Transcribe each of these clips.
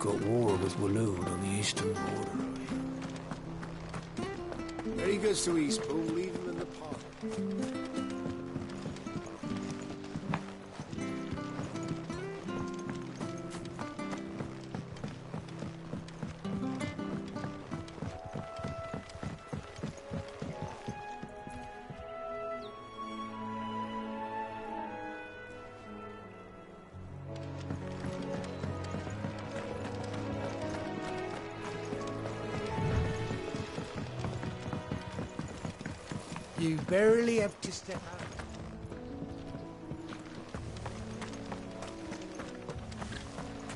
got war with Waloed on the eastern border. When he goes to Eastbourne, leave him in the park. You barely have to step out.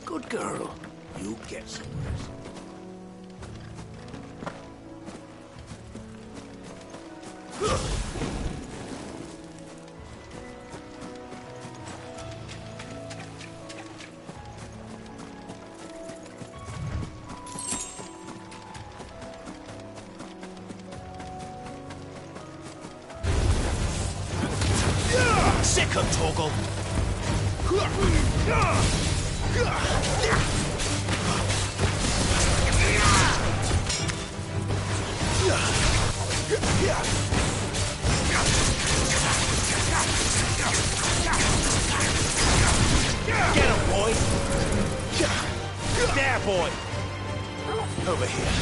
Good girl. You get some rest. Sick of Toggle! Get him, boy! There, boy! Over here.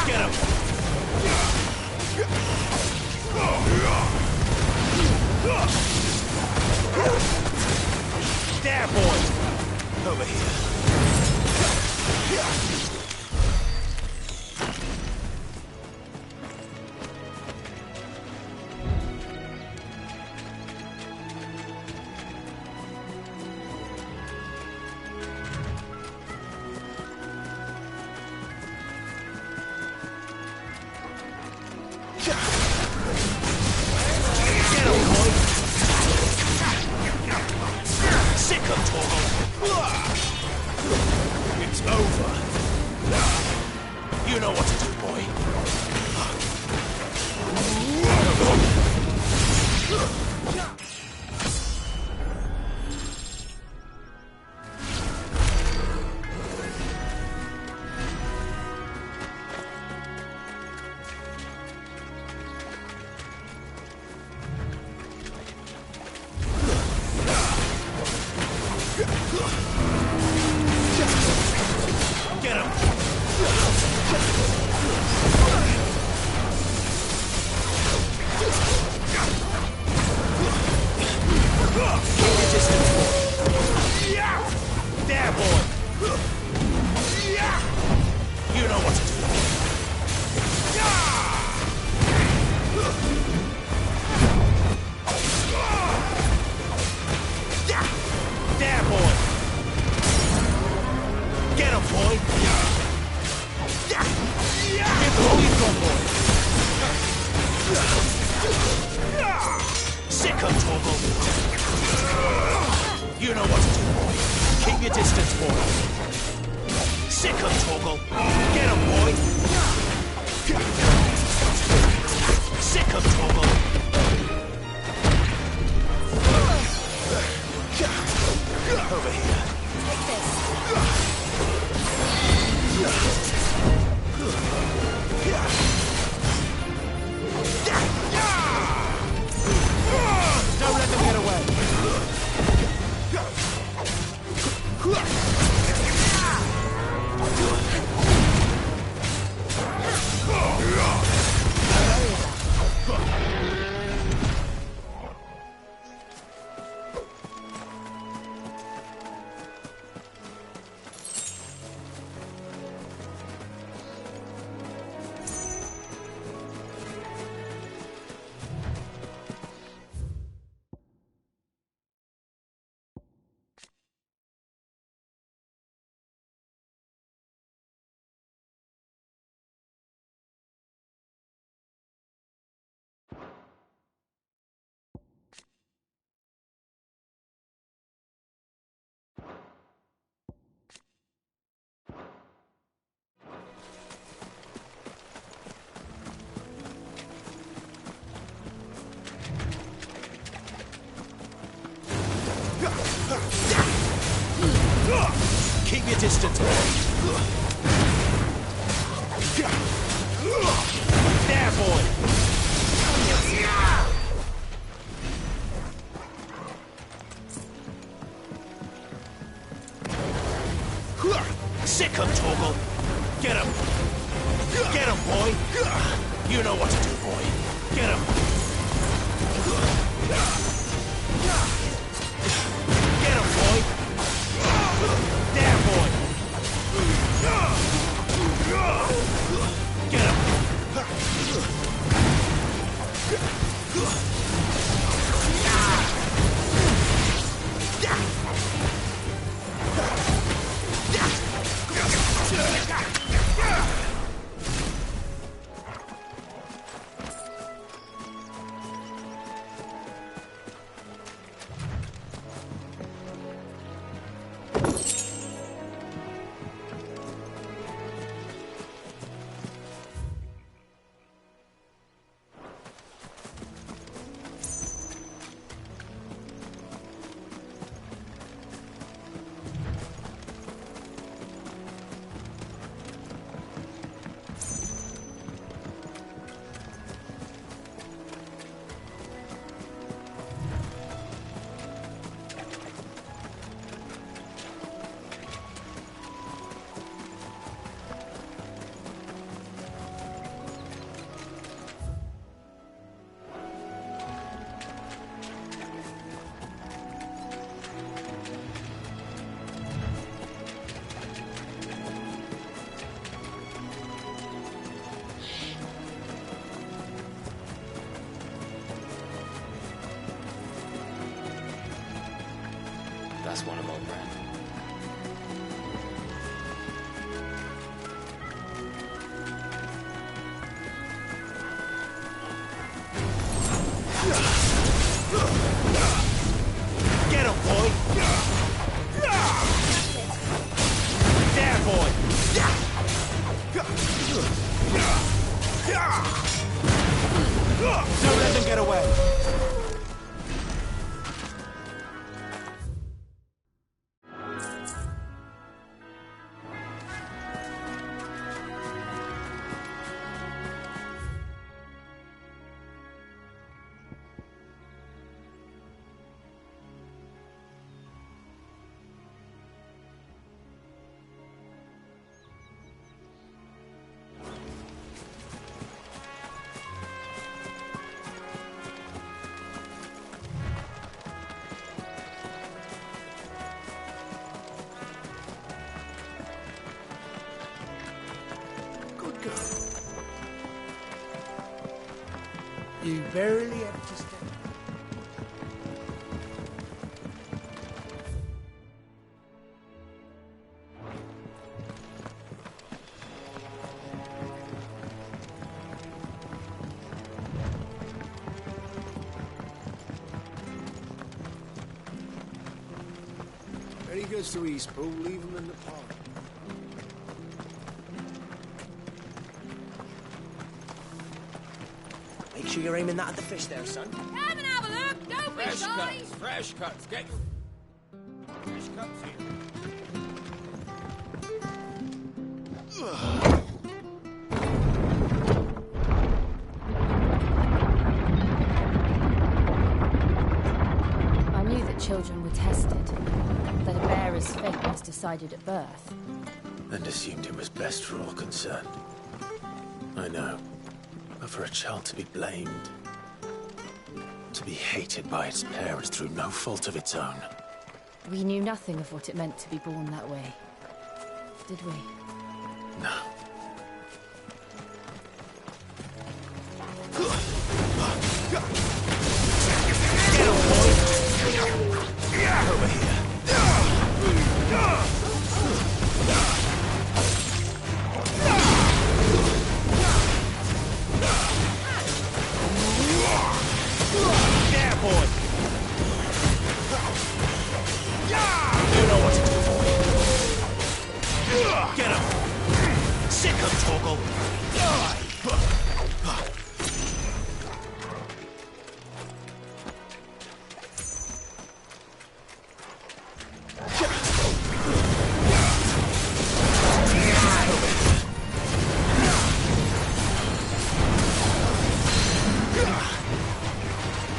Get him! There, boy! Over here. Sick of Toggle! It's over. You know what to do, boy. Get him! Keep your distance, boy. There, boy! You know what to do. There, boy! Get him, boy! Give him all you've got, boy! Sick of Toggle! You know what to do, boy. Keep your distance, boy. Sick of Toggle! Get him, boy! Sick of Toggle! Over here. Take this. Don't let them get away. Keep your distance, boy. There, boy. Sick him, Torgal. Get him. Get him, boy. You know what to do, boy. Get him. Get him, boy. There, boy. Get him. That's one of our brand. Get him, boy. There, boy. Don't let them get away. You barely have to step. When he goes to East Pool, leave him in the park. Make sure you're aiming that at the fish there, son. Come and have a look. Don't be shy. Fresh cuts. Get your fresh cuts here. I knew that children were tested, that a bearer's fate was decided at birth. And assumed it was best for all concerned. I know. But for a child to be blamed, to be hated by its parents through no fault of its own. We knew nothing of what it meant to be born that way, did we? No. Over here. Yeah, boy. You know what to do, boy. Get him.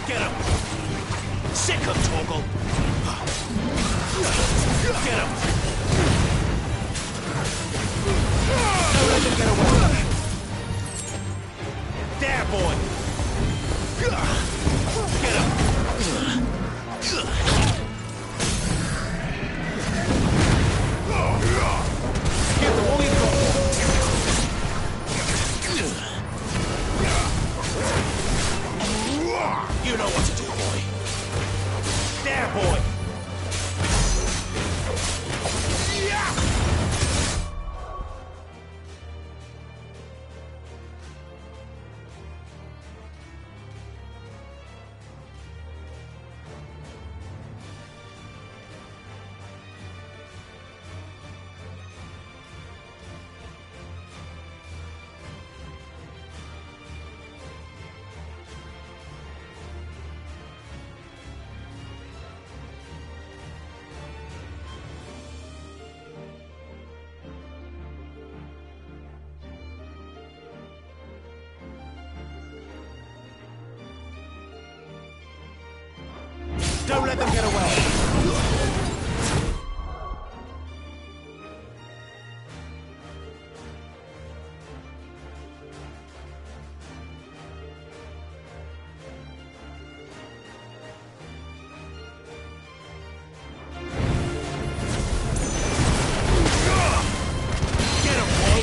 Get him! Sick him, Torgal! Get him! Don't let him get away! There, boy! Get him! Give him all you've got! You know what to do, boy. There, boy. Don't let them get away. Get him, boy.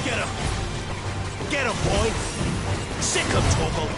Get him! Get him, boy! Sick him, Torgal!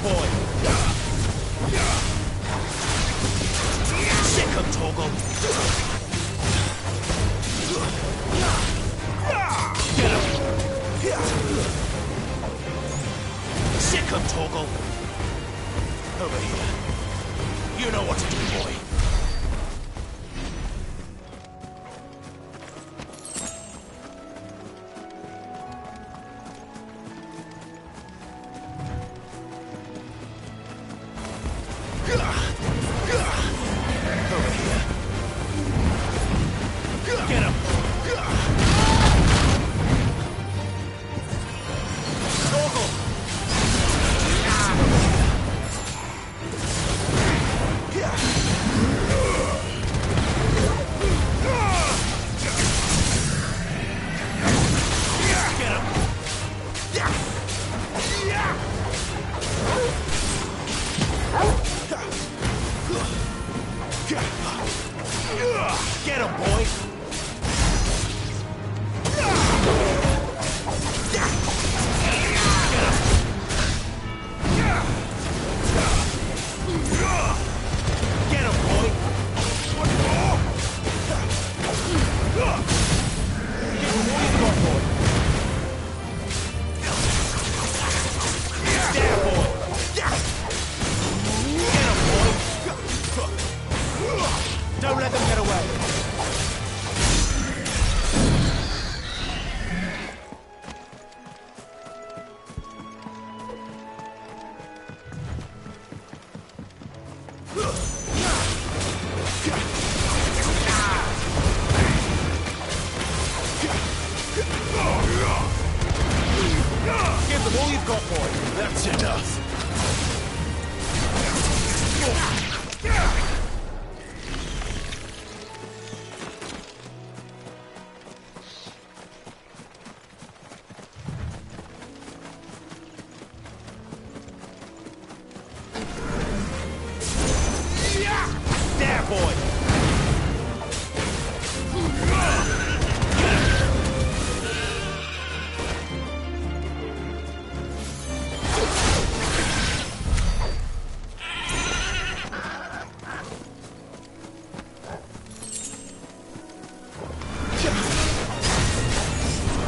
Boy! Sick him, Torgal! Get him! Sick him, Torgal! Over here. You know what to do, boy. Get him! Torgal! Get him! boy!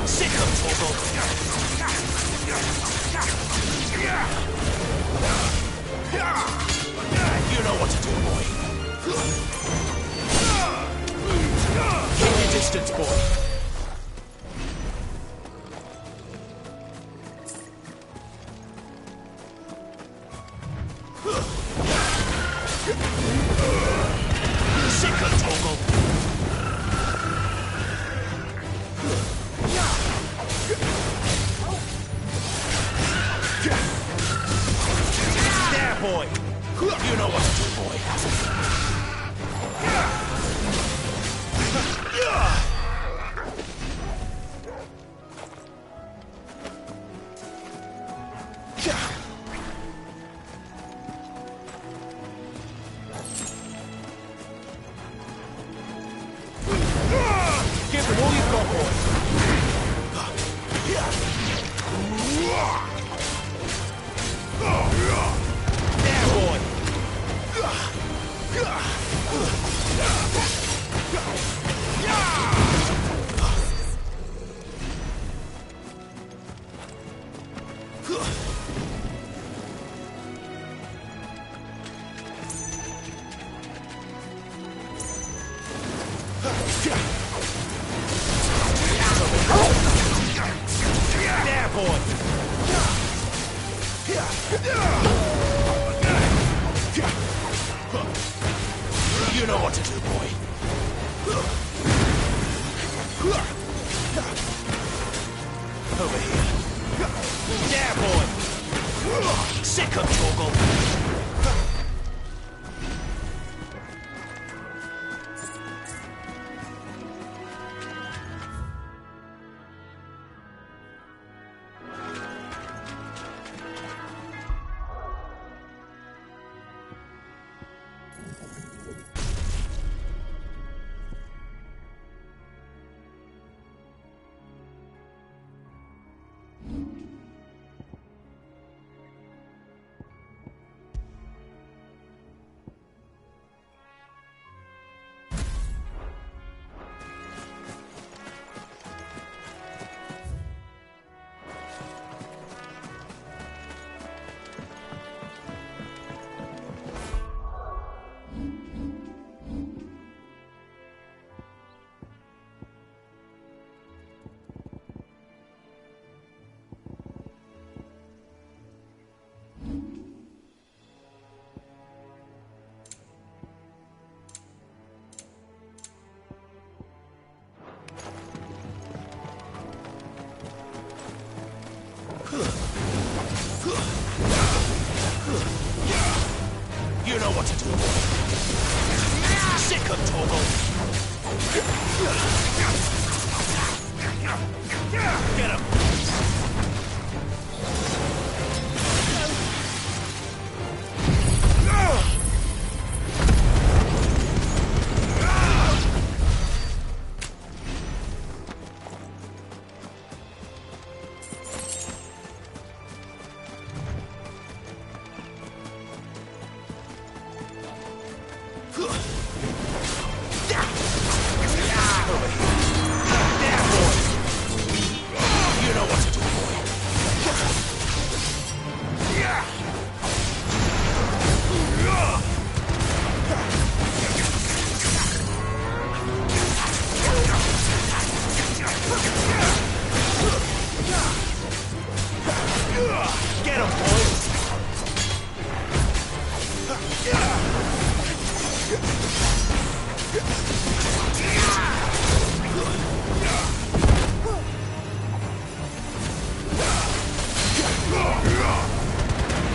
Sick of Torgal! You know what to do, boy. Keep your distance, boy. Sick of Torgal! There, boy! You know what to do, boy. Give them all you've got, boy. There, boy. There, boy. You know what to do, boy. Over here. There, boy. Sick of Torgal. You know what to do. Sick of Torgal. Get him. Get him, boys!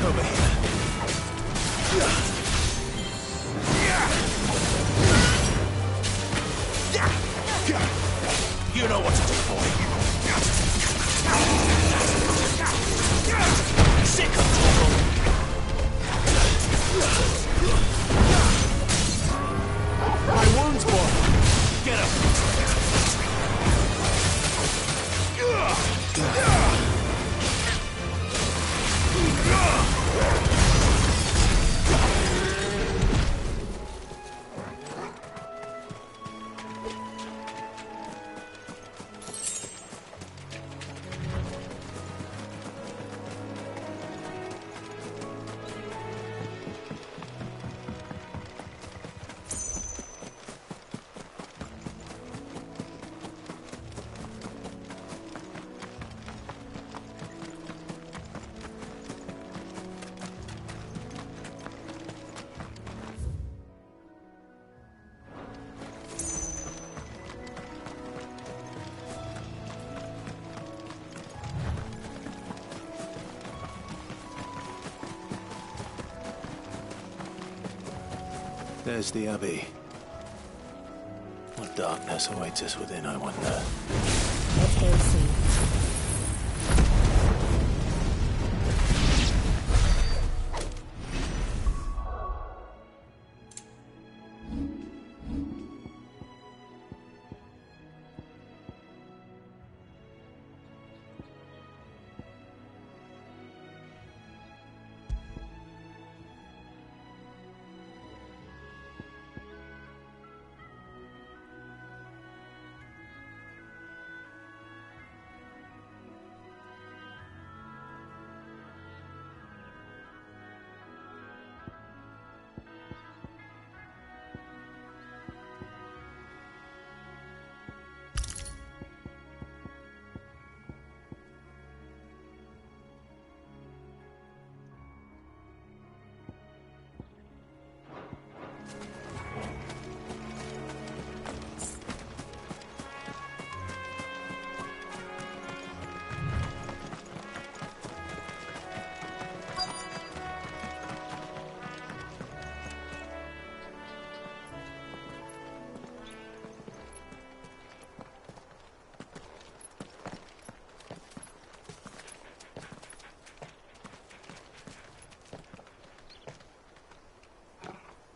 Over here. You know what to do, boy. Sick of Torgal. There's the Abbey. What darkness awaits us within, I wonder. Let's go see.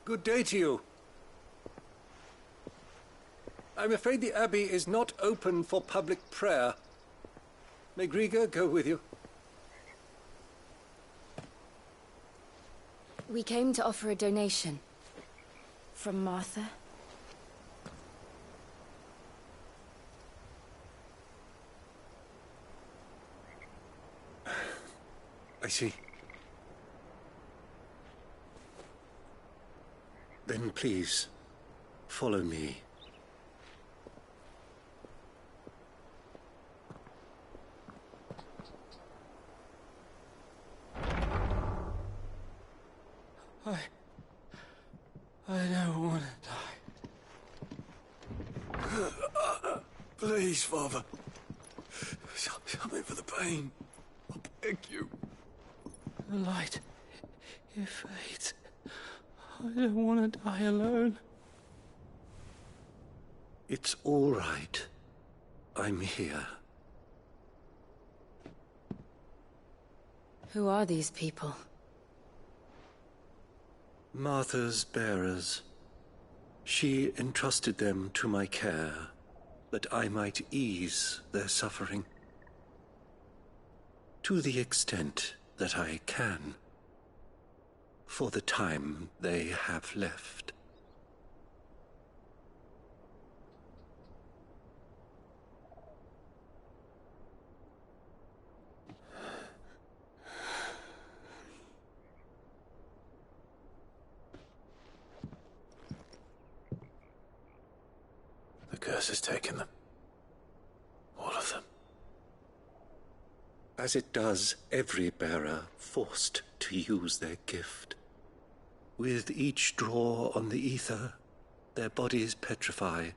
Good day to you. I'm afraid the Abbey is not open for public prayer. May Grieger go with you? We came to offer a donation. From Martha. I see. Then please, follow me. I don't want to die. Please, Father. Something for the pain. I beg you. The light, it fades. I don't want to die alone. It's all right. I'm here. Who are these people? Martha's bearers. She entrusted them to my care, that I might ease their suffering. To the extent that I can. For the time they have left. The curse has taken them. All of them. As it does every bearer forced to use their gift. With each draw on the ether, their bodies petrify,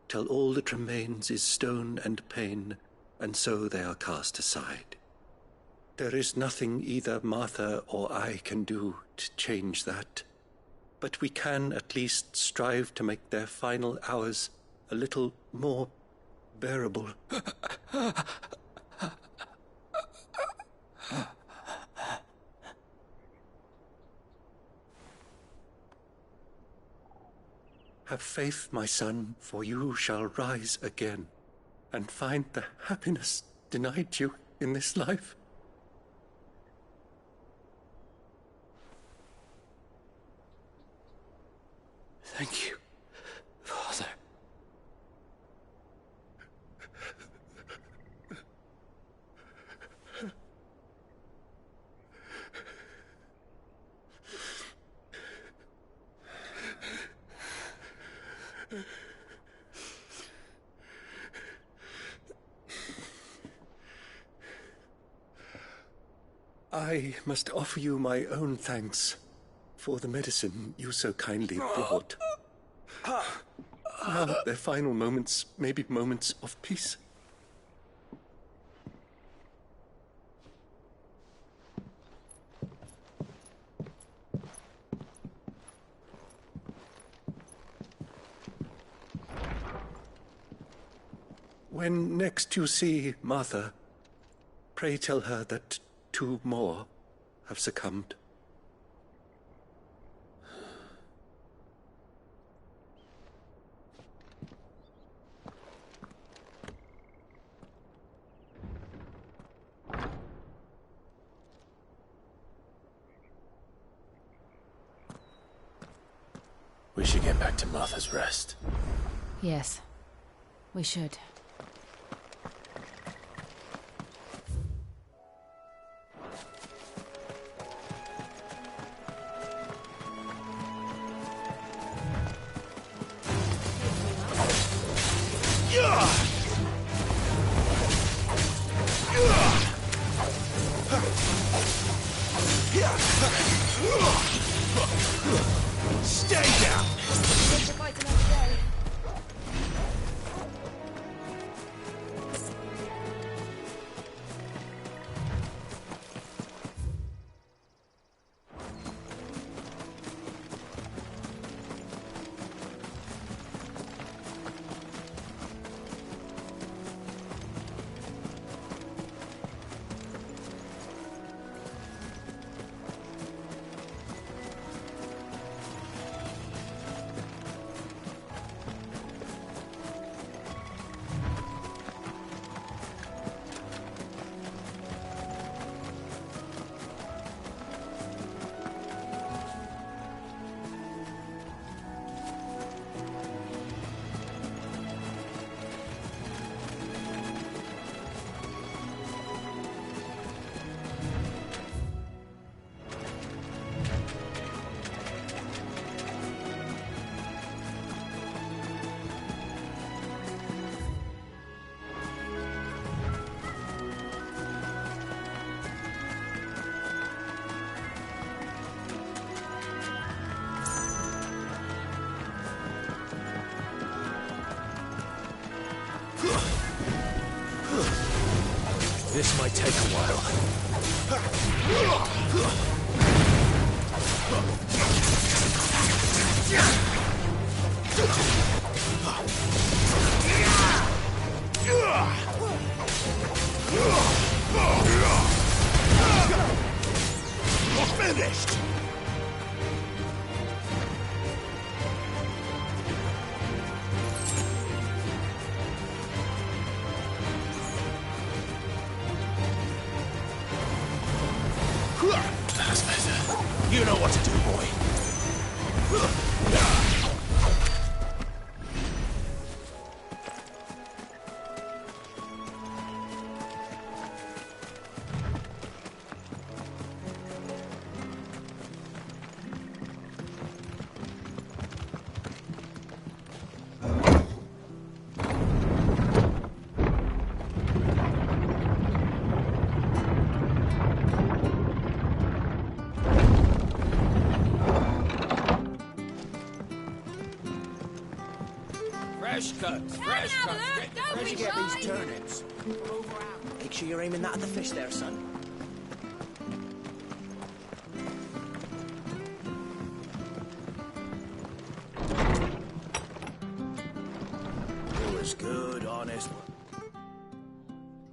till all that remains is stone and pain, and so they are cast aside. There is nothing either Martha or I can do to change that, but we can at least strive to make their final hours a little more bearable. Have faith, my son, for you shall rise again, and find the happiness denied you in this life. Thank you, Father. I must offer you my own thanks for the medicine you so kindly brought. Now their final moments may be moments of peace. When next you see Martha, pray tell her that 2 more have succumbed. We should get back to Martha's Rest. Yes, we should. Stay down! This might take a while. Finished! That's better. You know what to do, boy. Fresh cuts, fresh Have a cuts. look, don't Where'd be you get these shy. turnips? Make sure you're aiming that at the fish there, son. It was good, honest.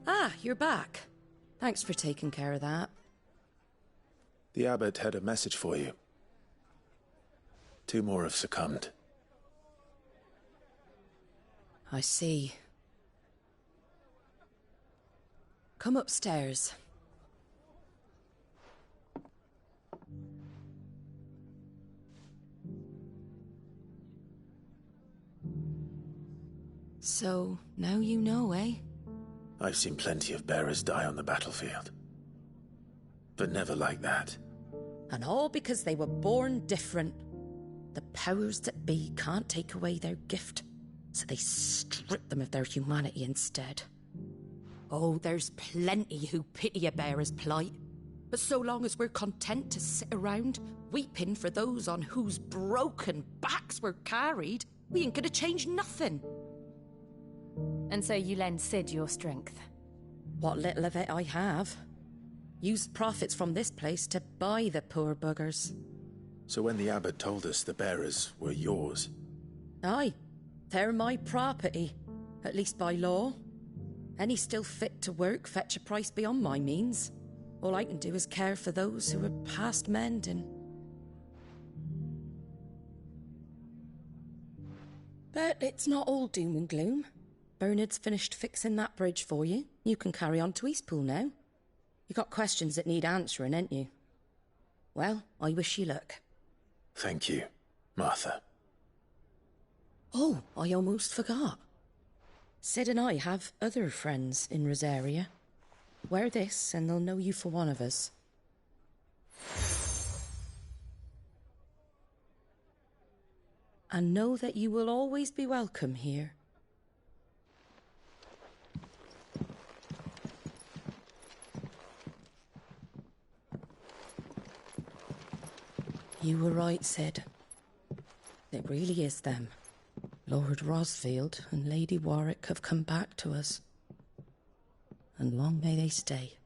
Ah, you're back. Thanks for taking care of that. The abbot had a message for you. 2 more have succumbed. I see. Come upstairs. So, now you know, eh? I've seen plenty of bearers die on the battlefield. But never like that. And all because they were born different. The powers that be can't take away their gift, so they strip them of their humanity instead. Oh, there's plenty who pity a bearer's plight. But so long as we're content to sit around, weeping for those on whose broken backs we're carried, we ain't gonna change nothing. And so you lend Sid your strength. What little of it I have. Used profits from this place to buy the poor buggers. So when the abbot told us the bearers were yours... Aye, they're my property, at least by law. Any still fit to work fetch a price beyond my means. All I can do is care for those who are past mending. But it's not all doom and gloom. Bernard's finished fixing that bridge for you. You can carry on to Eastpool now. You got questions that need answering, ain't you? Well, I wish you luck. Thank you, Martha. Oh, I almost forgot. Sid and I have other friends in Rosaria. Wear this and they'll know you for one of us. And know that you will always be welcome here. You were right, Sid. It really is them. Lord Rosfield and Lady Warwick have come back to us. And long may they stay.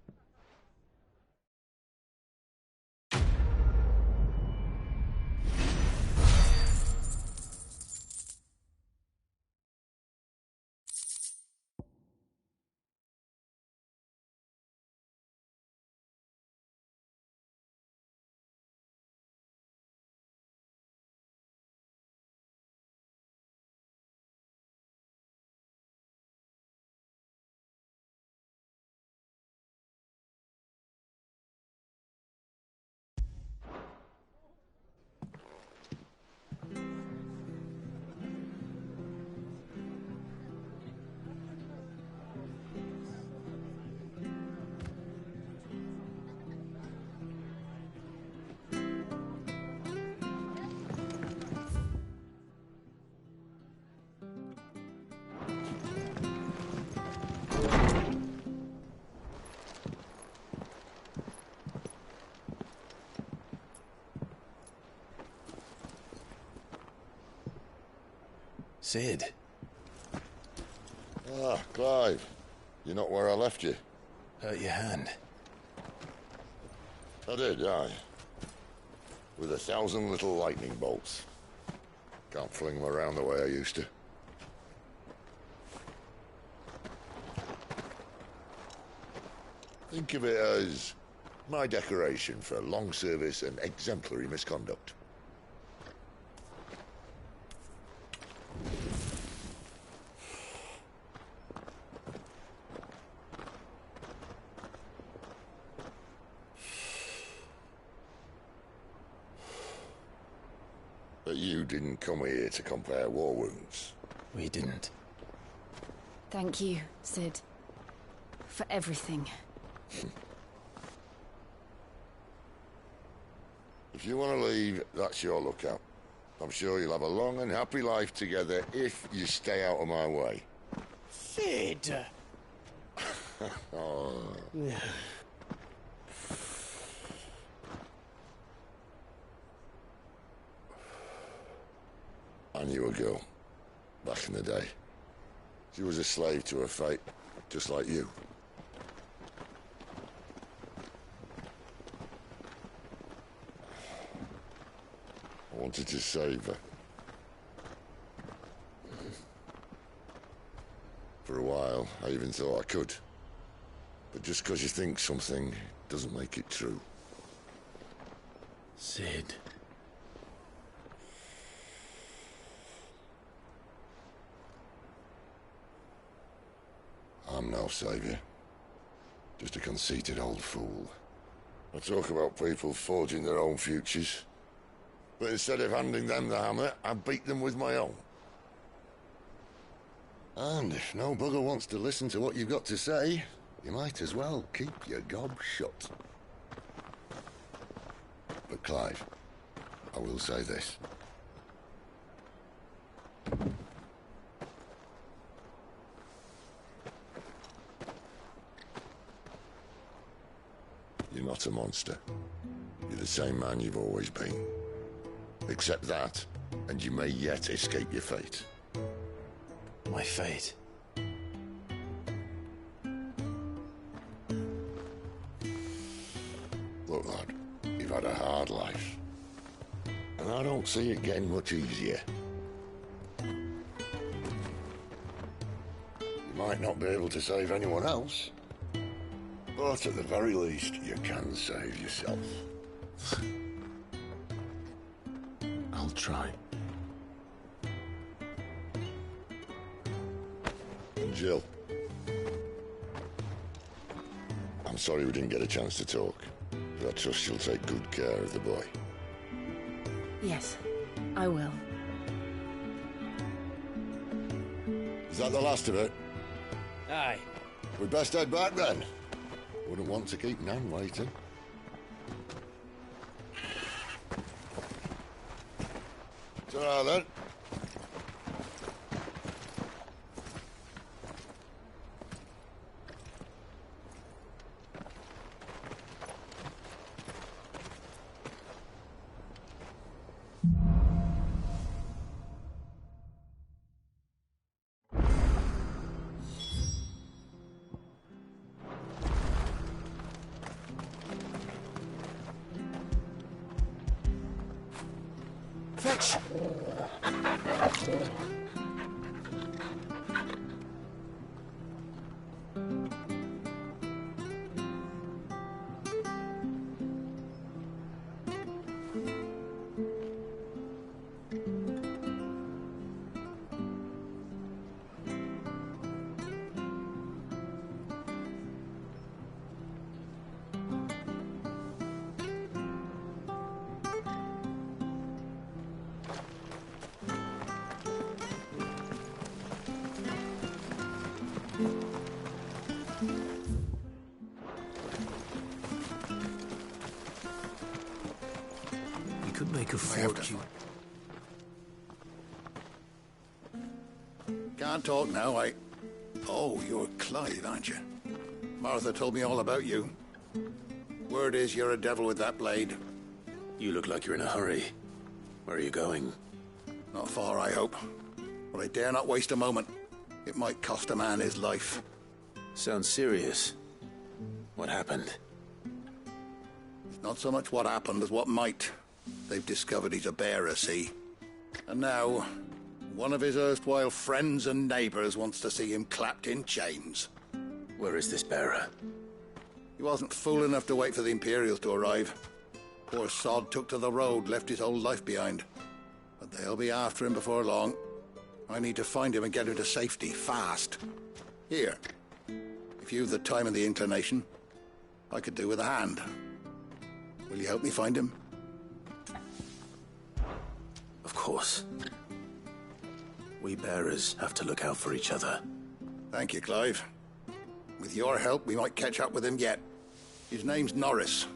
Sid. Ah, Clive. You're not where I left you. Hurt your hand. I did, aye. With 1,000 little lightning bolts. Can't fling them around the way I used to. Think of it as my decoration for long service and exemplary misconduct. But you didn't come here to compare war wounds. We didn't. Thank you, Sid. For everything. If you want to leave, that's your lookout. I'm sure you'll have a long and happy life together if you stay out of my way. Sid! Oh. I knew a girl, back in the day. She was a slave to her fate, just like you. I wanted to save her. For a while, I even thought I could. But just because you think something doesn't make it true. Sid. I'm no saviour. Just a conceited old fool. I talk about people forging their own futures. But instead of handing them the hammer, I beat them with my own. And if no bugger wants to listen to what you've got to say, you might as well keep your gob shut. But Clive, I will say this. You're not a monster. You're the same man you've always been. Accept that, and you may yet escape your fate. My fate. Look, lad, you've had a hard life. And I don't see it getting much easier. You Might not be able to save anyone else, but at the very least, you can save yourself. I'll try. Jill. I'm sorry we didn't get a chance to talk, but I trust you'll take good care of the boy. Yes, I will. Is that the last of it? Aye. We'd best head back then. Wouldn't want to keep Nan waiting. Ta-ra then. Fetch! You could make a fortune. Can't talk now, Oh, you're Clive, aren't you? Martha told me all about you. Word is you're a devil with that blade. You look like you're in a hurry. Where are you going? Not far, I hope. But I dare not waste a moment. It might cost a man his life. Sounds serious. What happened? It's not so much what happened as what might. They've discovered he's a bearer, see? And now, one of his erstwhile friends and neighbours wants to see him clapped in chains. Where is this bearer? He wasn't fool enough to wait for the Imperials to arrive. Poor sod took to the road, left his whole life behind. But they'll be after him before long. I need to find him and get him to safety, fast. Here, if you've the time and the inclination, I could do with a hand. Will you help me find him? Of course. We bearers have to look out for each other. Thank you, Clive. With your help, we might catch up with him yet. His name's Norris.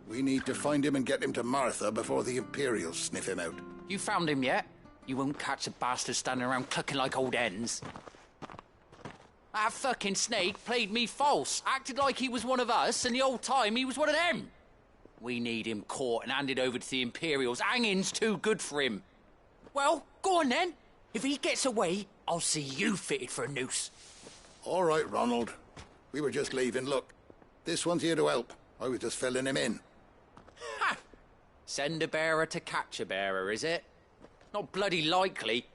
We need to find him and get him to Martha before the Imperials sniff him out. You found him yet? You won't catch a bastard standing around clucking like old hens. That fucking snake played me false, acted like he was one of us, and the whole time he was one of them. We need him caught and handed over to the Imperials. Hanging's too good for him. Well, go on then. If he gets away, I'll see you fitted for a noose. All right, Ronald. We were just leaving. Look, this one's here to help. I was just filling him in. Ha! Send a bearer to catch a bearer, is it? Not bloody likely.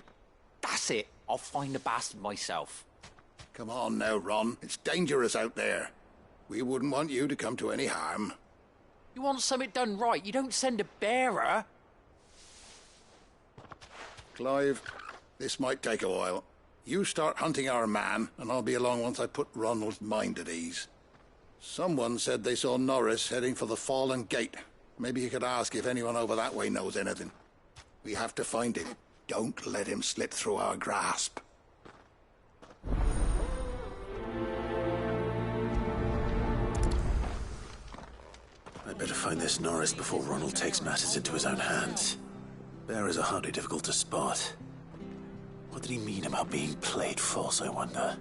That's it. I'll find the bastard myself. Come on now, Ron. It's dangerous out there. We wouldn't want you to come to any harm. You want something done right, you don't send a bearer. Clive, this might take a while. You start hunting our man, and I'll be along once I put Ronald's mind at ease. Someone said they saw Norris heading for the Fallen Gate. Maybe you could ask if anyone over that way knows anything. We have to find him. Don't let him slip through our grasp. I'd better find this Norris before Ronald takes matters into his own hands. Bearers are hardly difficult to spot. What did he mean about being played false, I wonder?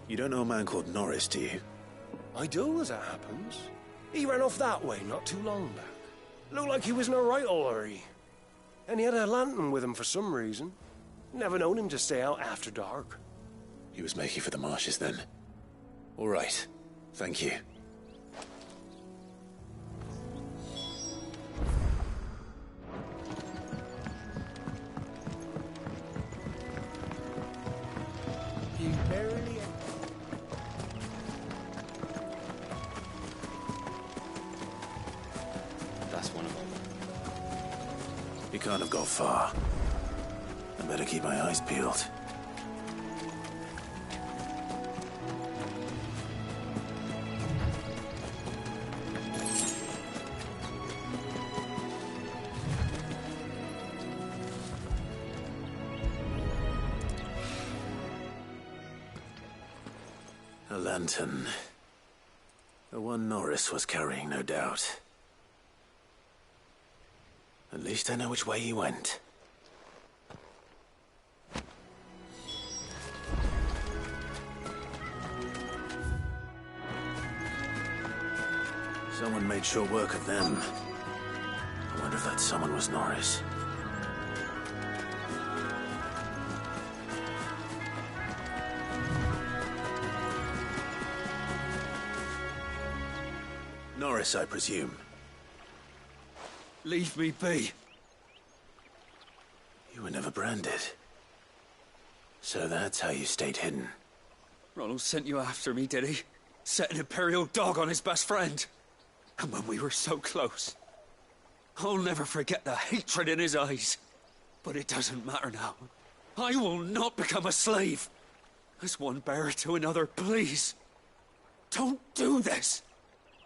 You don't know a man called Norris, do you? I do, as it happens. He ran off that way not too long back. Looked like he was in a right old hurry. And he had a lantern with him for some reason. Never known him to stay out after dark. He was making for the marshes then. All right. Thank you. You barely... That's one of them. He can't have got far. I better keep my eyes peeled. A lantern. The one Norris was carrying, no doubt. At least I know which way he went. Someone made short work of them. I wonder if that someone was Norris. Norris, I presume. Leave me be. You were never branded. So that's how you stayed hidden. Ronald sent you after me, did he? Set an Imperial dog on his best friend. And when we were so close. I'll never forget the hatred in his eyes. But it doesn't matter now. I will not become a slave. As one bearer to another, please. Don't do this.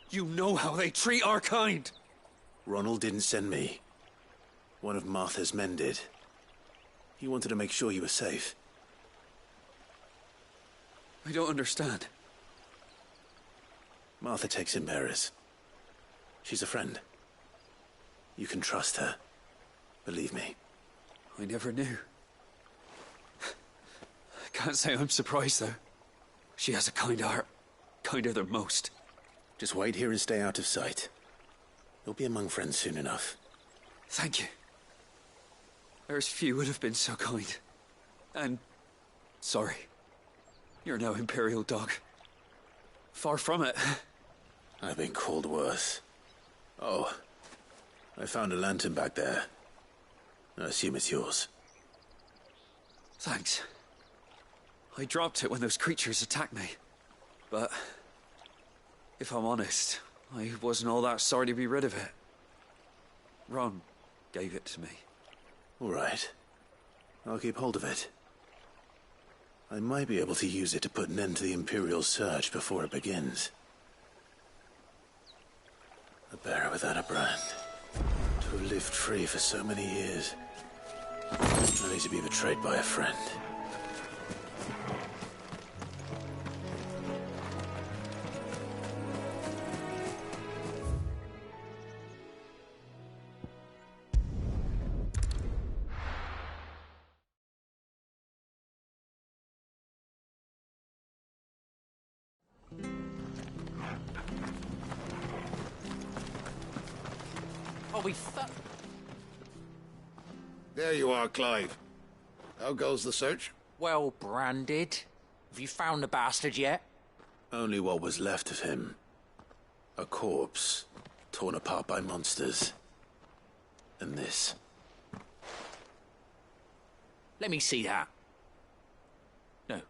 You know how they treat our kind. Ronald didn't send me. One of Martha's men did. He wanted to make sure you were safe. I don't understand. Martha takes in bearers. She's a friend. You can trust her. Believe me. I never knew. I can't say I'm surprised, though. She has a kind heart. Kinder than most. Just wait here and stay out of sight. You'll be among friends soon enough. Thank you. There's few would have been so kind. And... sorry. You're no Imperial dog. Far from it. I've been called worse. Oh. I found a lantern back there. I assume it's yours. Thanks. I dropped it when those creatures attacked me. But... if I'm honest, I wasn't all that sorry to be rid of it. Ron gave it to me. All right. I'll keep hold of it. I might be able to use it to put an end to the Imperial surge before it begins. A bearer without a brand. To have lived free for so many years. Only to be betrayed by a friend. There you are, Clive. How goes the search? Well branded. Have you found the bastard yet? Only what was left of him. A corpse, torn apart by monsters. And this. Let me see that. No.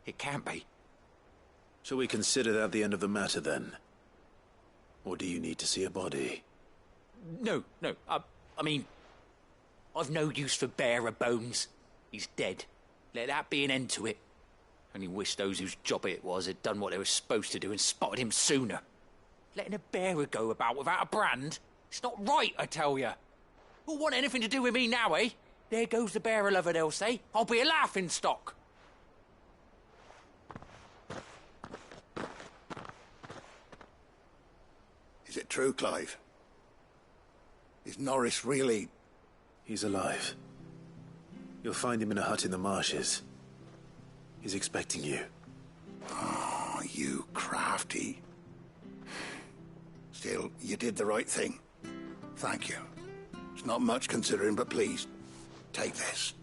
It can't be. Shall we consider that the end of the matter, then? Or do you need to see a body? No. I mean... I've no use for bearer bones. He's dead. Let that be an end to it. Only wish those whose job it was had done what they were supposed to do and spotted him sooner. Letting a bearer go about without a brand? It's not right, I tell you. Who'll want anything to do with me now, eh? There goes the bearer lover, they'll say. I'll be a laughing stock. Is it true, Clive? Is Norris really... He's alive. You'll find him in a hut in the marshes. He's expecting you. Oh, you crafty. Still, you did the right thing. Thank you. It's not much considering, but please, take this.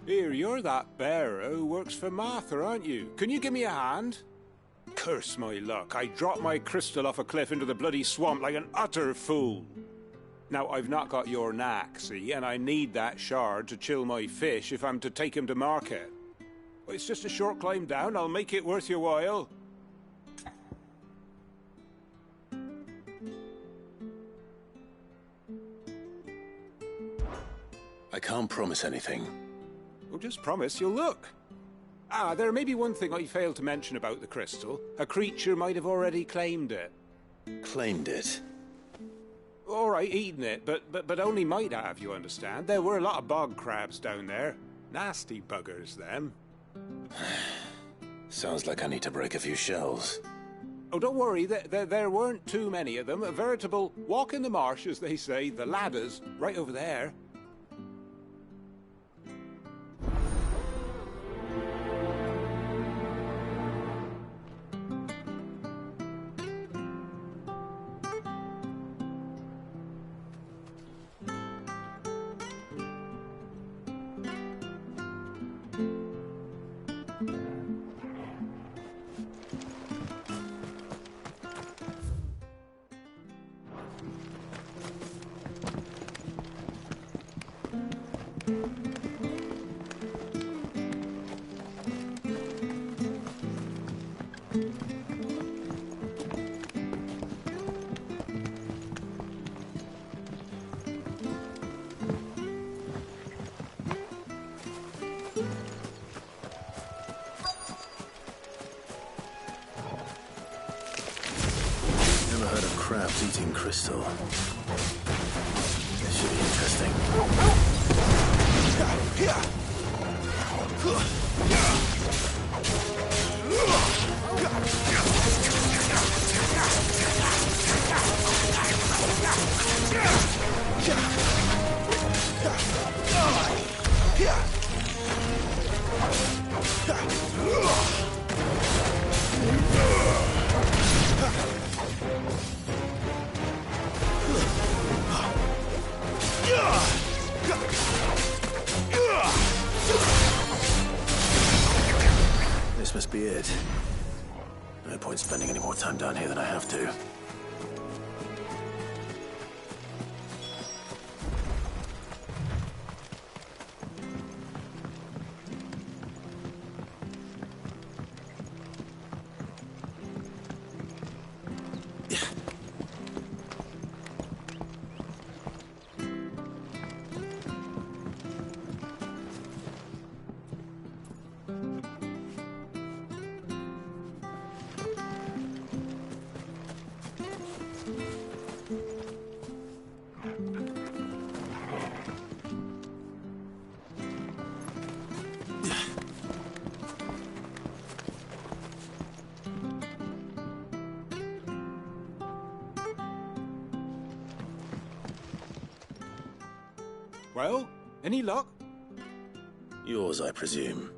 Here, you're that bearer who works for Martha, aren't you? Can you give me a hand? Curse my luck, I dropped my crystal off a cliff into the bloody swamp like an utter fool. Now, I've not got your knack, see, and I need that shard to chill my fish if I'm to take him to market. Well, it's just a short climb down, I'll make it worth your while. I can't promise anything. Well, just promise you'll look. Ah, there may be one thing I failed to mention about the crystal. A creature might have already claimed it. Claimed it? All right, eaten it, but only might have, you understand. There were a lot of bog crabs down there. Nasty buggers, them. Sounds like I need to break a few shells. Oh, don't worry, there weren't too many of them. A veritable walk in the marsh, as they say, the ladders, right over there. Crabs eating crystal. This should be interesting. This must be it. No point spending any more time down here than I have to. Well, any luck? Yours, I presume.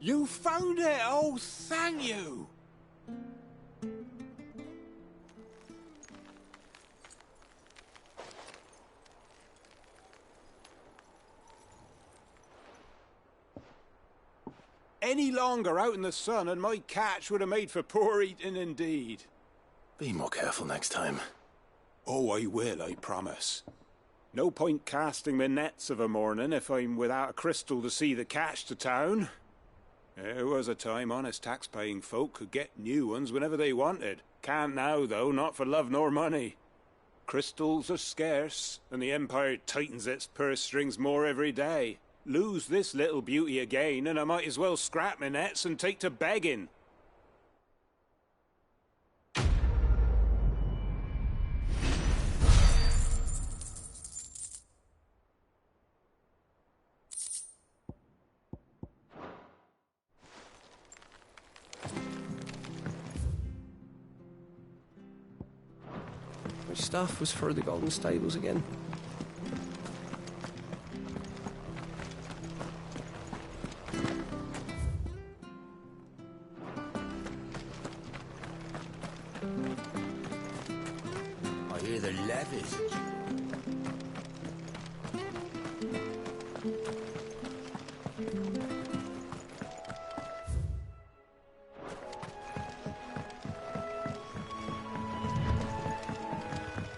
You found it! Oh, thank you! Any longer out in the sun and my catch would have made for poor eating indeed. Be more careful next time. Oh, I will, I promise. No point casting my nets of a morning if I'm without a crystal to see the catch to town. There was a time honest tax-paying folk could get new ones whenever they wanted. Can't now, though, not for love nor money. Crystals are scarce, and the Empire tightens its purse strings more every day. Lose this little beauty again, and I might as well scrap my nets and take to begging. Which staff was for the Golden Stables again? I hear the levies.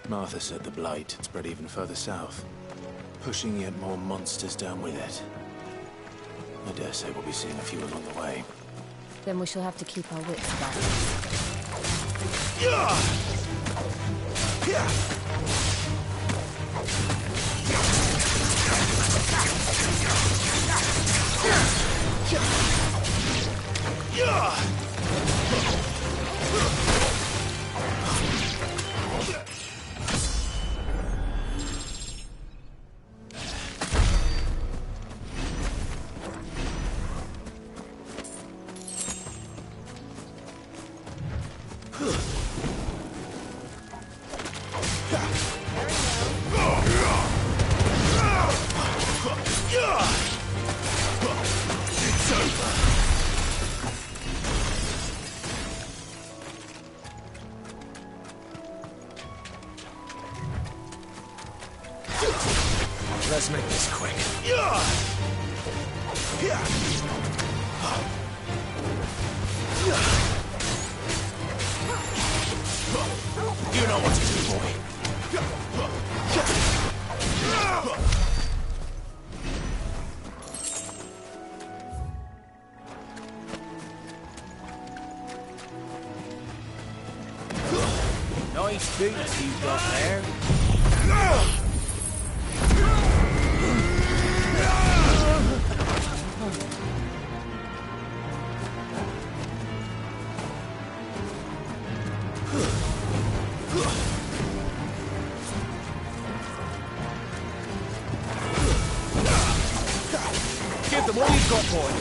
Martha said the blight had spread even further south, pushing yet more monsters down with it. I dare say we'll be seeing a few along the way. Then we shall have to keep our wits about Let's make this quick. You know what to do, boy. Nice boots you've got there. Give them all you've got, boy.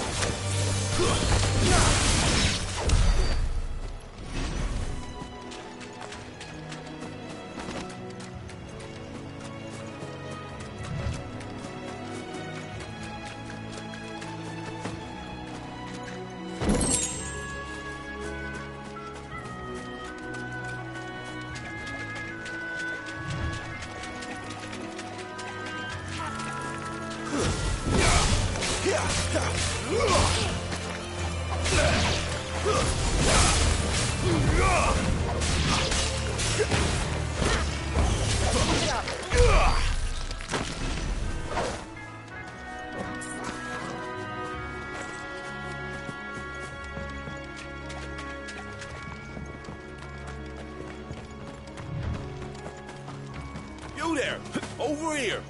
You there! Over here!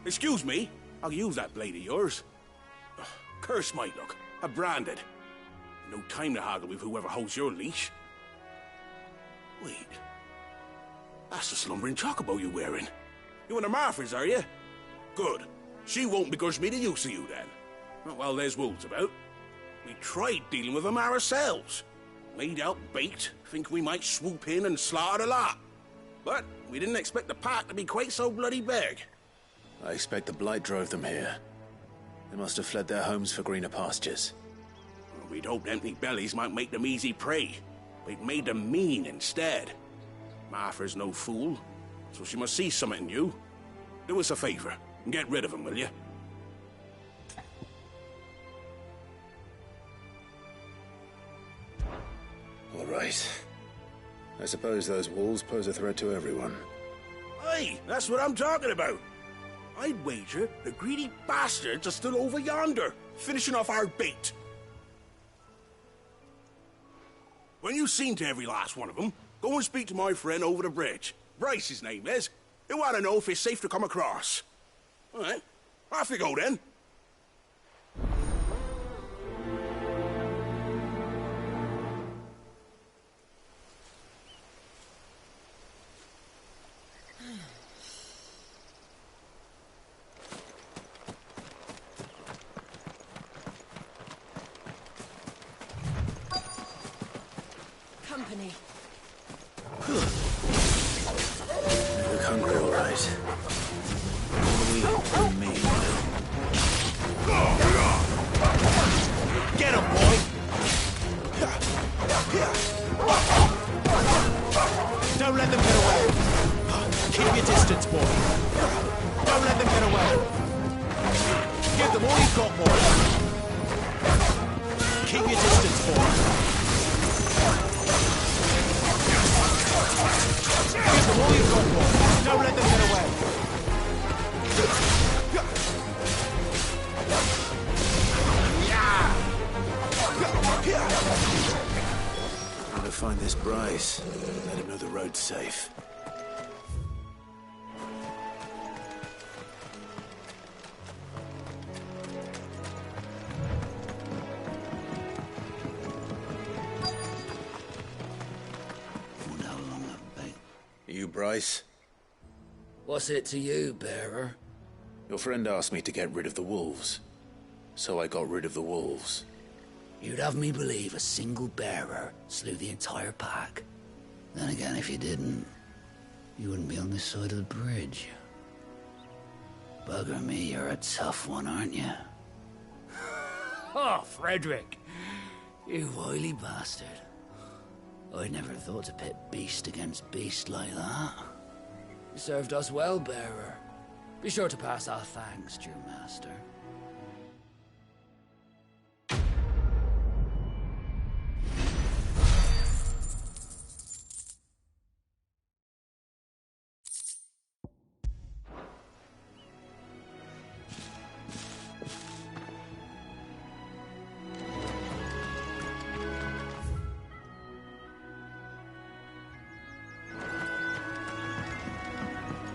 Excuse me, I'll use that blade of yours. Ugh, curse my luck, I'm branded. No time to haggle with whoever holds your leash. Wait, that's the slumbering chocobo you're wearing. You and the Marthas, are you? Good. She won't begrudge me the use of you then. Not while there's wolves about. We tried dealing with them ourselves. Laid out bait, think we might swoop in and slaughter the lot. But we didn't expect the pack to be quite so bloody big. I expect the blight drove them here. They must have fled their homes for greener pastures. We'd hoped empty bellies might make them easy prey. We'd made them mean instead. Martha's no fool, so she must see something in you. Do us a favor and get rid of them, will you? All right. I suppose those wolves pose a threat to everyone. Aye, that's what I'm talking about. I'd wager the greedy bastards are still over yonder, finishing off our bait. When you've seen to every last one of them, go and speak to my friend over the bridge. Bryce, his name is. He want to know if it's safe to come across. All right, off you go then. Company. You look hungry, all right. Me. Get him, boy! Don't let them get away. Keep your distance, boy. Don't let them get away. Give them all you've got, boy. Keep your distance, boy. Give them all you've got, boy. Don't let them get away. I'm gonna find this Bryce. Let him know the road's safe. You Bryce? What's it to you, bearer? Your friend asked me to get rid of the wolves. So I got rid of the wolves. You'd have me believe a single bearer slew the entire pack. Then again, if you didn't, you wouldn't be on this side of the bridge. Bugger me, you're a tough one, aren't you? Oh, Frederick! You wily bastard. I never thought to pit beast against beast like that. You served us well, bearer. Be sure to pass our thanks to your master.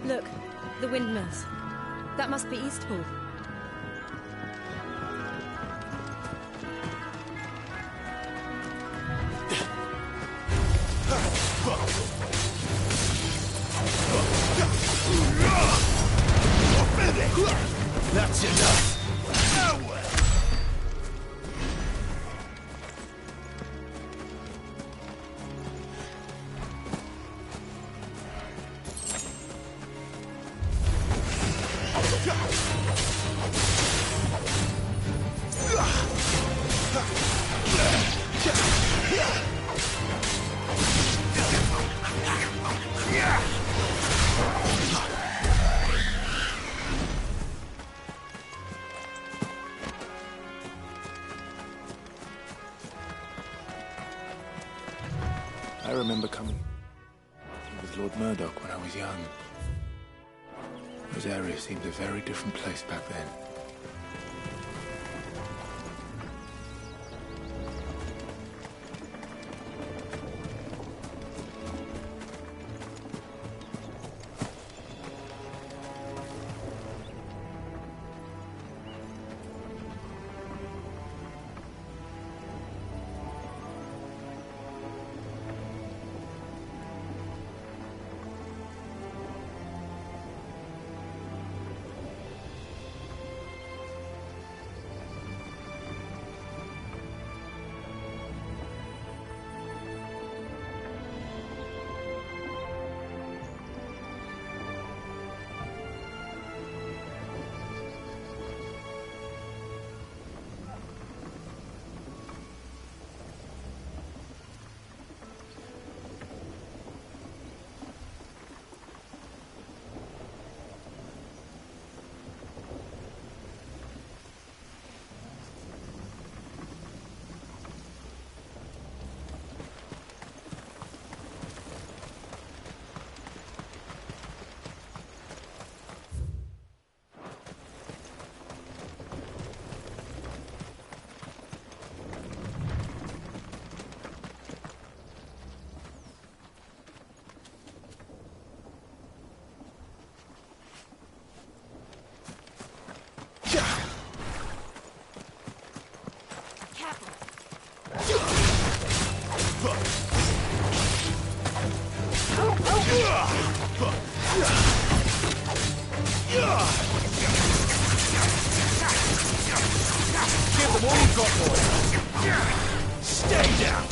Look, the windmills. That must be Eastpool. That's enough. I remember coming with Lord Murdoch when I was young. Those areas seemed a very different place back then. Give them all you've got, boy. Stay down.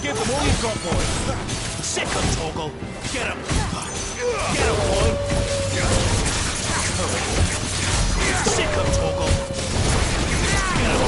Give them all you've got, boy. Sick of Torgal. Get him. Get him, boy. Sick of Torgal. Get him.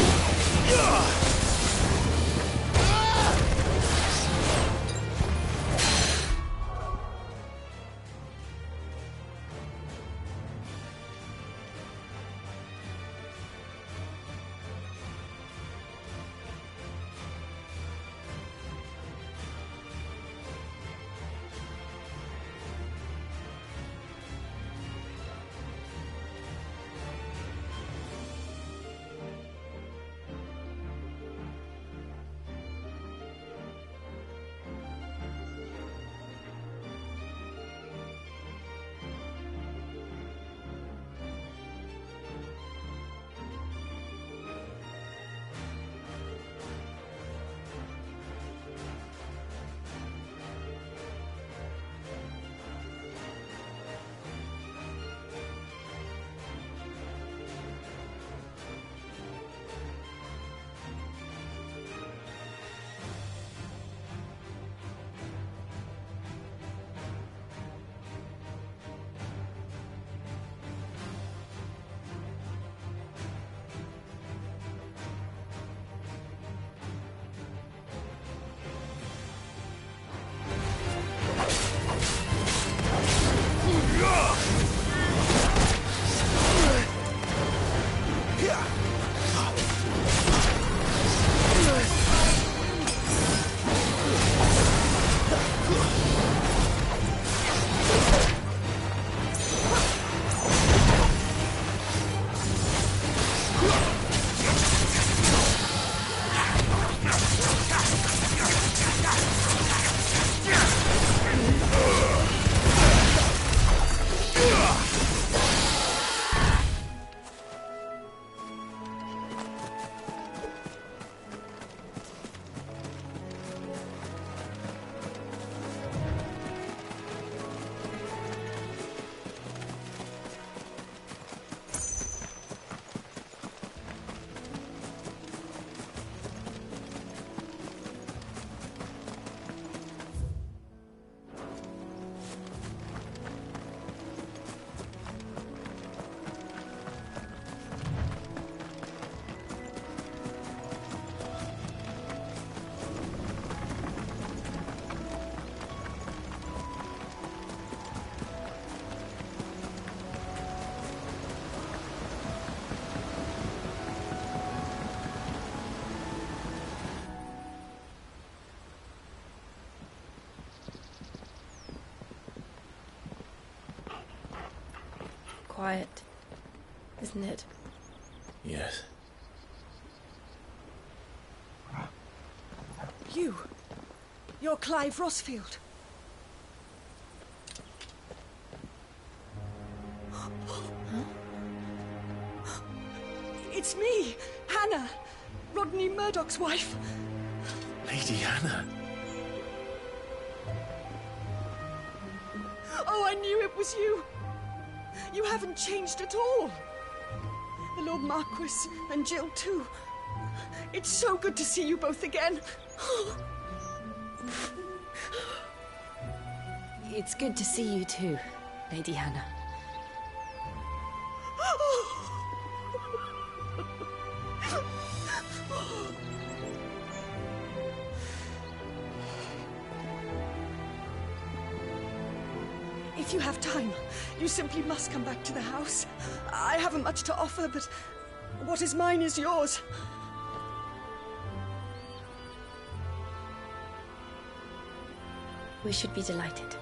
Quiet, isn't it? Yes. You're Clive Rossfield. It's me, Hannah, Rodney Murdoch's wife. Lady Hannah. Oh, I knew it was you. You haven't changed at all. The Lord Marquis and Jill too. It's so good to see you both again. It's good to see you too, Lady Hannah. If you have time, you simply must come back to the house. I haven't much to offer, but what is mine is yours. We should be delighted.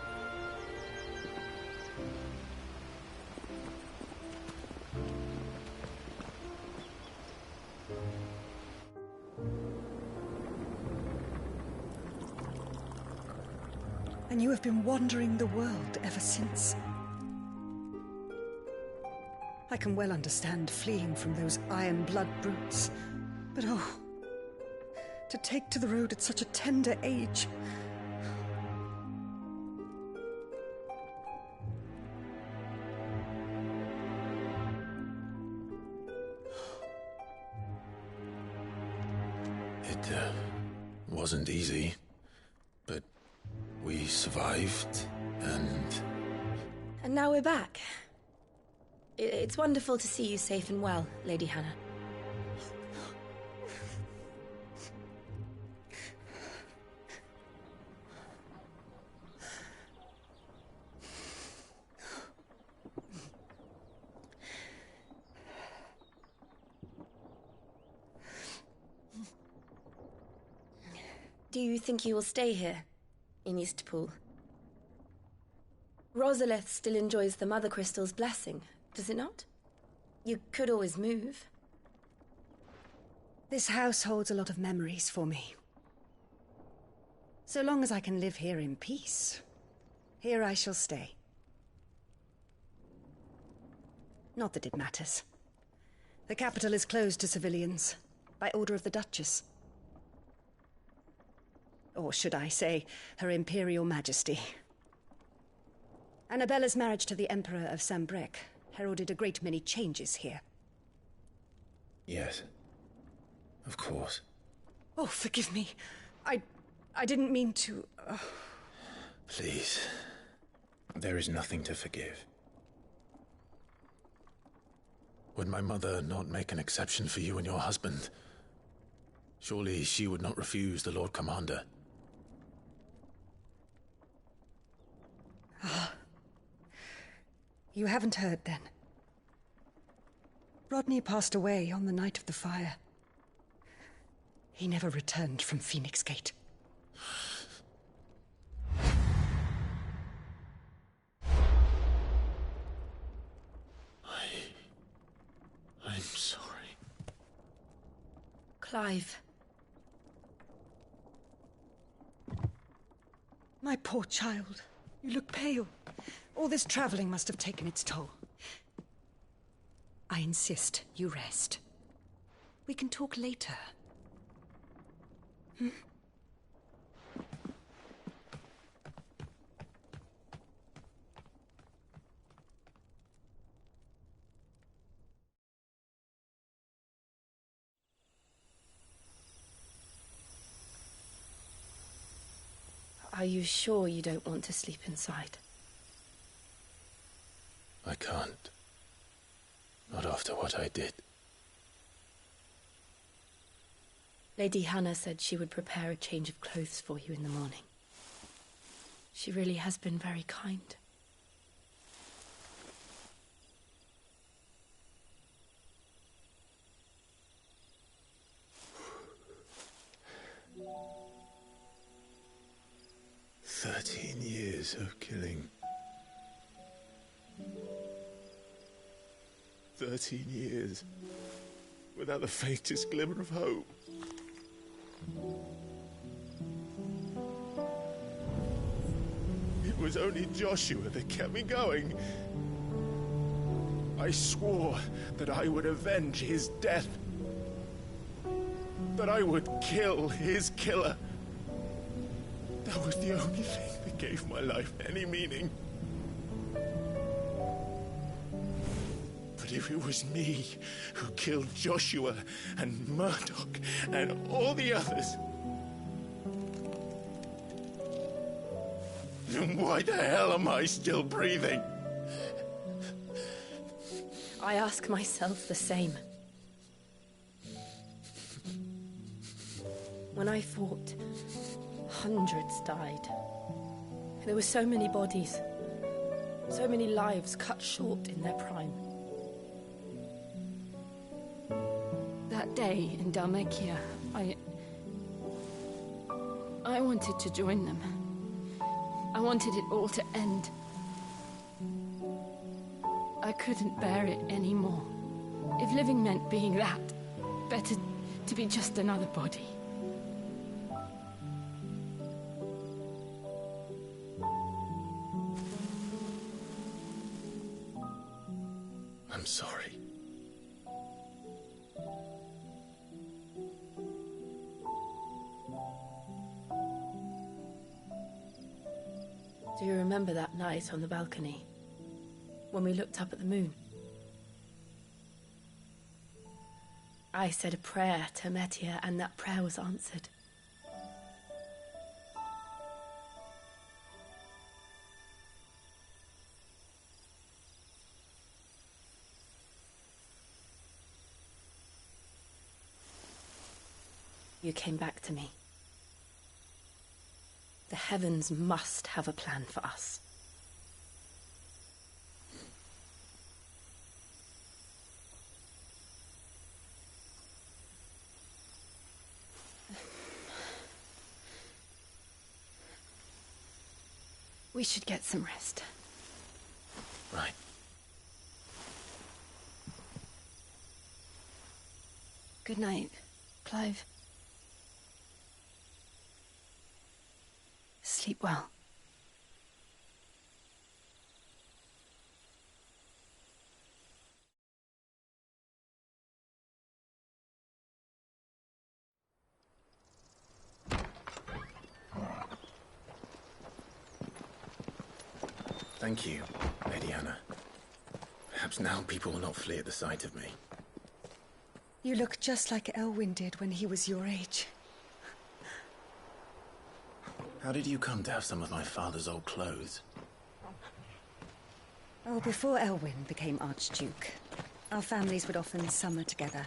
And you have been wandering the world ever since. I can well understand fleeing from those iron blood brutes, but oh, to take to the road at such a tender age. It wasn't easy, but we survived, and now we're back. It's wonderful to see you safe and well, Lady Hannah. Do you think you will stay here, in Eastpool? Rosalith still enjoys the Mother Crystal's blessing, does it not? You could always move. This house holds a lot of memories for me. So long as I can live here in peace, here I shall stay. Not that it matters. The capital is closed to civilians, by order of the Duchess. Or should I say, Her Imperial Majesty. Annabella's marriage to the Emperor of Sambrec heralded a great many changes here. yes, of course. Oh, forgive me. I didn't mean to... Please, there is nothing to forgive. Would my mother not make an exception for you and your husband? Surely she would not refuse the Lord Commander. You haven't heard, then. Rodney passed away on the night of the fire. He never returned from Phoenix Gate. I'm sorry. Clive. My poor child. You look pale. All this traveling must have taken its toll. I insist you rest. We can talk later. Hmm? Are you sure you don't want to sleep inside? I can't. Not after what I did. Lady Hannah said she would prepare a change of clothes for you in the morning. She really has been very kind. Years of killing. 13 years without the faintest glimmer of hope. It was only Joshua that kept me going. I swore that I would avenge his death. That I would kill his killer. That was the only thing that gave my life any meaning. if it was me who killed Joshua and Murdoch and all the others, then why the hell am I still breathing? I ask myself the same. When I fought, hundreds died. There were so many bodies, so many lives cut short in their prime. That day in Dalmekia, I wanted to join them. I wanted it all to end. I couldn't bear it anymore. If living meant being that, better to be just another body. I'm sorry. Do you remember that night on the balcony? When we looked up at the moon? I said a prayer to Metia, and that prayer was answered. You came back to me. The heavens must have a plan for us. We should get some rest. Right. Good night, Clive. Sleep well. Thank you, Lady Hannah. Perhaps now people will not flee at the sight of me. You look just like Elwyn did when he was your age. How did you come to have some of my father's old clothes? Oh, before Elwyn became Archduke, our families would often summer together.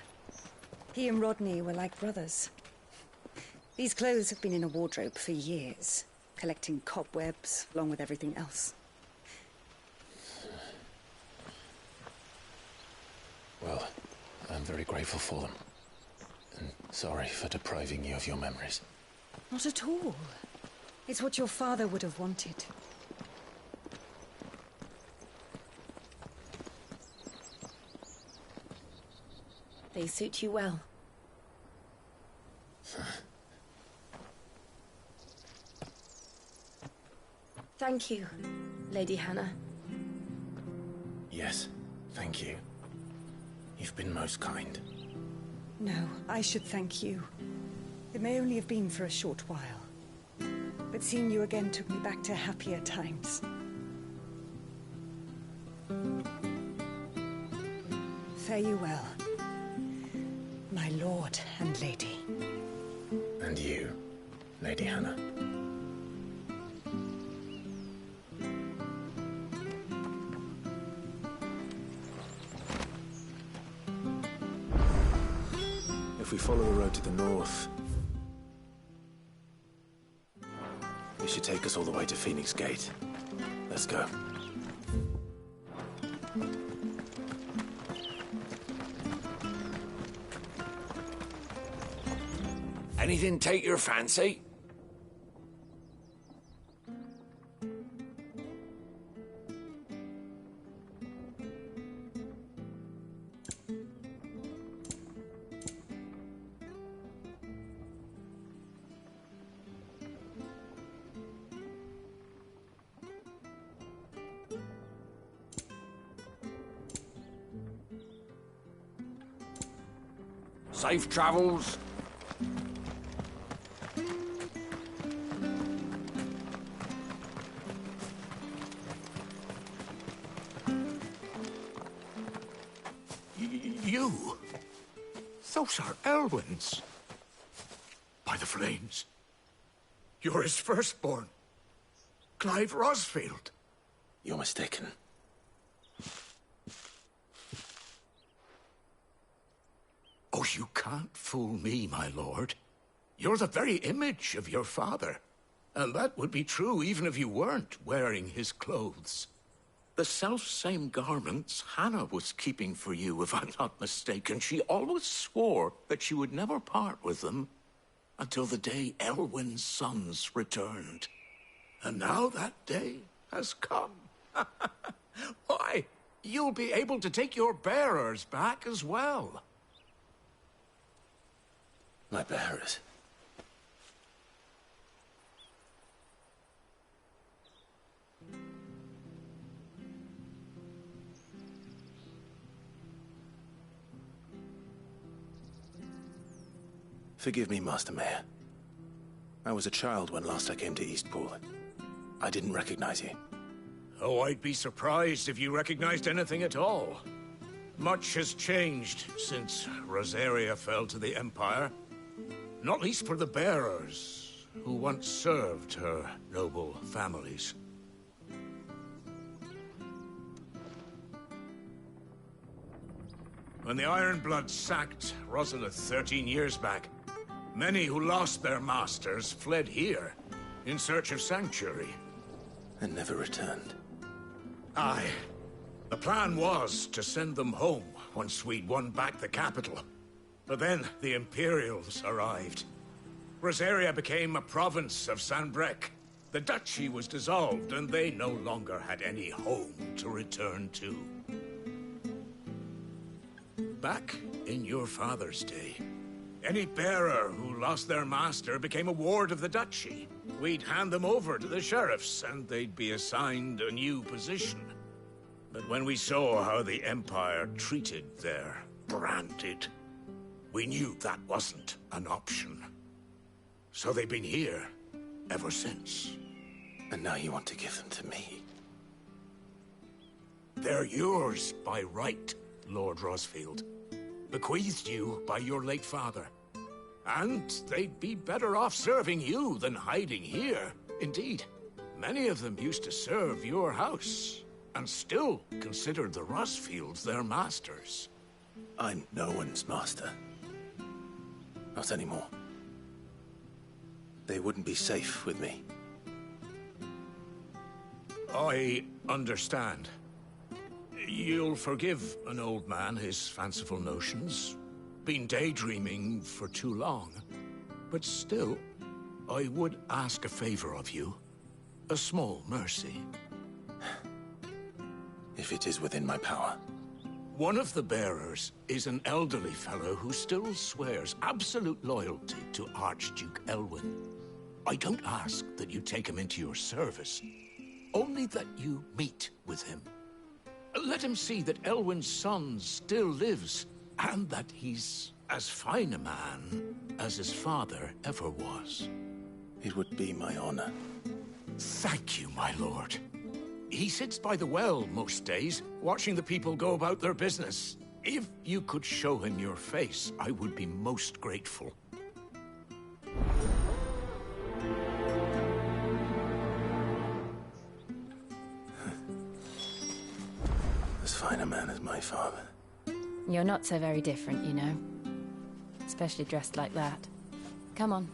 He and Rodney were like brothers. These clothes have been in a wardrobe for years, collecting cobwebs along with everything else. Well, I'm very grateful for them. And sorry for depriving you of your memories. Not at all. It's what your father would have wanted. They suit you well. Thank you, Lady Hannah. Yes, thank you. You've been most kind. No, I should thank you. It may only have been for a short while, but seeing you again took me back to happier times. Fare you well, my lord and lady. And you, Lady Hannah. If we follow the road to the north, it should take us all the way to Phoenix Gate. Let's go. Anything take your fancy? Safe travels. You? Those are Elwyn's. By the flames. You're his firstborn. Clive Rosfield. You're mistaken. Oh, you can't fool me, my lord. You're the very image of your father. And that would be true even if you weren't wearing his clothes. The self-same garments Hannah was keeping for you, if I'm not mistaken. She always swore that she would never part with them until the day Elwyn's sons returned. And now that day has come. Why, you'll be able to take your bearers back as well. My bearers? Forgive me, Master Mayor. I was a child when last I came to Eastpool. I didn't recognize you. Oh, I'd be surprised if you recognized anything at all. Much has changed since Rosaria fell to the Empire. Not least for the bearers, who once served her noble families. When the Ironbloods sacked Rosalith 13 years back, many who lost their masters fled here, in search of sanctuary. And never returned. Aye. The plan was to send them home once we'd won back the capital. But then the Imperials arrived. Rosaria became a province of Sanbreque. The duchy was dissolved, and they no longer had any home to return to. Back in your father's day, any bearer who lost their master became a ward of the duchy. We'd hand them over to the sheriffs, and they'd be assigned a new position. But when we saw how the Empire treated their branded, we knew that wasn't an option. So they've been here ever since. And now you want to give them to me? They're yours by right, Lord Rosfield. Bequeathed you by your late father. And they'd be better off serving you than hiding here. Indeed, many of them used to serve your house, and still considered the Rosfields their masters. I'm no one's master. Not anymore. They wouldn't be safe with me. I understand. You'll forgive an old man his fanciful notions. Been daydreaming for too long. But still, I would ask a favor of you. A small mercy. If it is within my power. One of the bearers is an elderly fellow who still swears absolute loyalty to Archduke Elwyn. I don't ask that you take him into your service, only that you meet with him. Let him see that Elwyn's son still lives, and that he's as fine a man as his father ever was. It would be my honor. Thank you, my lord. He sits by the well most days, watching the people go about their business. If you could show him your face, I would be most grateful. As fine a man as my father. You're not so very different, you know. Especially dressed like that. Come on,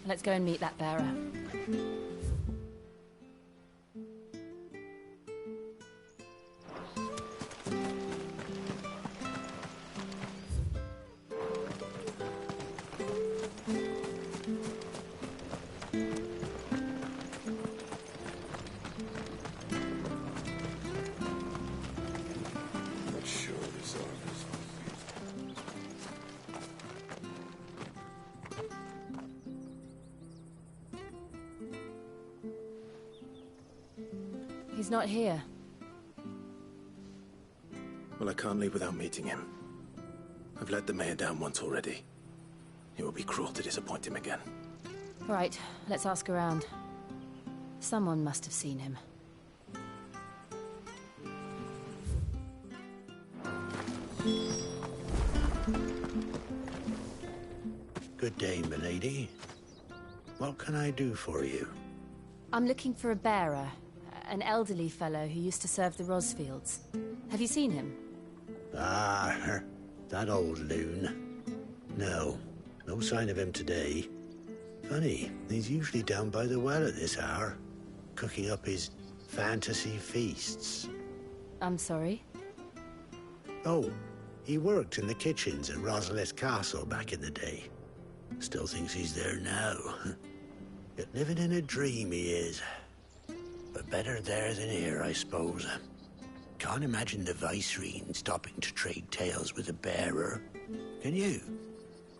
let's go and meet that bearer. He's not here. Well, I can't leave without meeting him. I've let the mayor down once already. It would be cruel to disappoint him again. Right, let's ask around. Someone must have seen him. Good day, milady. What can I do for you? I'm looking for a bearer, an elderly fellow who used to serve the Rosfields. Have you seen him? Ah, that old loon. No sign of him today. Funny, he's usually down by the well at this hour, cooking up his fantasy feasts. I'm sorry? Oh, he worked in the kitchens at Rosalith Castle back in the day. Still thinks he's there now. Yet living in a dream he is. But better there than here, I suppose. Can't imagine the Vicereine stopping to trade tales with a bearer. Can you?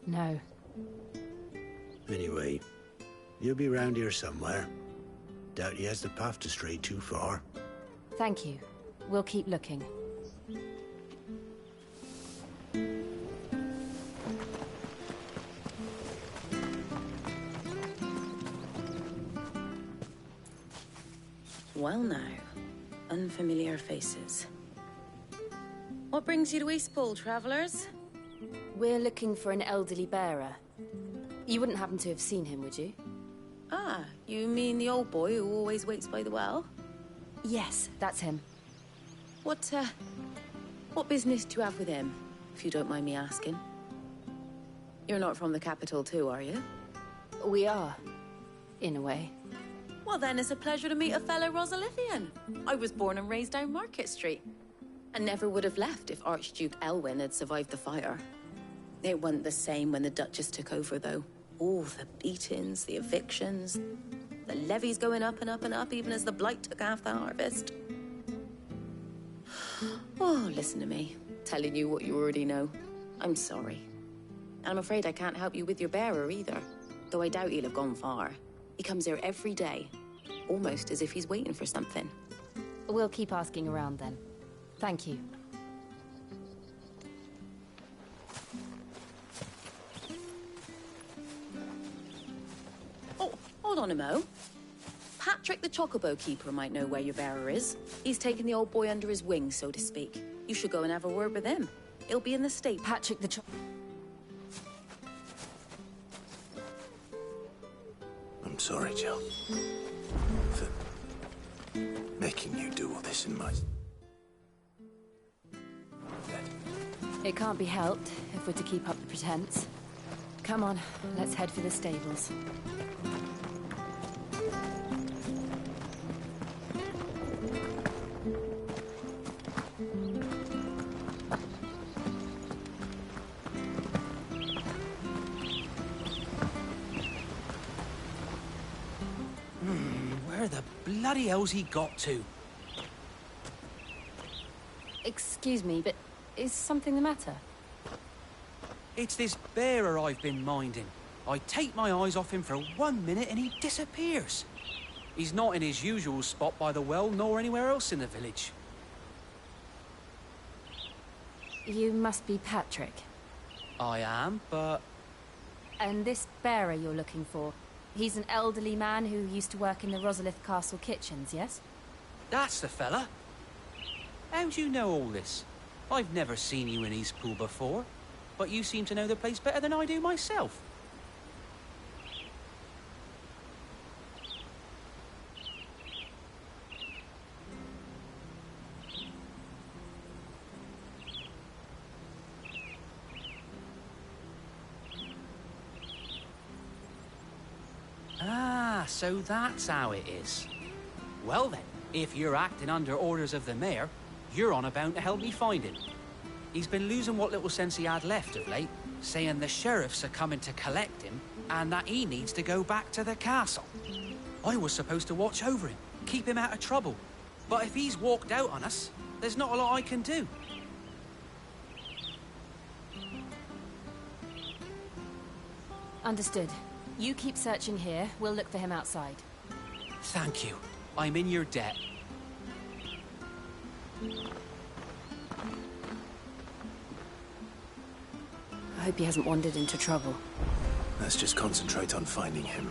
No. Anyway, you'll be round here somewhere. Doubt he has the path to stray too far. Thank you. We'll keep looking. Well now, unfamiliar faces. What brings you to Eastpool, travellers? We're looking for an elderly bearer. You wouldn't happen to have seen him, would you? Ah, you mean the old boy who always waits by the well? Yes, that's him. What business do you have with him, if you don't mind me asking? You're not from the capital too, are you? We are, in a way. Well then, it's a pleasure to meet a fellow Rosalithian. I was born and raised down Market Street. And never would have left if Archduke Elwyn had survived the fire. It wasn't the same when the Duchess took over, though. All the beatings, the evictions, the levies going up and up and up, even as the blight took half the harvest. Oh, listen to me, telling you what you already know. I'm sorry. And I'm afraid I can't help you with your bearer either, though I doubt he'll have gone far. He comes here every day, almost as if he's waiting for something. We'll keep asking around then. Thank you. Oh, hold on a mo. Patrick the Chocobo Keeper might know where your bearer is. He's taken the old boy under his wing, so to speak. You should go and have a word with him. He'll be in the state. Patrick the I'm sorry, Jill. For making you do all this in my... It can't be helped if we're to keep up the pretense. Come on, let's head for the stables. Where the bloody hell's he got to? Excuse me, but is something the matter? It's this bearer I've been minding. I take my eyes off him for 1 minute and he disappears. He's not in his usual spot by the well, nor anywhere else in the village. You must be Patrick. I am, but... And this bearer you're looking for, he's an elderly man who used to work in the Rosalith Castle kitchens, yes? That's the fella. How do you know all this? I've never seen you in Eastpool before, but you seem to know the place better than I do myself. Ah, so that's how it is. Well then, if you're acting under orders of the mayor, you're on about to help me find him. He's been losing what little sense he had left of late, saying the sheriffs are coming to collect him and that he needs to go back to the castle. I was supposed to watch over him, keep him out of trouble. But if he's walked out on us, there's not a lot I can do. Understood. You keep searching here, we'll look for him outside. Thank you. I'm in your debt. I hope he hasn't wandered into trouble. Let's just concentrate on finding him.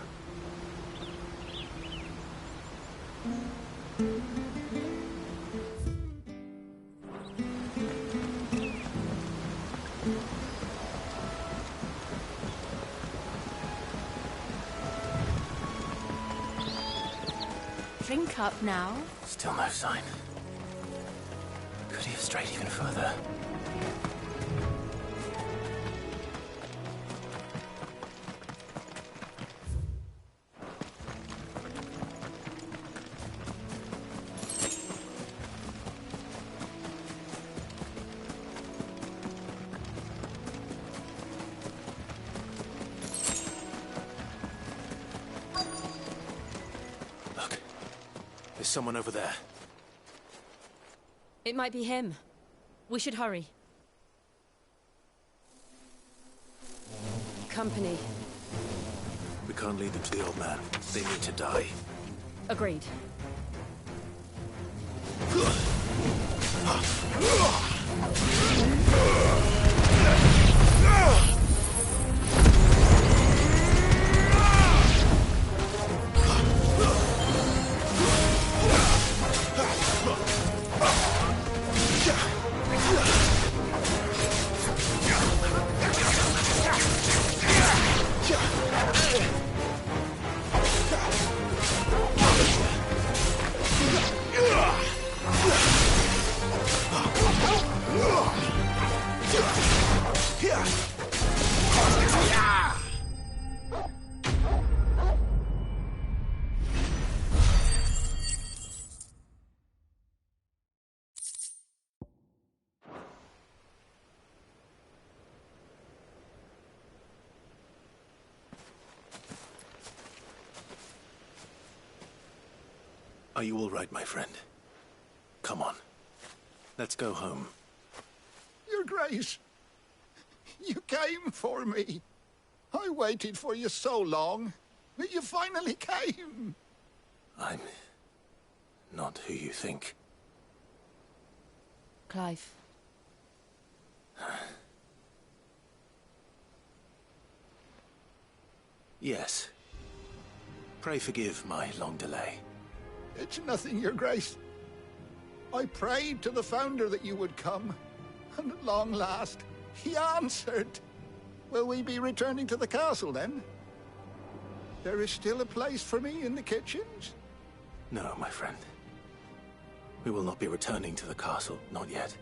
Drink up now. Still no sign. Could he have strayed even further? Someone over there. It might be him. We should hurry. Company. We can't lead them to the old man. They need to die. Agreed. Are you all right, my friend? Come on. Let's go home. Your Grace, you came for me. I waited for you so long, but you finally came. I'm not who you think. Clive. Yes. Pray forgive my long delay. It's nothing, Your Grace. I prayed to the Founder that you would come, and at long last, he answered. Will we be returning to the castle, then? There is still a place for me in the kitchens? No, my friend. We will not be returning to the castle, not yet.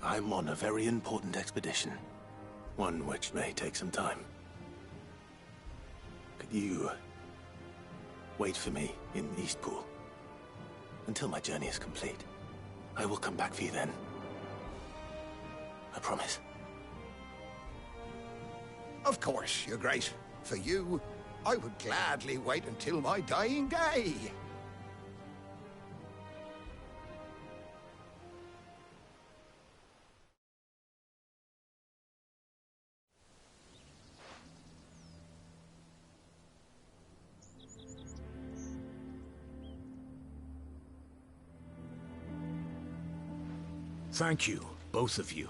I'm on a very important expedition. One which may take some time. Could you wait for me in Eastpool until my journey is complete? I will come back for you then. I promise. Of course, Your Grace. For you, I would gladly wait until my dying day. Thank you, both of you.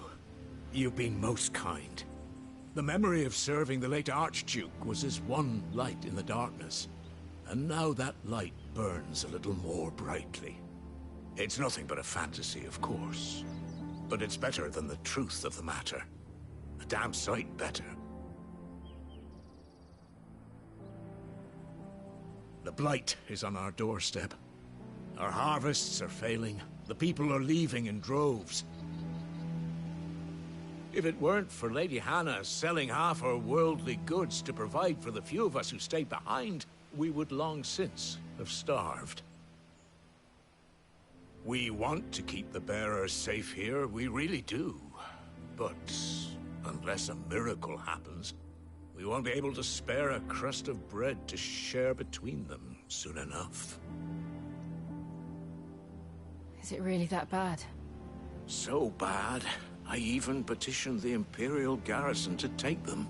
You've been most kind. The memory of serving the late Archduke was as one light in the darkness, and now that light burns a little more brightly. It's nothing but a fantasy, of course, but it's better than the truth of the matter. A damn sight better. The blight is on our doorstep. Our harvests are failing. The people are leaving in droves. If it weren't for Lady Hannah selling half her worldly goods to provide for the few of us who stayed behind, we would long since have starved. We want to keep the bearers safe here, we really do. But unless a miracle happens, we won't be able to spare a crust of bread to share between them soon enough. Is it really that bad? So bad, I even petitioned the Imperial garrison to take them.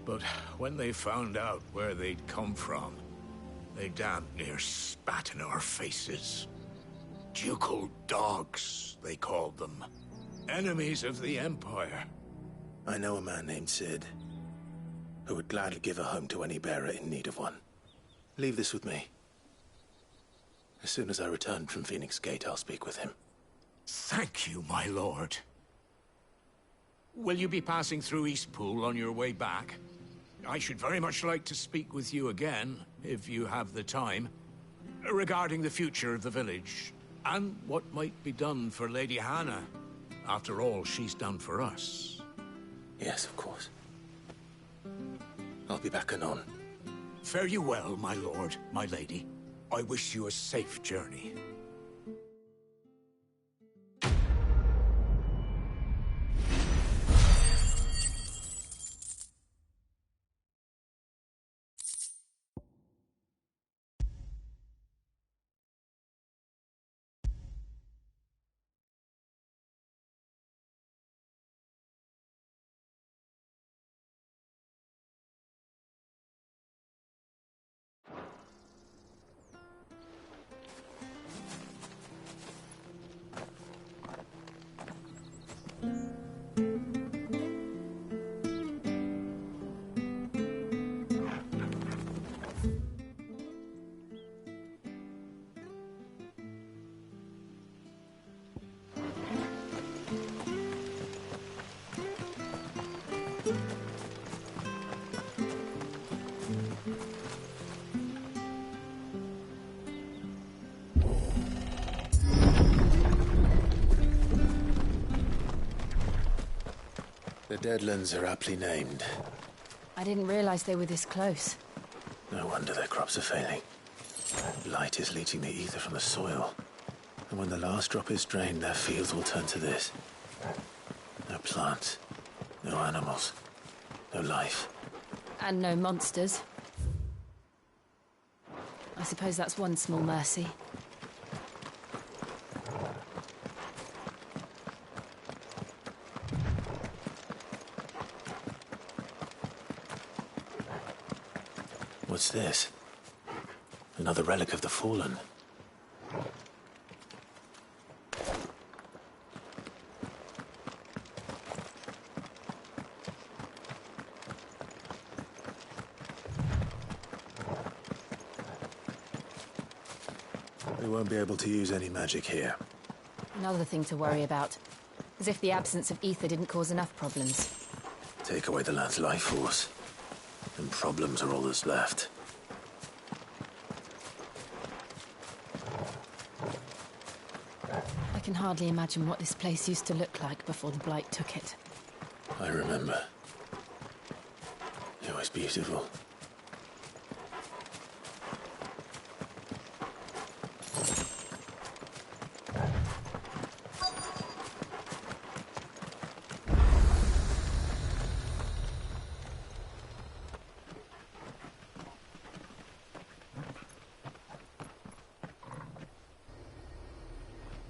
But when they found out where they'd come from, they damn near spat in our faces. Ducal dogs, they called them. Enemies of the Empire. I know a man named Sid, who would gladly give a home to any bearer in need of one. Leave this with me. As soon as I return from Phoenix Gate, I'll speak with him. Thank you, my lord. Will you be passing through Eastpool on your way back? I should very much like to speak with you again, if you have the time. regarding the future of the village, and what might be done for Lady Hannah. After all she's done for us. Yes, of course. I'll be back anon. Fare you well, my lord, my lady. I wish you a safe journey. The Deadlands are aptly named. I didn't realize they were this close. No wonder their crops are failing. Blight is leaching the ether from the soil. And when the last drop is drained, their fields will turn to this. No plants, no animals, no life. And no monsters. I suppose that's one small mercy. What's this? Another relic of the Fallen. We won't be able to use any magic here. Another thing to worry about. As if the absence of ether didn't cause enough problems. Take away the land's life force, and problems are all that's left. I can hardly imagine what this place used to look like before the Blight took it. I remember. It was beautiful.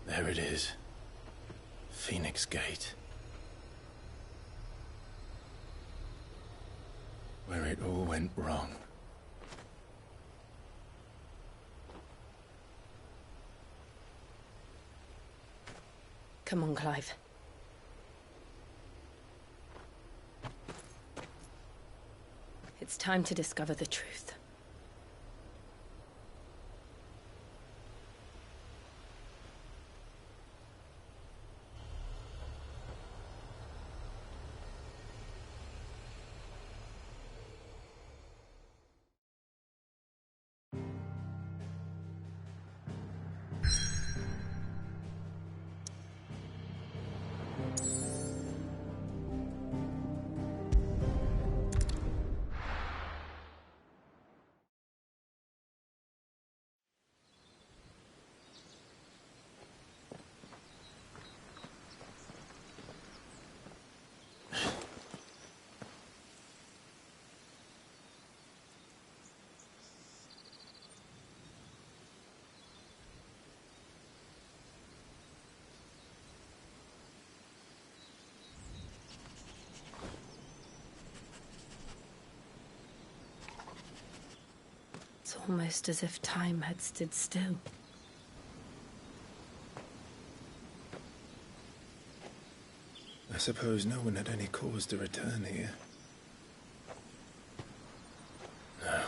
There it is. Phoenix Gate. Where it all went wrong. Come on, Clive. It's time to discover the truth. It's almost as if time had stood still. I suppose no one had any cause to return here. No.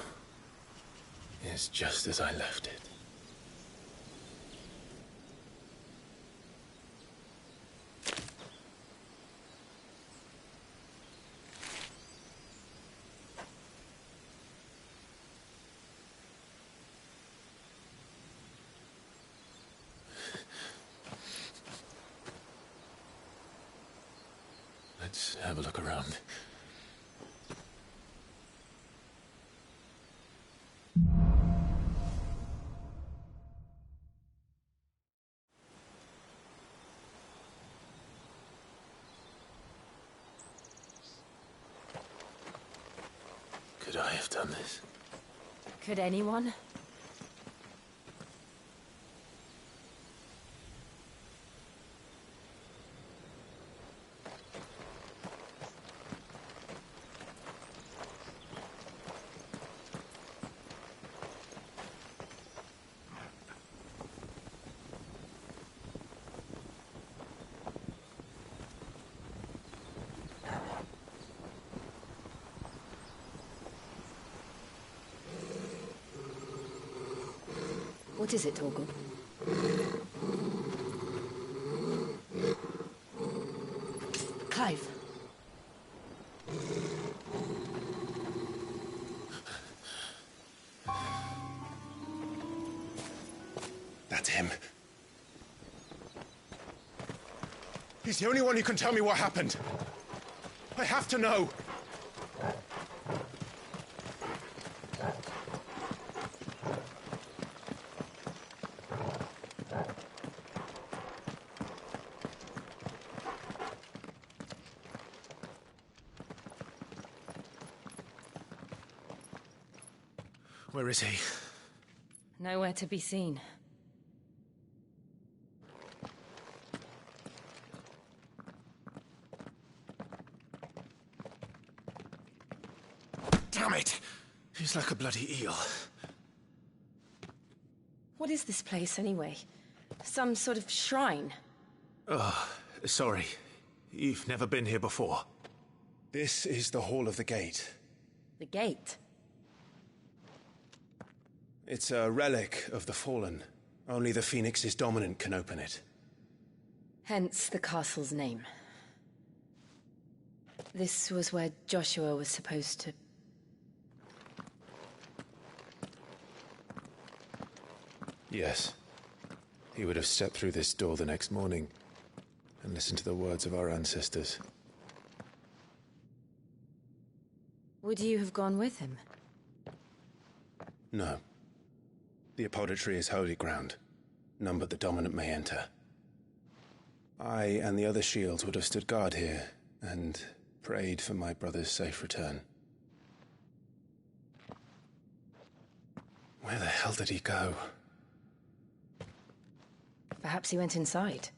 It's just as I left it. Let's have a look around. Could I have done this? Could anyone? What is it, Torgal? Clive. That's him. He's the only one who can tell me what happened. I have to know. Where is he? Nowhere to be seen. Damn it! He's like a bloody eel. What is this place, anyway? Some sort of shrine? Oh, sorry. You've never been here before. This is the Hall of the Gate. The gate? It's a relic of the Fallen. Only the Phoenix's dominant can open it. Hence the castle's name. This was where Joshua was supposed to... Yes. He would have stepped through this door the next morning and listened to the words of our ancestors. Would you have gone with him? No. The apodatory is holy ground. None but the dominant may enter. I and the other shields would have stood guard here and prayed for my brother's safe return. Where the hell did he go? Perhaps he went inside.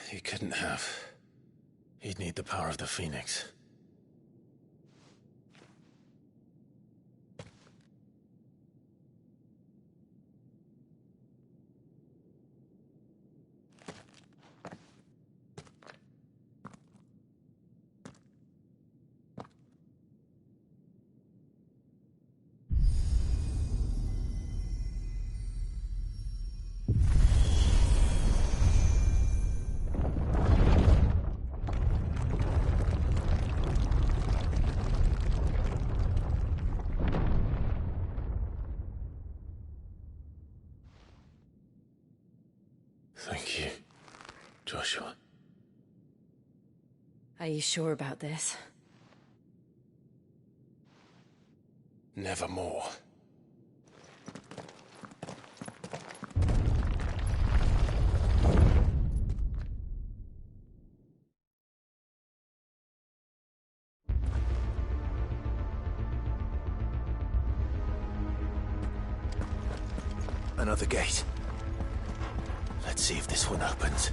He couldn't have. He'd need the power of the Phoenix. Thank you, Joshua. Are you sure about this? Nevermore. Another gate. Let's see if this one opens.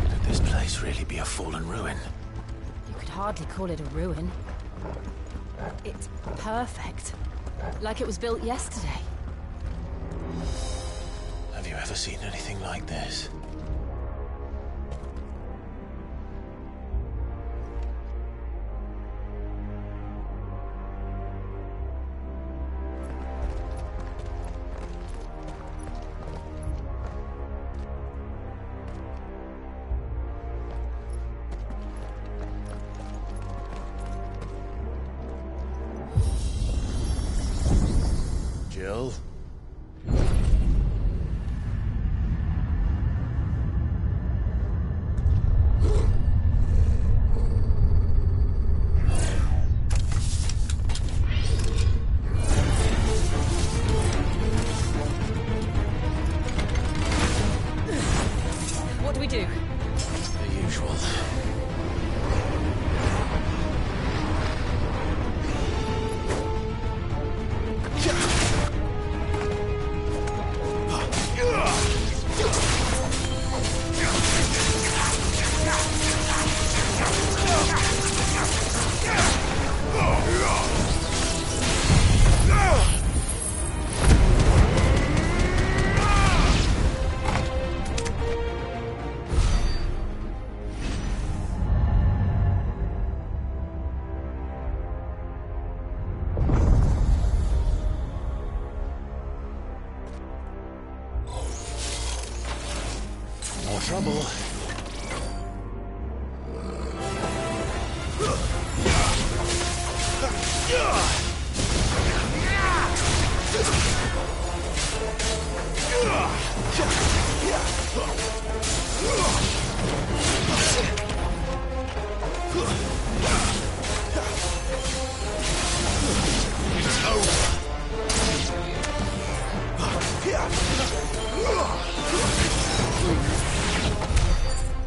Could this place really be a fallen ruin? You could hardly call it a ruin. It's perfect. Like it was built yesterday. Have you ever seen anything like this? Jill?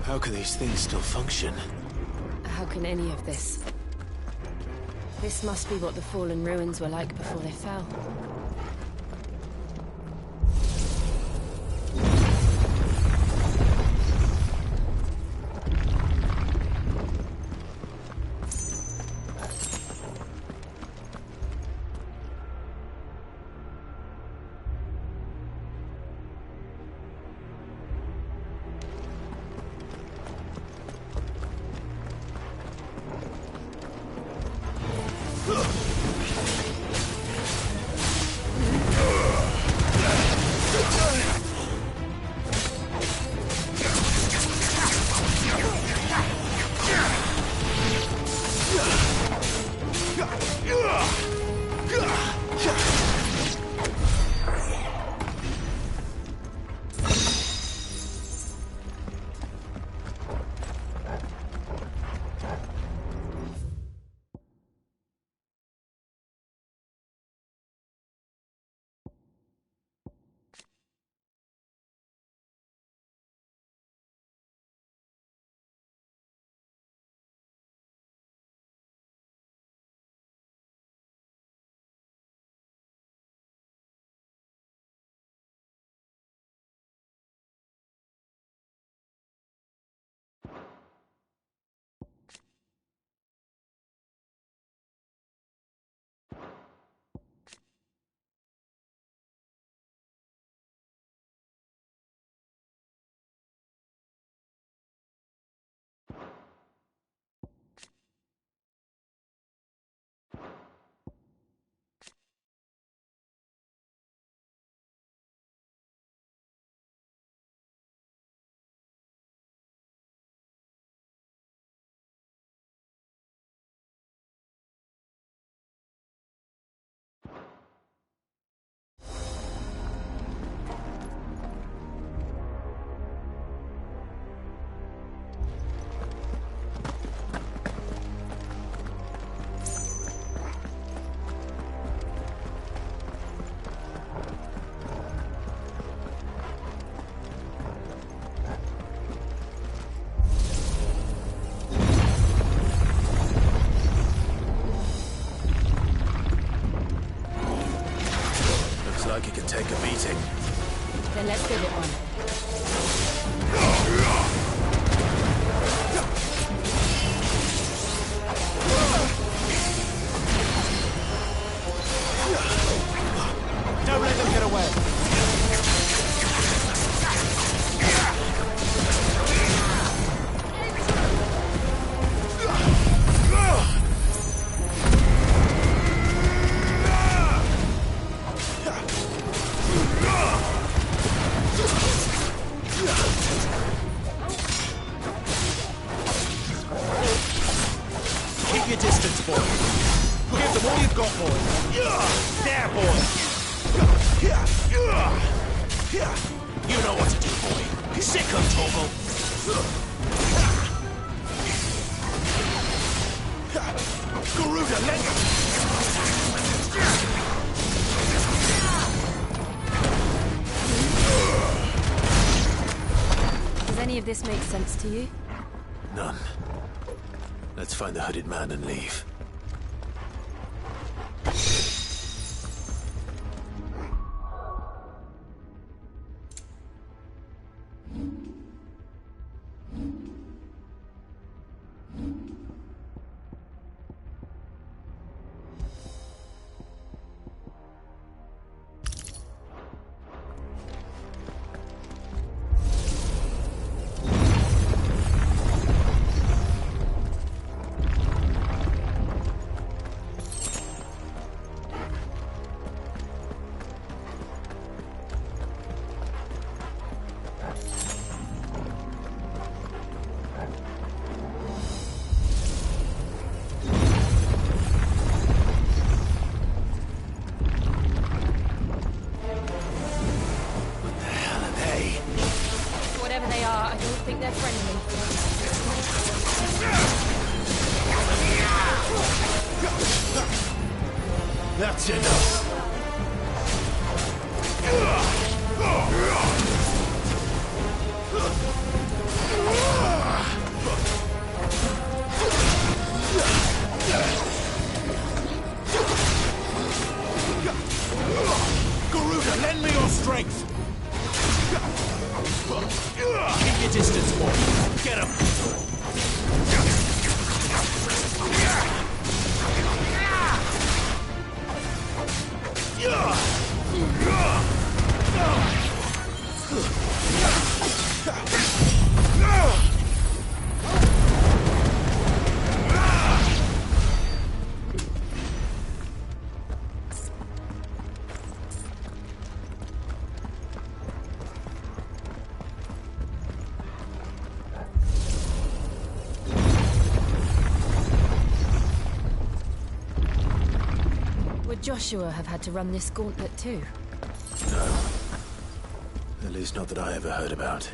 How can these things still function? How can any of this? This must be what the fallen ruins were like before they fell. Like it can take a beating. Then let's give it one. Don't let them get away. Keep your distance, boy. Give them all you've got, boy. There, boy. You know what to do, boy. Sick of Torgal. Garuda, let go. Does any of this make sense to you? None. Let's find the hooded man and leave. Would Joshua have had to run this gauntlet too? No. At least not that I ever heard about.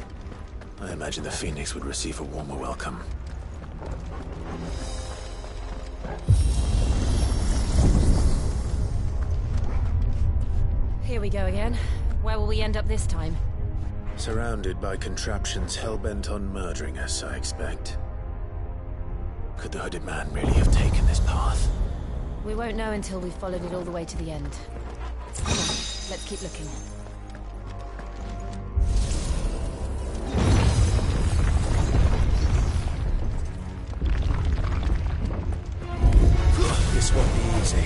I imagine the Phoenix would receive a warmer welcome. Here we go again. Where will we end up this time? Surrounded by contraptions hell-bent on murdering us, I expect. Could the hooded man really have taken this path? We won't know until we've followed it all the way to the end. Come on, let's keep looking. This won't be easy.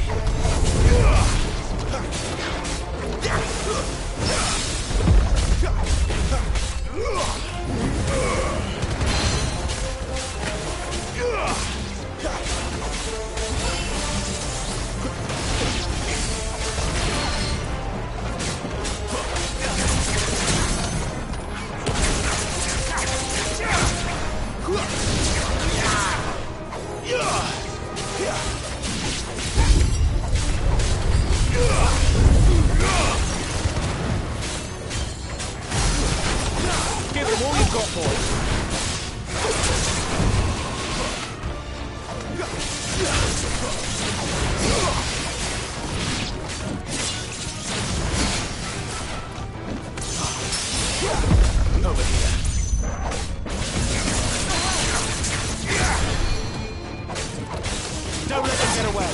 Give them all you've got, boys. Over here. Don't let them get away.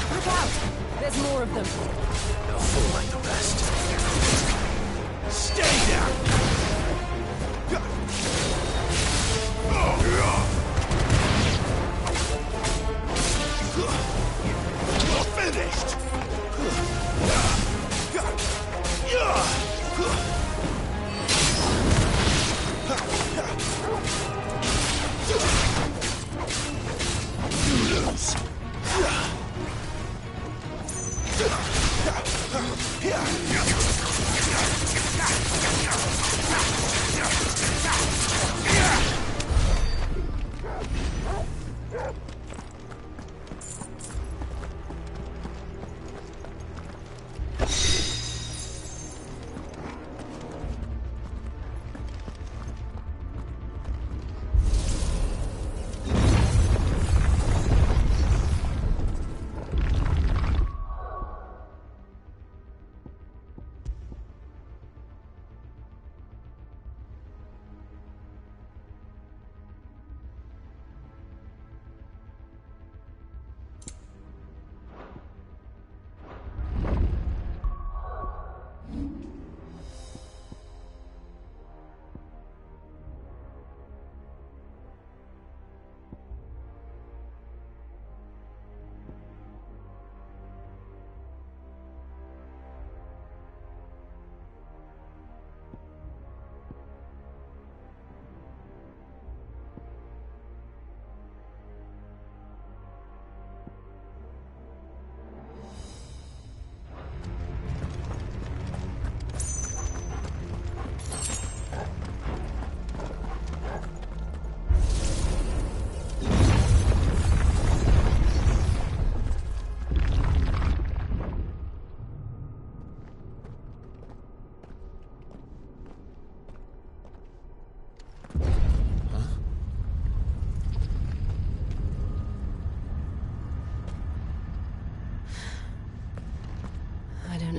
Look out! There's more of them. They'll fall like the rest. Stay down! You're finished! You lose.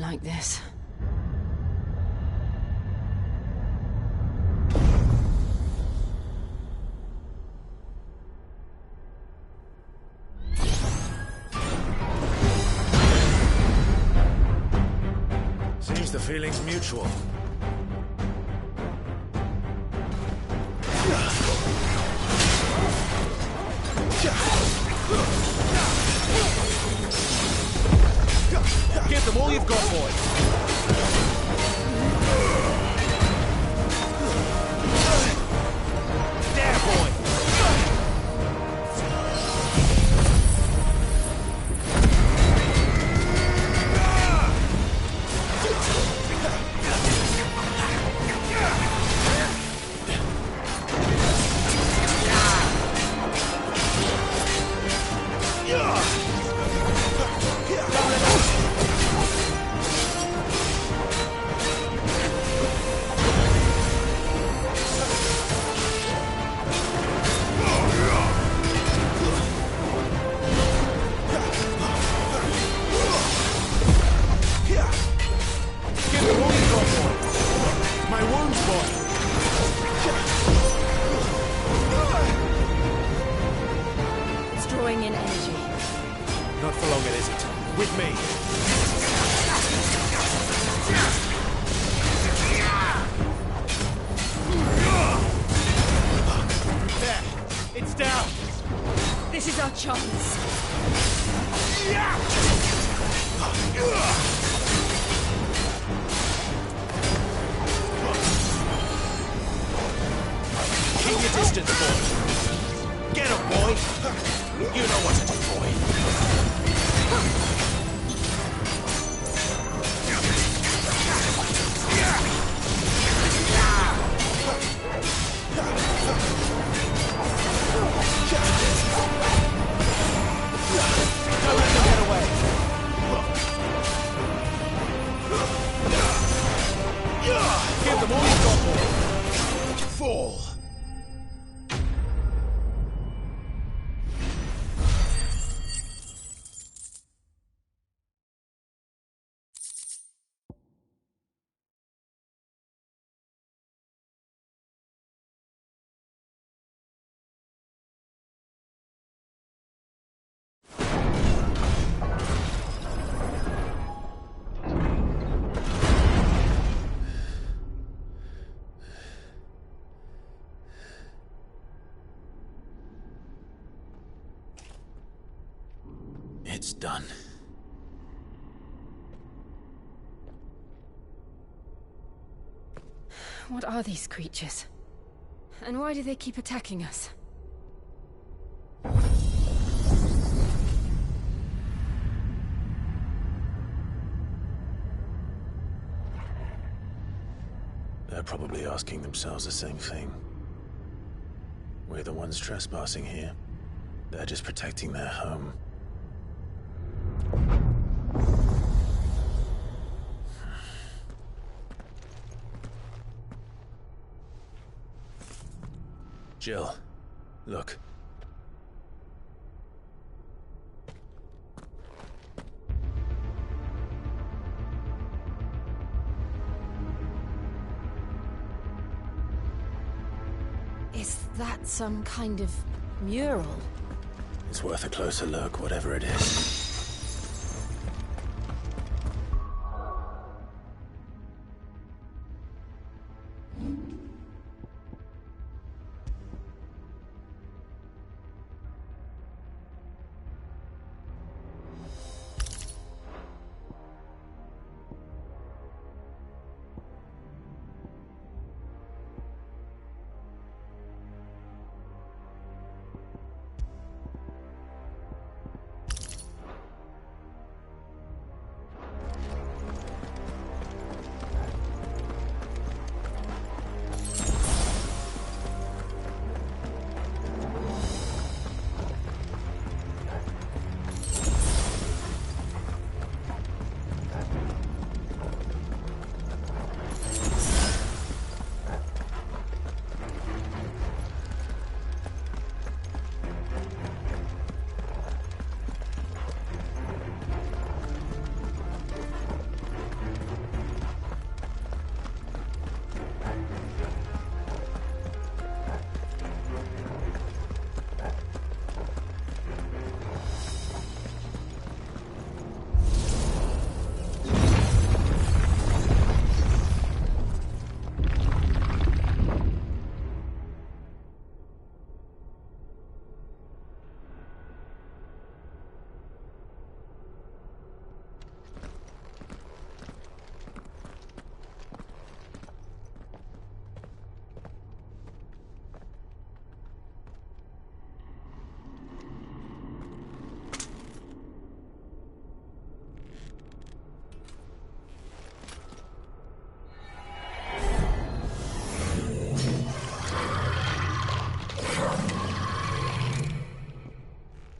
like this. Seems the feeling's mutual. Give them all you've got, boy. There, boy. It's done. What are these creatures? And why do they keep attacking us? They're probably asking themselves the same thing. We're the ones trespassing here. They're just protecting their home. Jill, look. Is that some kind of mural? It's worth a closer look, whatever it is.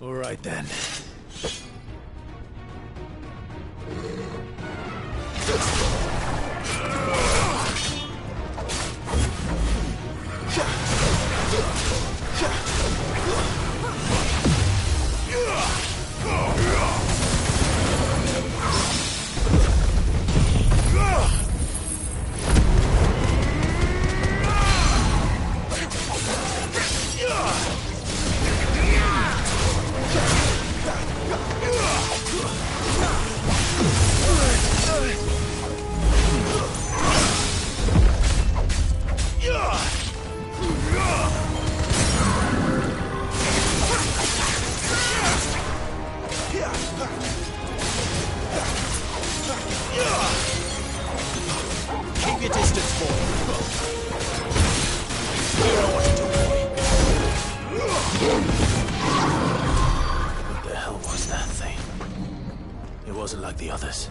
All right, then. Keep your distance, boy. You know what to do, boy. What the hell was that thing? It wasn't like the others.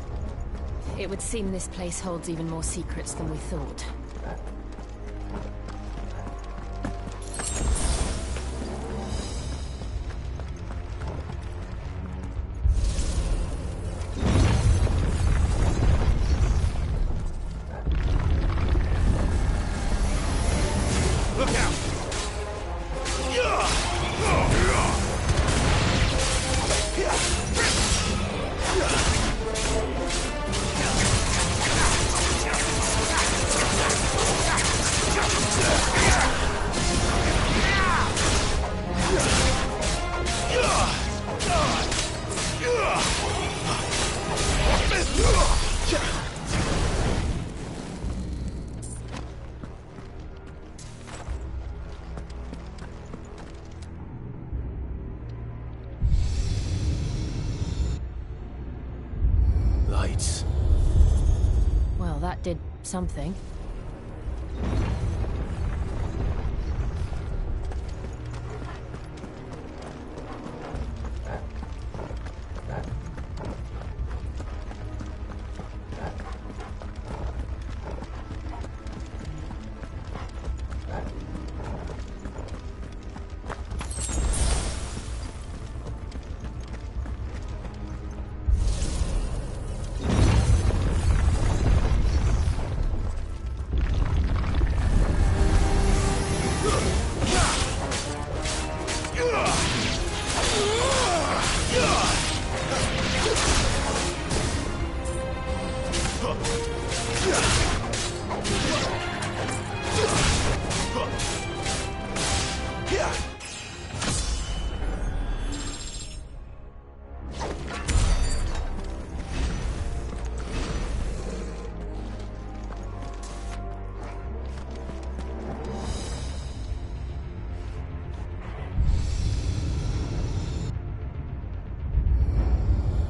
It would seem this place holds even more secrets than we thought. Look out! Lights. Well, that did something.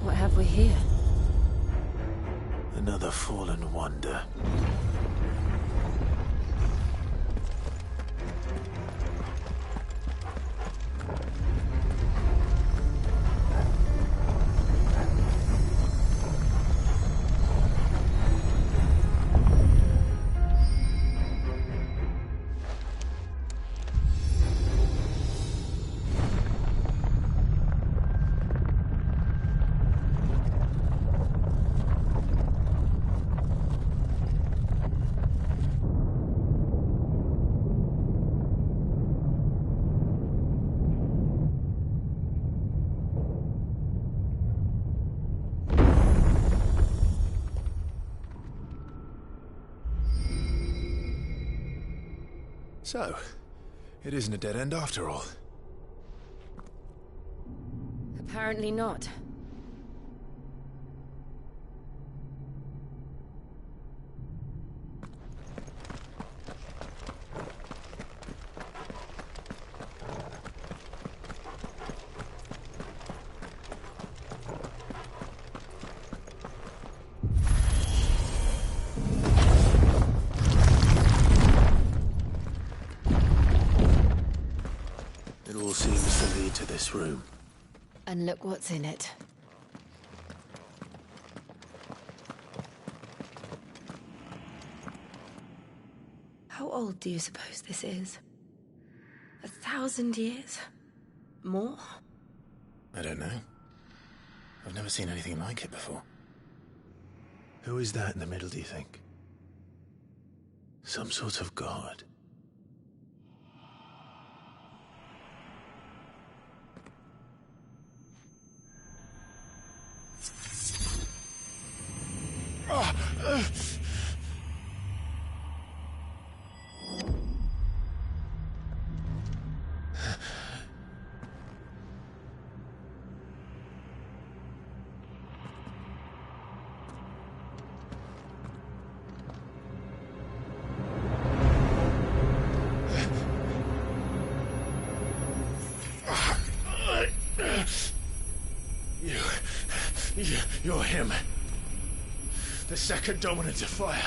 What have we here? Another fallen wonder. So, it isn't a dead end after all. Apparently not. It all seems to lead to this room. And look what's in it. How old do you suppose this is? 1,000 years? More? I don't know. I've never seen anything like it before. Who is that in the middle, do you think? Some sort of god? You're him. The second dominant of fire.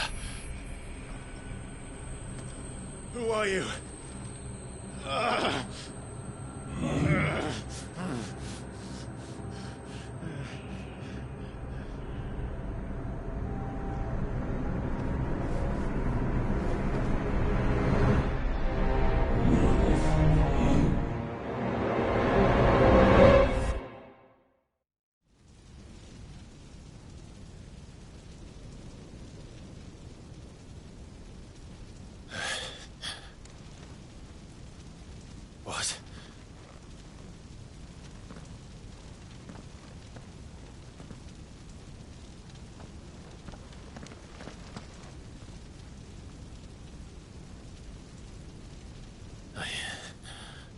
Who are you? What?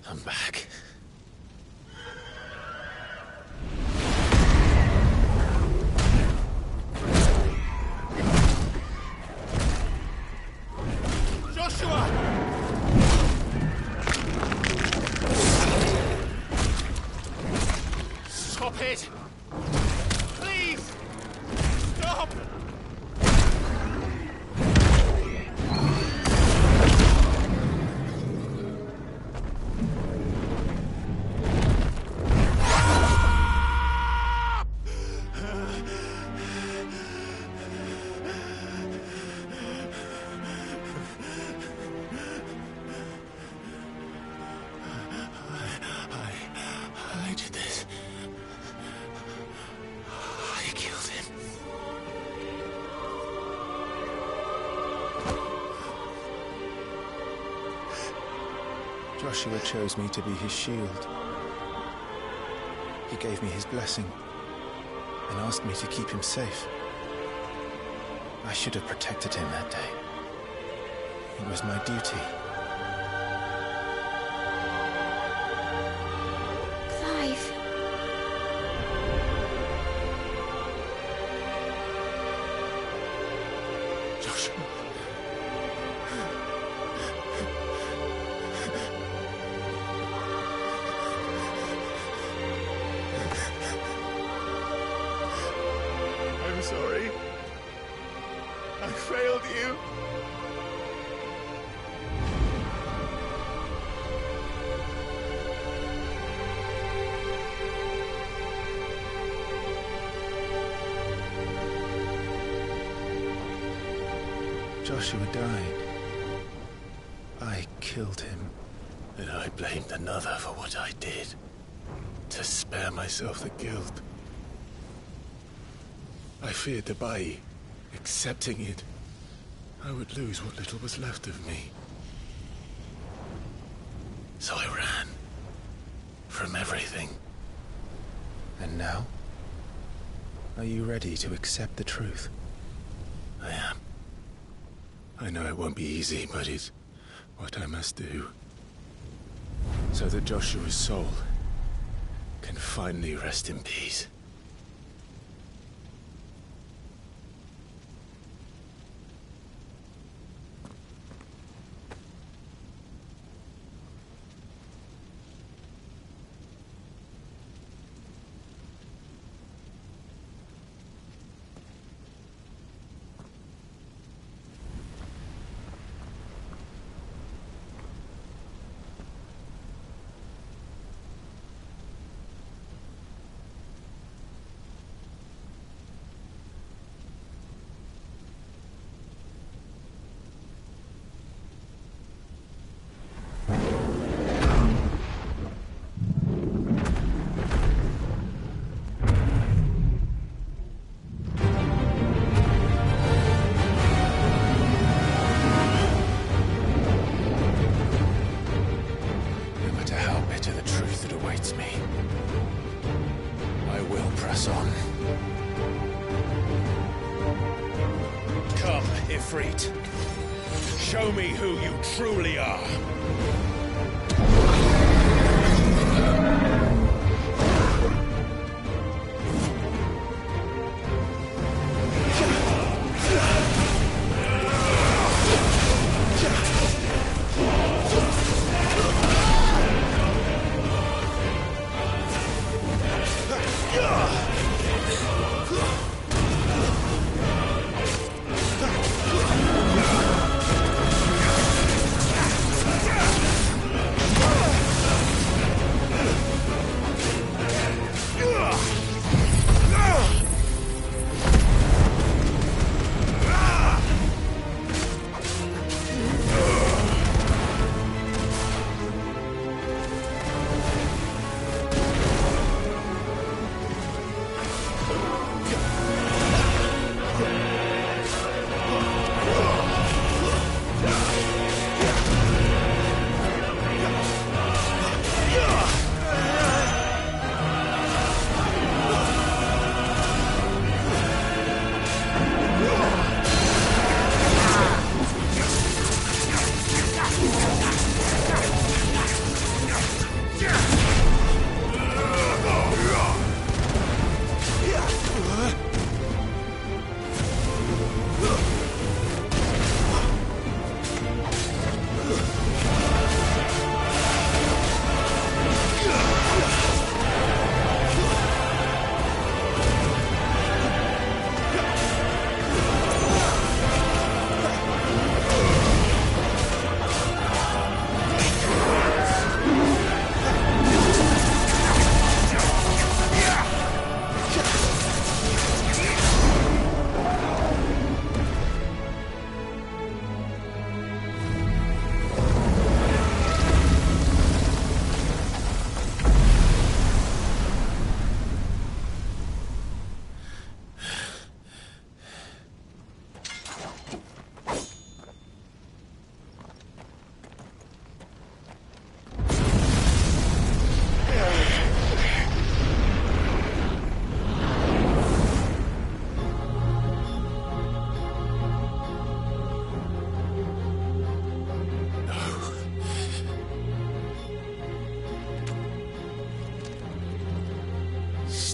I'm back. Joshua! Stop it! Please! Stop! I did this. I killed him. Joshua chose me to be his shield. He gave me his blessing and asked me to keep him safe. I should have protected him that day. It was my duty. Clive. Joshua. I'm sorry. I failed you. Joshua died. I killed him. And I blamed another for what I did. To spare myself the guilt. I feared that by accepting it, I would lose what little was left of me. So I ran. From everything. And now? Are you ready to accept the truth? I am. I know it won't be easy, but it's what I must do. So that Joshua's soul can finally rest in peace. press on. Come, Ifrit. Show me who you truly are.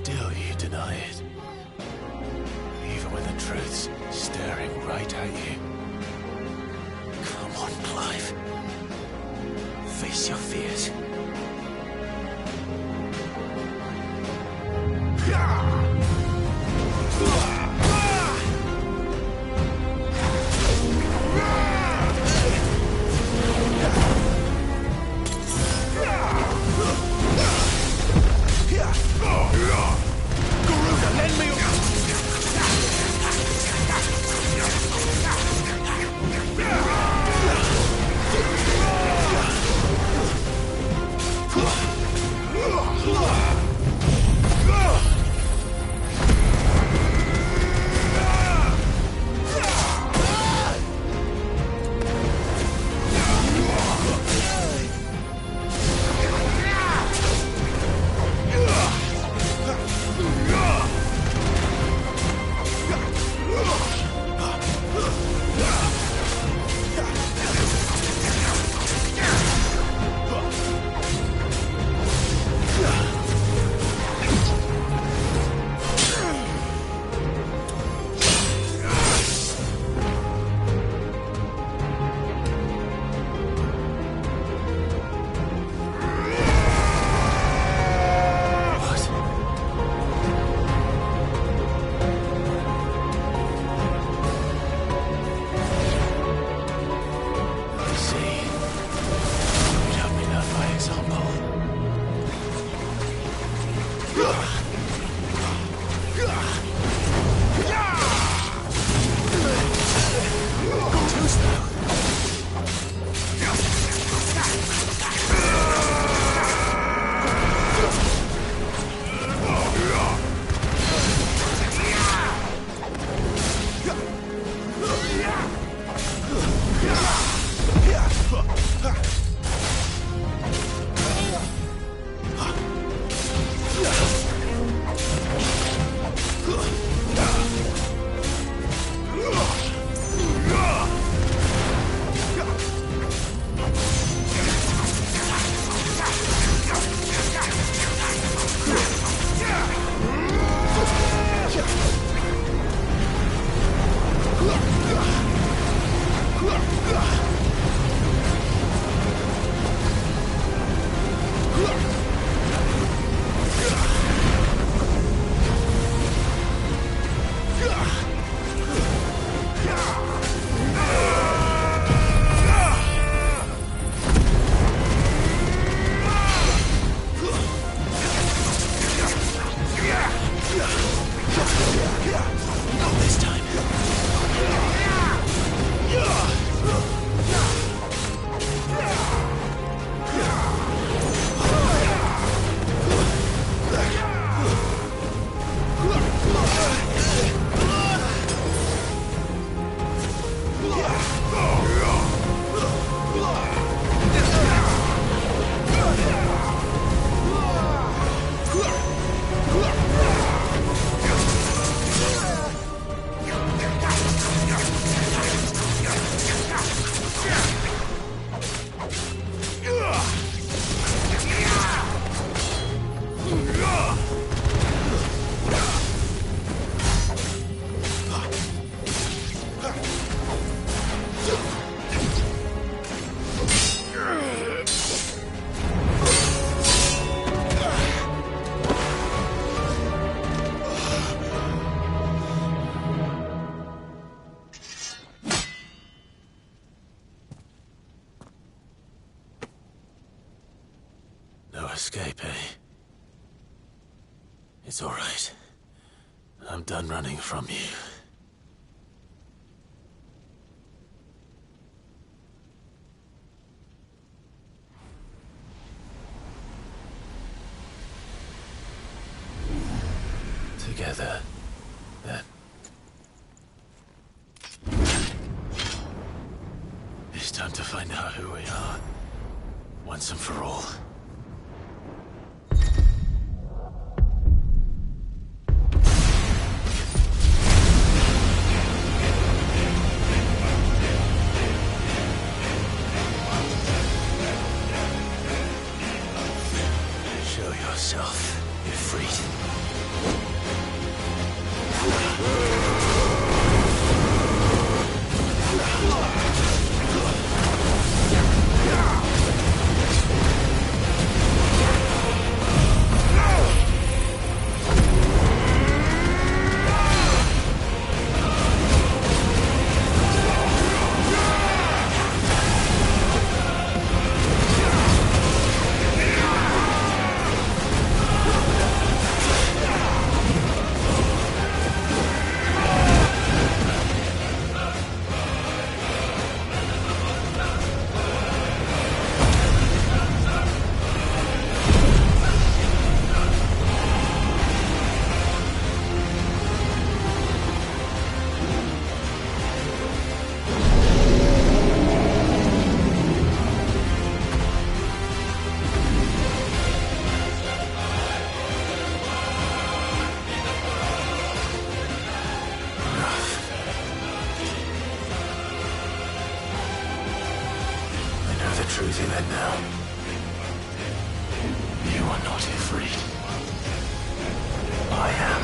Still you deny it. Even when the truth's staring right at you. Come on, Clive. Face your fears. escape, eh? It's all right. I'm done running from you. Together, then. It's time to find out who we are, once and for all. Show yourself, Ifrit. Truth in it now. You are not Ifrit. I am.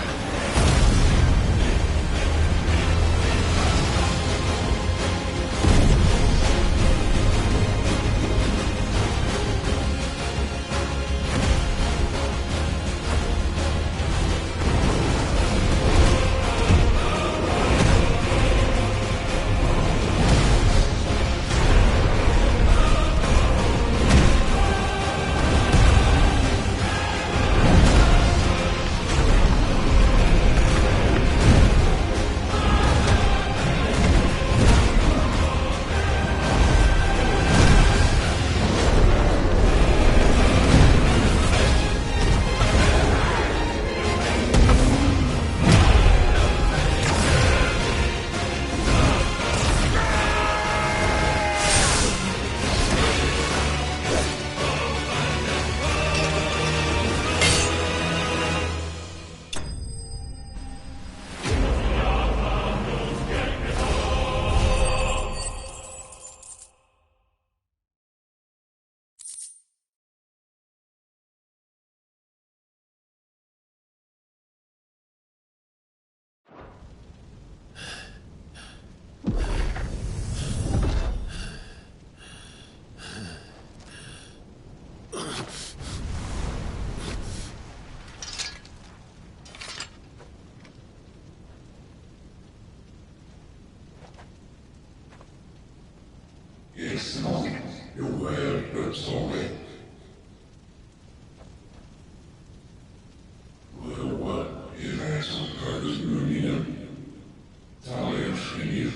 Yes, no. You're well, but sorry. Well, what? If that's some part of your meaning, Talia Shinir.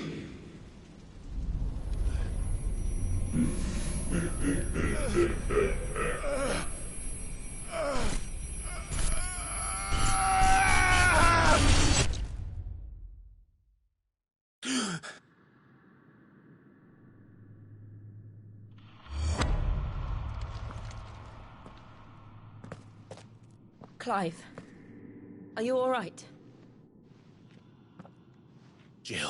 Clive, are you all right? Jill.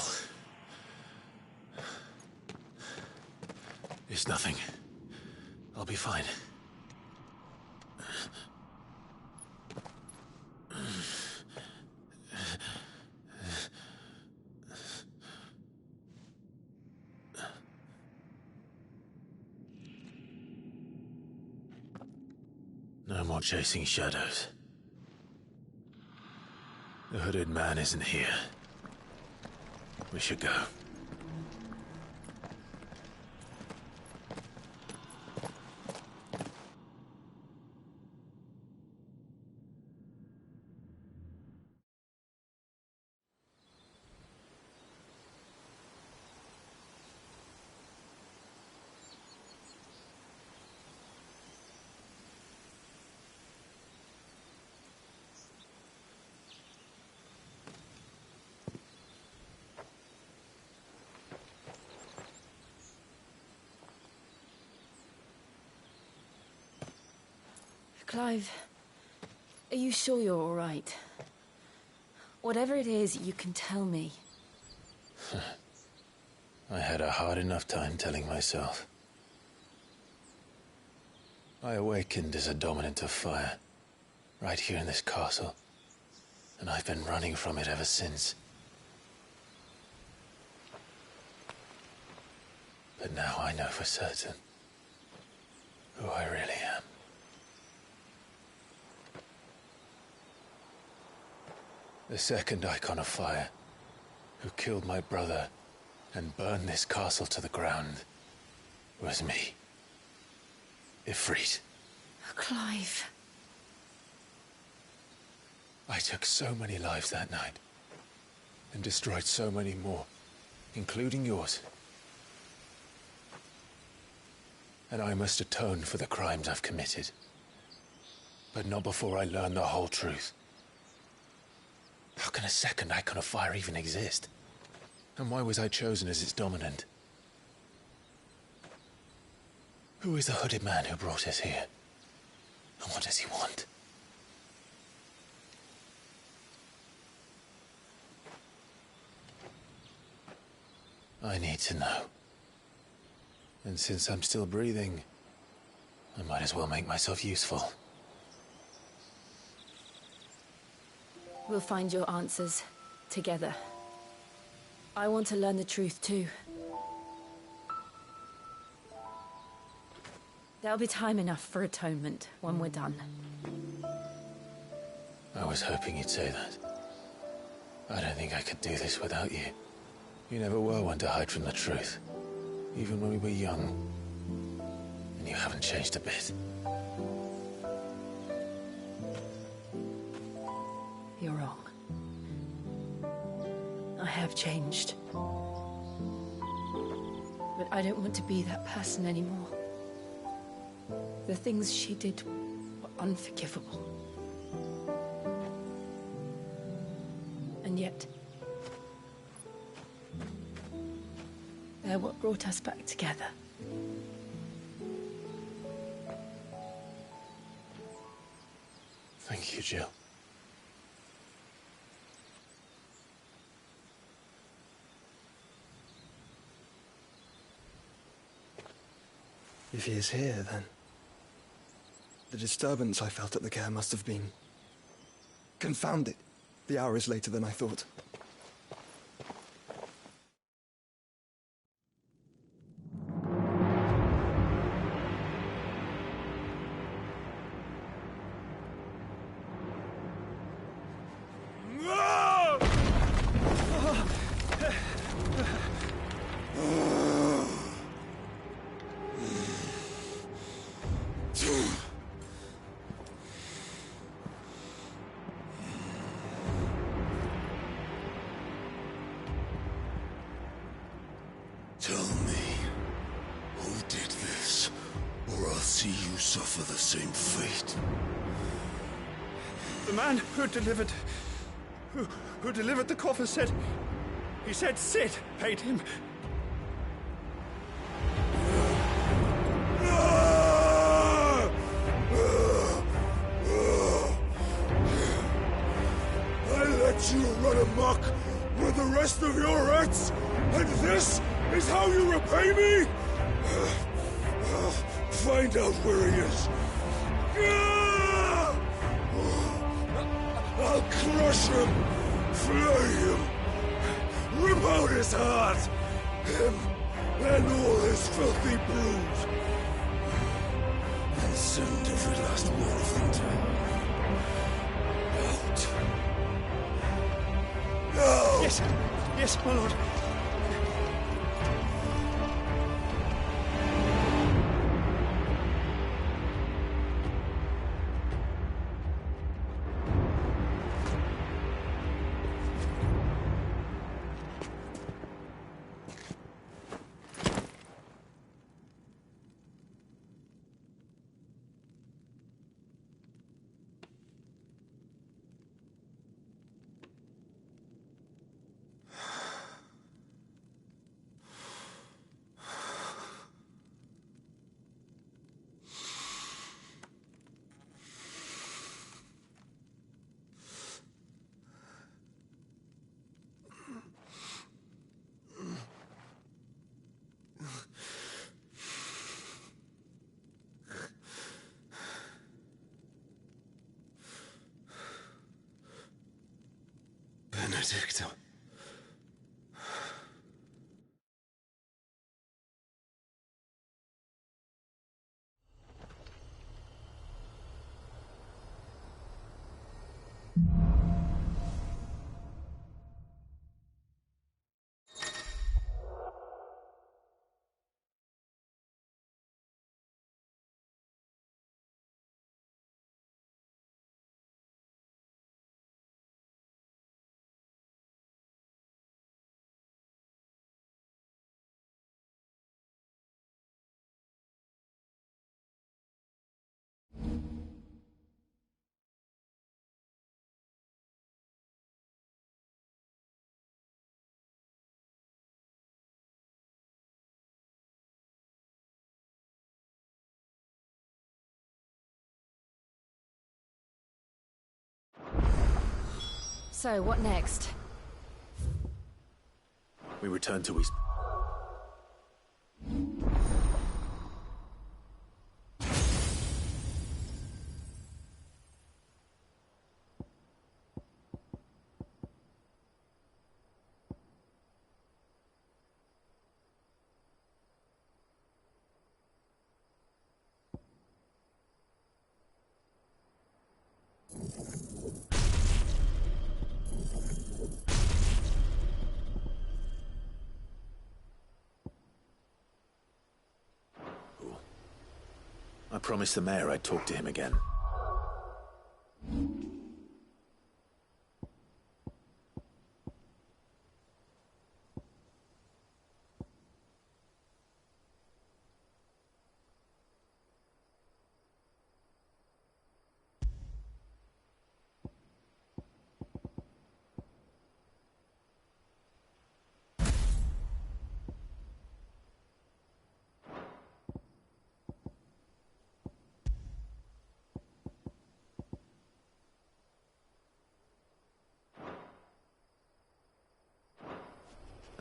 It's nothing. I'll be fine. No more chasing shadows. The hooded man isn't here. We should go. Clive, are you sure you're all right? Whatever it is, you can tell me. I had a hard enough time telling myself. I awakened as a dominant of fire, right here in this castle, and I've been running from it ever since. But now I know for certain who I really am. The second icon of fire, who killed my brother and burned this castle to the ground, was me. Ifrit. Clive. I took so many lives that night, and destroyed so many more, including yours. And I must atone for the crimes I've committed. But not before I learn the whole truth. How can a second icon of fire even exist? And why was I chosen as its dominant? Who is the hooded man who brought us here? And what does he want? I need to know. And since I'm still breathing, I might as well make myself useful. We'll find your answers together. I want to learn the truth too. There'll be time enough for atonement when we're done. I was hoping you'd say that. I don't think I could do this without you. You never were one to hide from the truth, even when we were young. And you haven't changed a bit. You're wrong. I have changed. But I don't want to be that person anymore. The things she did were unforgivable. And yet, they're what brought us back together. Thank you, Jill. If he is here, then the disturbance I felt at the care must have been confounded. The hour is later than I thought. Tell me, who did this, or I'll see you suffer the same fate. The man who delivered the coffer said... He said Sid paid him. I let you run amok with the rest of your rats, and this is how you repay me? I'll find out where he is. I'll crush him, flay him, rip out his heart, him and all his filthy brood, and send every last one of them out. No! Yes, yes, my lord. Benedicto. So, what next? We return to East. I promised the mayor I'd talk to him again.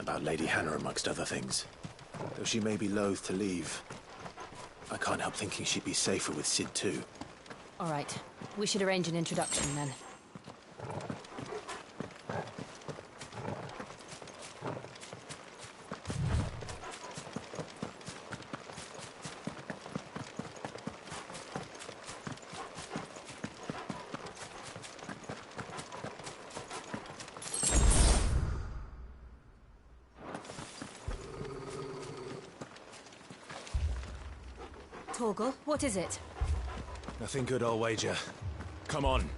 About Lady Hannah, amongst other things. Though she may be loath to leave, I can't help thinking she'd be safer with Sid too. All right. We should arrange an introduction then. Torgal, what is it? Nothing good, I'll wager. Come on.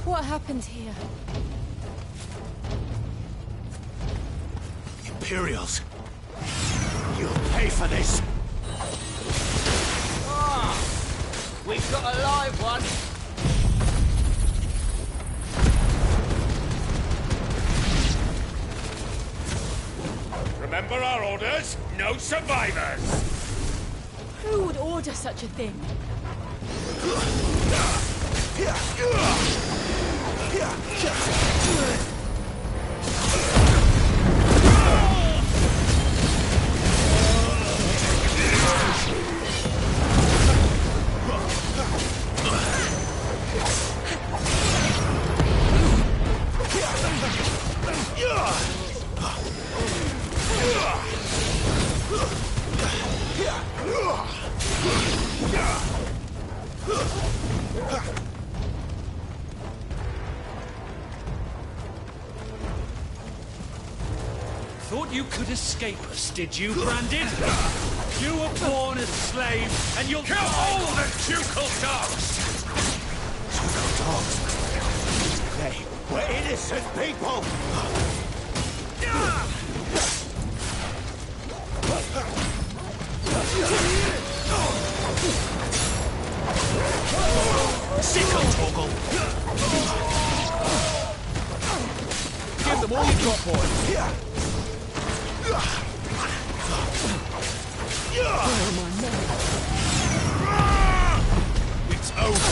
What happened here? Imperials. You'll pay for this. We've got a live one. Remember our orders? No survivors! Who would order such a thing? Thought you could escape us, did you, Brandon? You were born a slave, and you'll kill all the ducal dogs! Ducal dogs? They were innocent people! Sick of Torgal! Give them all you've got, boy! It's over!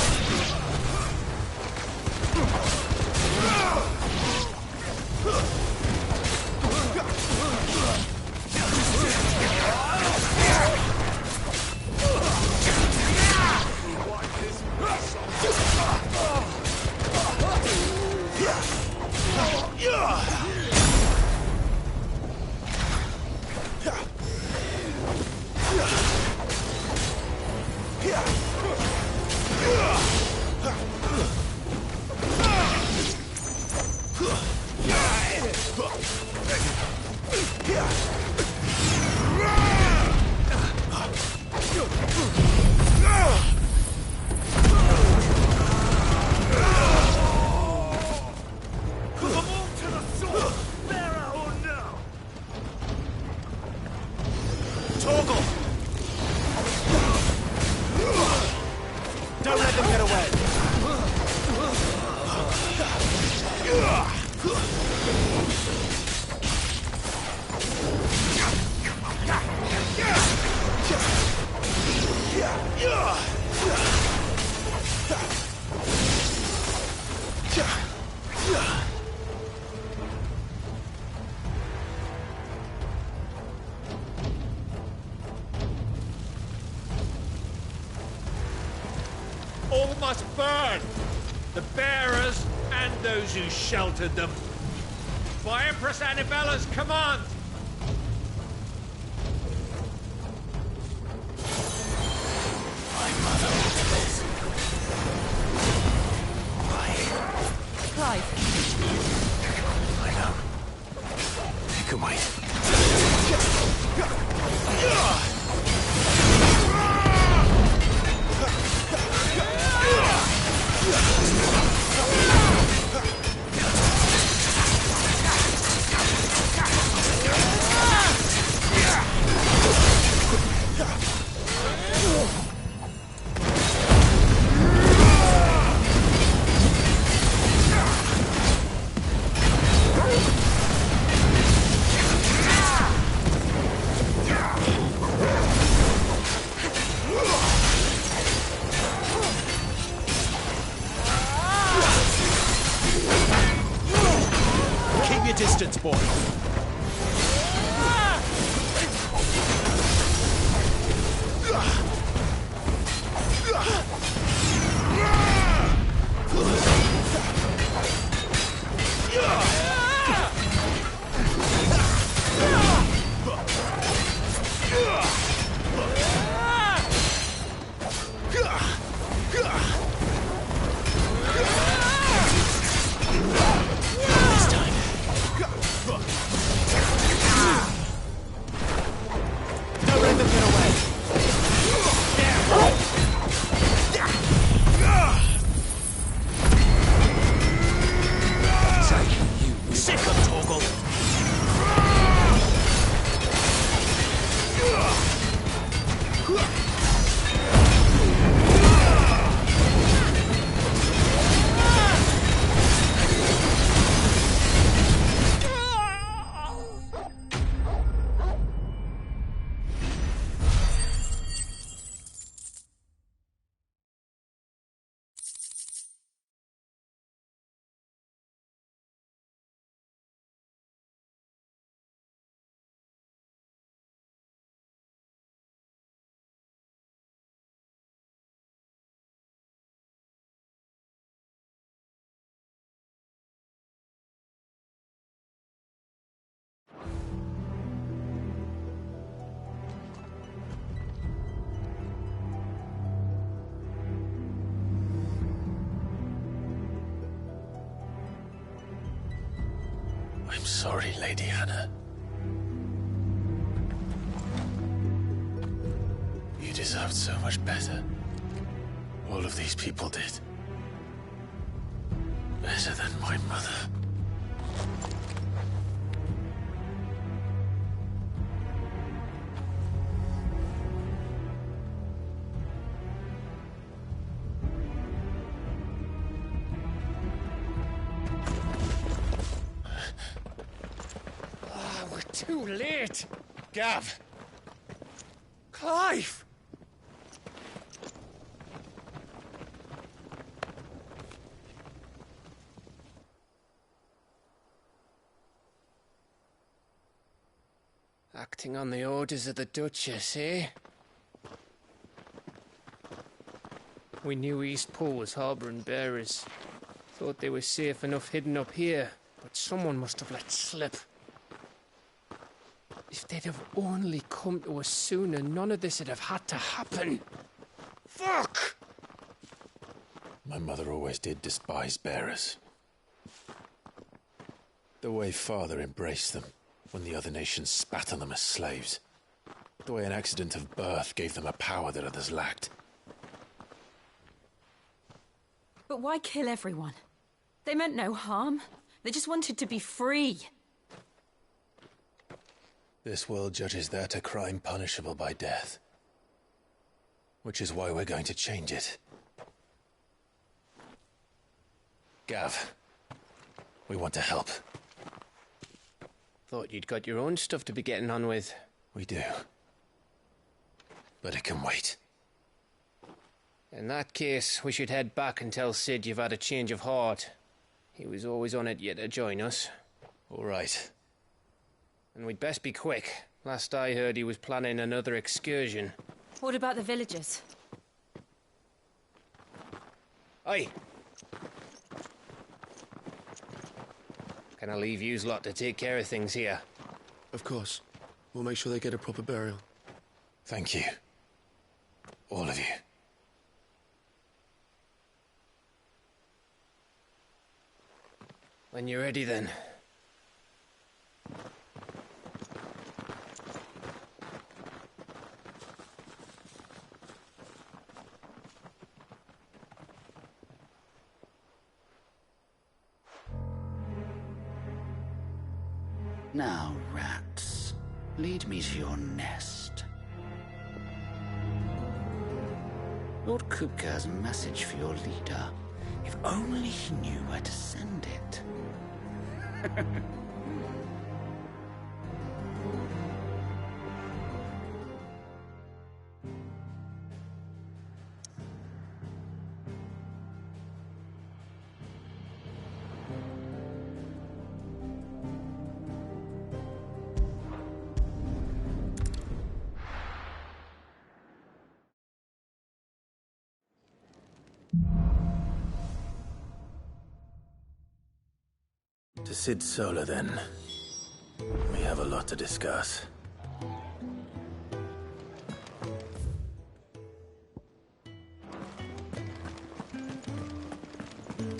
All must burn! The bearers and those who sheltered them. By Empress Annabella's command! My mother ordered this. Why? Clive. I know. They can wait. Keep your distance, boy. I'm sorry, Lady Hannah. You deserved so much better. All of these people did. Better than my mother. Too late! Gav! Clive! Acting on the orders of the Duchess, eh? We knew Eastpool was harbouring bearers. Thought they were safe enough hidden up here, but someone must have let slip. If they'd have only come to us sooner, none of this would have had to happen. Fuck! My mother always did despise bearers. The way Father embraced them when the other nations spat on them as slaves. The way an accident of birth gave them a power that others lacked. But why kill everyone? They meant no harm. They just wanted to be free. This world judges that a crime punishable by death. Which is why we're going to change it. Gav, we want to help. Thought you'd got your own stuff to be getting on with. We do. But it can wait. In that case, we should head back and tell Sid you've had a change of heart. He was always on it yet to join us. All right. And we'd best be quick. Last I heard, he was planning another excursion. What about the villagers? Aye. Can I leave yous lot to take care of things here? Of course. We'll make sure they get a proper burial. Thank you. All of you. When you're ready, then. Now, rats, lead me to your nest. Lord Kupka has a message for your leader. If only he knew where to send it. To Sid Solar, then. We have a lot to discuss.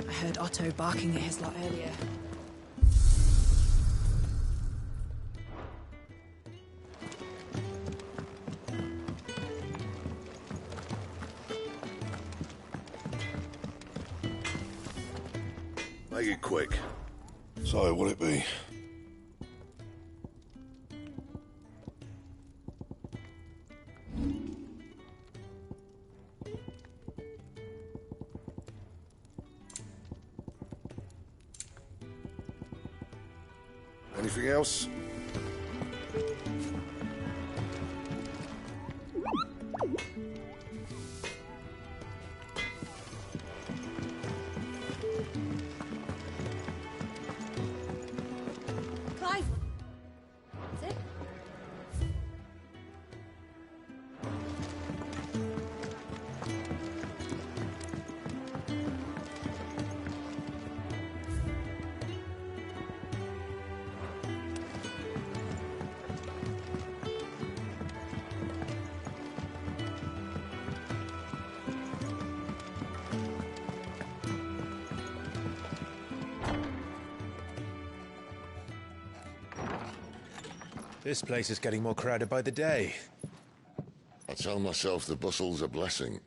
I heard Otto barking at his lot earlier. Make it quick. So, what'll it be? Anything else? Clive! Is it? This place is getting more crowded by the day. I tell myself the bustle's a blessing.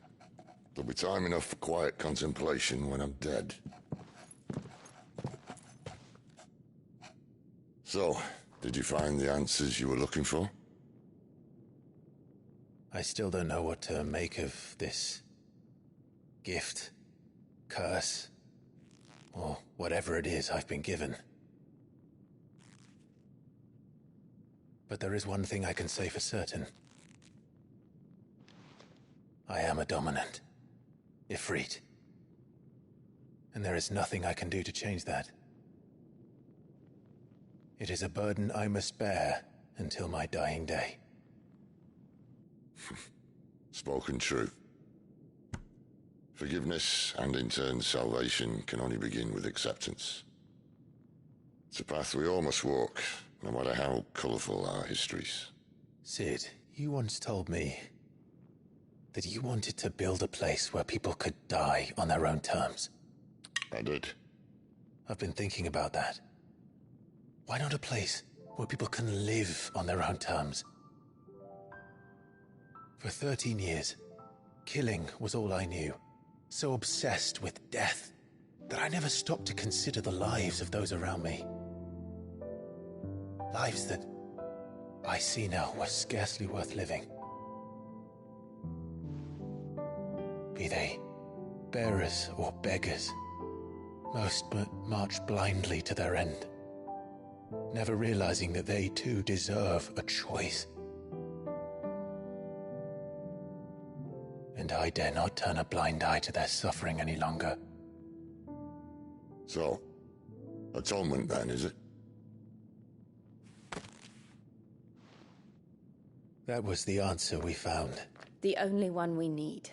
There'll be time enough for quiet contemplation when I'm dead. So, did you find the answers you were looking for? I still don't know what to make of this gift, curse, or whatever it is I've been given. But there is one thing I can say for certain. I am a dominant. Ifrit. And there is nothing I can do to change that. It is a burden I must bear until my dying day. Spoken true. Forgiveness, and in turn salvation, can only begin with acceptance. It's a path we all must walk, no matter how colourful our histories. Sid, you once told me that you wanted to build a place where people could die on their own terms. I did. I've been thinking about that. Why not a place where people can live on their own terms? For 13 years, killing was all I knew. So obsessed with death that I never stopped to consider the lives of those around me. Lives that I see now were scarcely worth living. Be they bearers or beggars, most march blindly to their end, never realizing that they too deserve a choice. And I dare not turn a blind eye to their suffering any longer. So, atonement then, is it? That was the answer we found. The only one we need.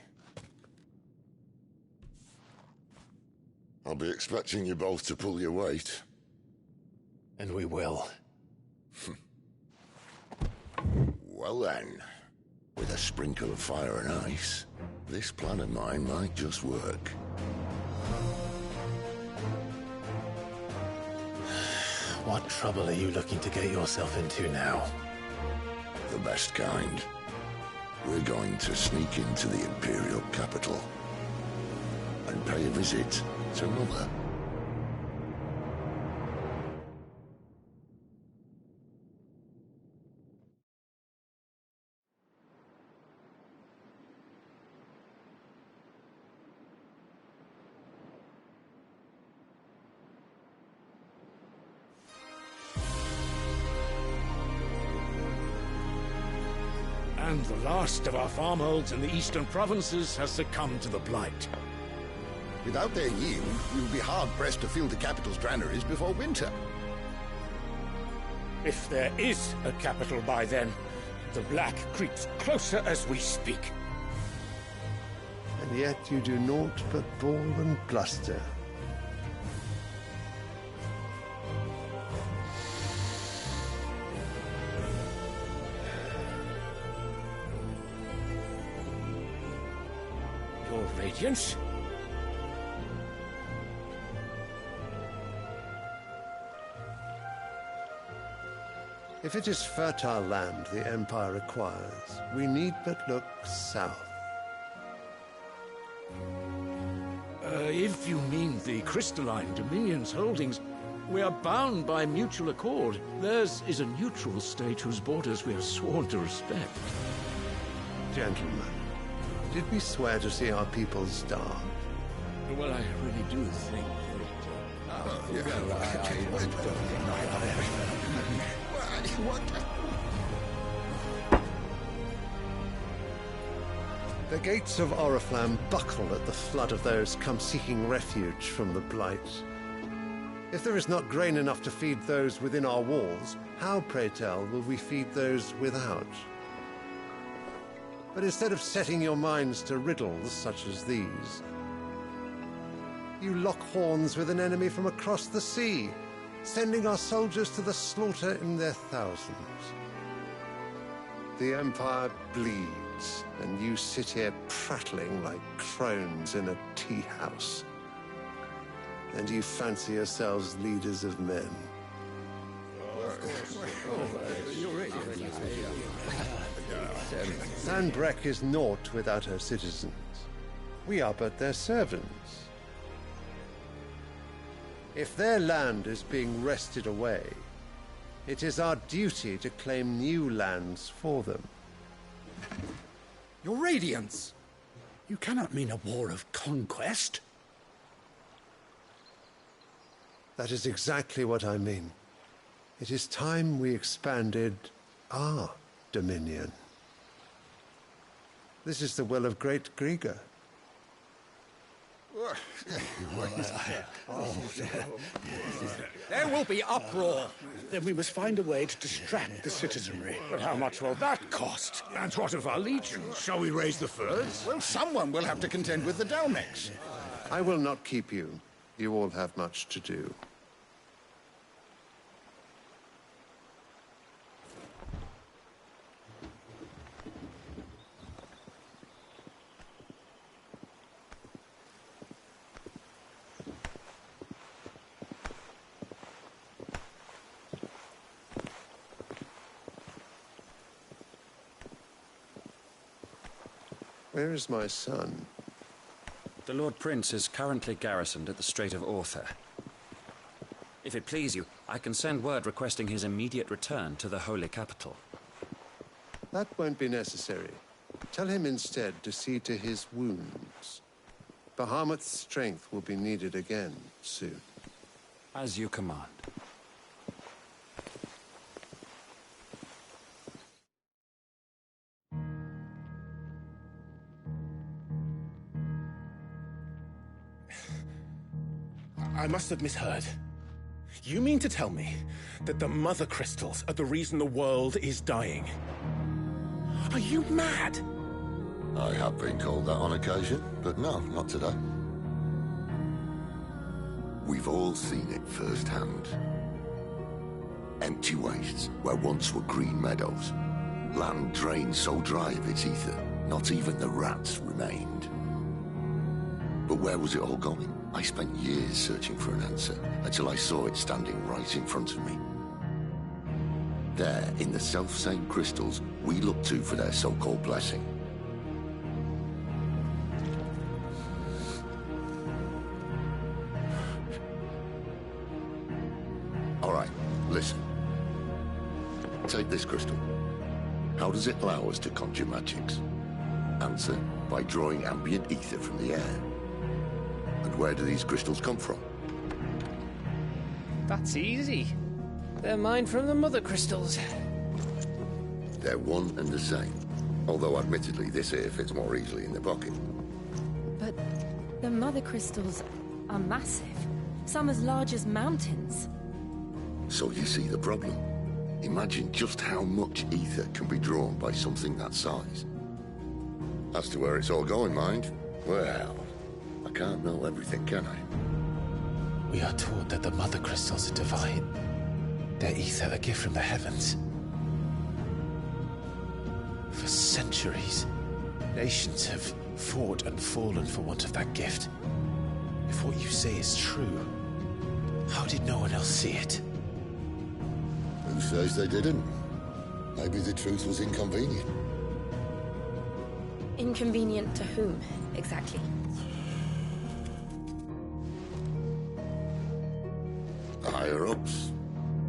I'll be expecting you both to pull your weight. And we will. Well then, with a sprinkle of fire and ice, this plan of mine might just work. What trouble are you looking to get yourself into now? The best kind. We're going to sneak into the Imperial capital and pay a visit to Mother. And the last of our farmholds in the eastern provinces has succumbed to the blight. Without their yield, we will be hard-pressed to fill the capital's granaries before winter. If there is a capital by then, the black creeps closer as we speak. And yet you do naught but bawl and bluster. Your Radiance? If it is fertile land the Empire requires, we need but look south. If you mean the crystalline Dominion's holdings, we are bound by mutual accord. Theirs is a neutral state whose borders we are sworn to respect. Gentlemen, did we swear to see our people starve? Well, I really do think The gates of Oriflamme buckle at the flood of those come seeking refuge from the blight. If there is not grain enough to feed those within our walls, how, pray tell, will we feed those without? But instead of setting your minds to riddles such as these, you lock horns with an enemy from across the sea, sending our soldiers to the slaughter in their thousands. The Empire bleeds, and you sit here prattling like crones in a tea house. And you fancy yourselves leaders of men. Sanbreque is naught without her citizens. We are but their servants. If their land is being wrested away, it is our duty to claim new lands for them. Your Radiance! You cannot mean a war of conquest. That is exactly what I mean. It is time we expanded our dominion. This is the will of great Grieger. There will be uproar. Then we must find a way to distract the citizenry. But how much will that cost? And what of our legions? Shall we raise the furs? Well, someone will have to contend with the Dalmex. I will not keep you. You all have much to do. Where is my son? The Lord Prince is currently garrisoned at the Strait of Author. If it please you, I can send word requesting his immediate return to the Holy Capital. That won't be necessary. Tell him instead to see to his wounds. Bahamut's strength will be needed again soon. As you command. I must have misheard. You mean to tell me that the mother crystals are the reason the world is dying? Are you mad? I have been called that on occasion, but no, not today. We've all seen it firsthand. Empty wastes where once were green meadows. Land drained so dry of its ether, not even the rats remained. But where was it all going? I spent years searching for an answer, until I saw it standing right in front of me. There, in the self-same crystals we look to for their so-called blessing. All right, listen. Take this crystal. How does it allow us to conjure magics? Answer, by drawing ambient ether from the air. And where do these crystals come from? That's easy. They're mined from the mother crystals. They're one and the same. Although admittedly this here fits more easily in the pocket. But the mother crystals are massive. Some as large as mountains. So you see the problem. Imagine just how much ether can be drawn by something that size. As to where it's all going, mind, well, I can't know everything, can I? We are taught that the mother crystals are divine. Their ether a gift from the heavens. For centuries, nations have fought and fallen for want of that gift. If what you say is true, how did no one else see it? Who says they didn't? Maybe the truth was inconvenient. Inconvenient to whom, exactly? The higher-ups,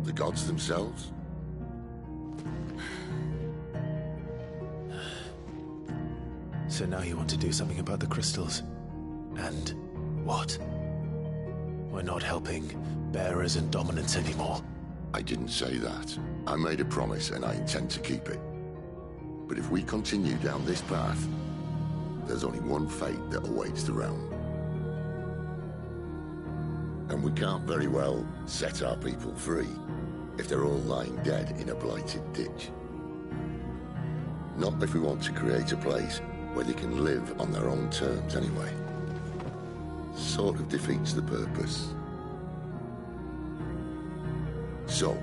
the gods themselves. So now you want to do something about the crystals. And what? We're not helping bearers and dominants anymore. I didn't say that. I made a promise and I intend to keep it. But if we continue down this path, there's only one fate that awaits the realm. And we can't very well set our people free if they're all lying dead in a blighted ditch. Not if we want to create a place where they can live on their own terms anyway. Sort of defeats the purpose. So,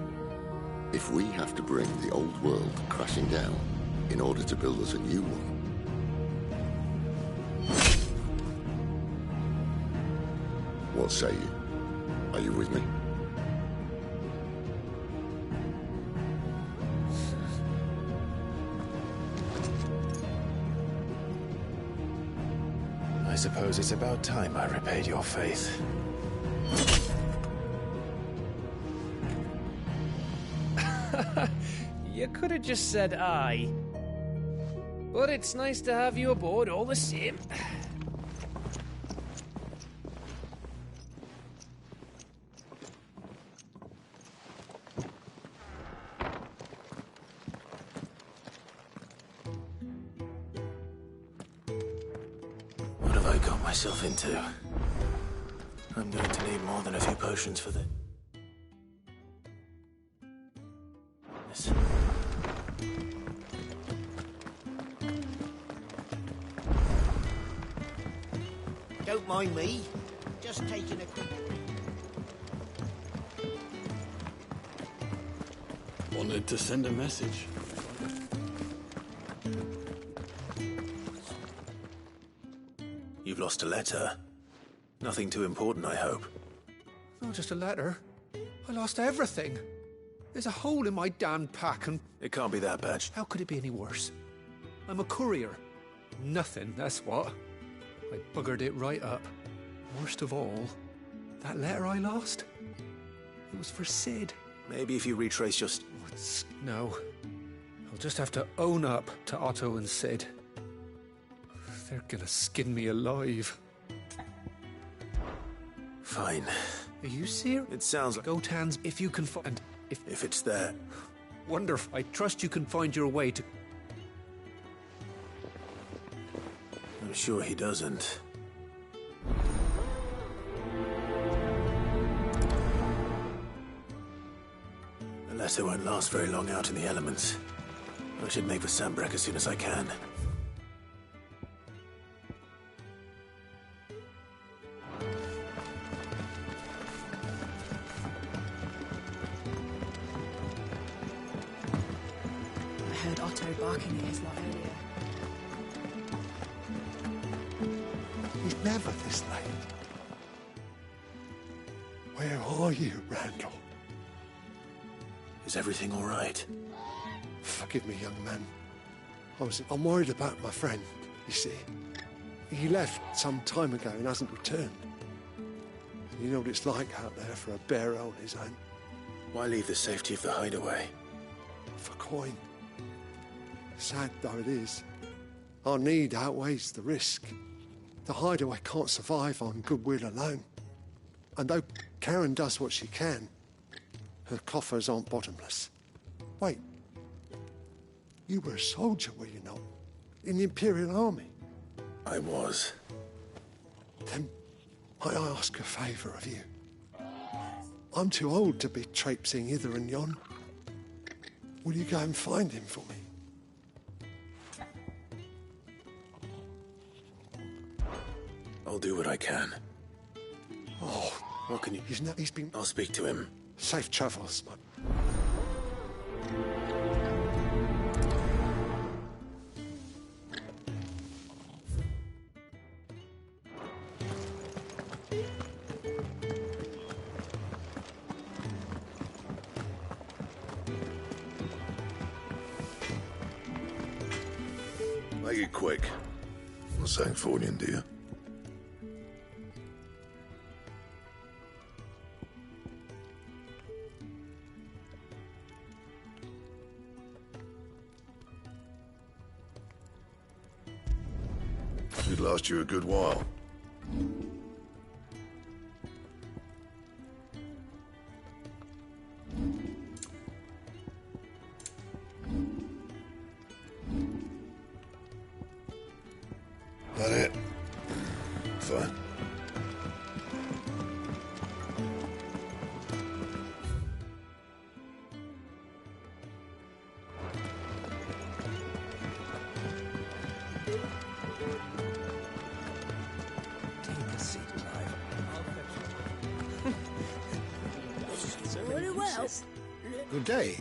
if we have to bring the old world crashing down in order to build us a new one, what say you? Are you with me? I suppose it's about time I repaid your faith. You could have just said aye. But it's nice to have you aboard all the same. I got myself into? I'm going to need more than a few potions for this. Don't mind me. Just taking a quick... Wanted to send a message. You've lost a letter. Nothing too important, I hope. Not just a letter. I lost everything. There's a hole in my damned pack and... It can't be that bad. How could it be any worse? I'm a courier. Nothing, that's what. I buggered it right up. Worst of all, that letter I lost, it was for Sid. Maybe if you retrace your... No. I'll just have to own up to Otto and Sid. They're gonna skin me alive. Fine. Are you serious? It sounds like... Gotan's, if you can find... If it's there. Wonderful. I trust you can find your way to... I'm sure he doesn't. The letter won't last very long out in the elements. I should make for Sandbreck as soon as I can. I heard Otto barking at his lot earlier. He's never this late. Where are you, Randall? Is everything all right? Forgive me, young man. I'm worried about my friend, you see. He left some time ago and hasn't returned. You know what it's like out there for a bearer on his own. Why leave the safety of the hideaway? For coin. Sad though it is, our need outweighs the risk. The hideaway can't survive on goodwill alone. And though Karen does what she can, her coffers aren't bottomless. Wait. You were a soldier, were you not? In the Imperial Army? I was. Then might I ask a favour of you? I'm too old to be traipsing hither and yon. Will you go and find him for me? I'll do what I can. Oh, what can you... He's been... I'll speak to him. Safe travels, man. Make it quick. Not saying Fornian, do you? Should last you a good while. That it? Fine. Very well. Good day.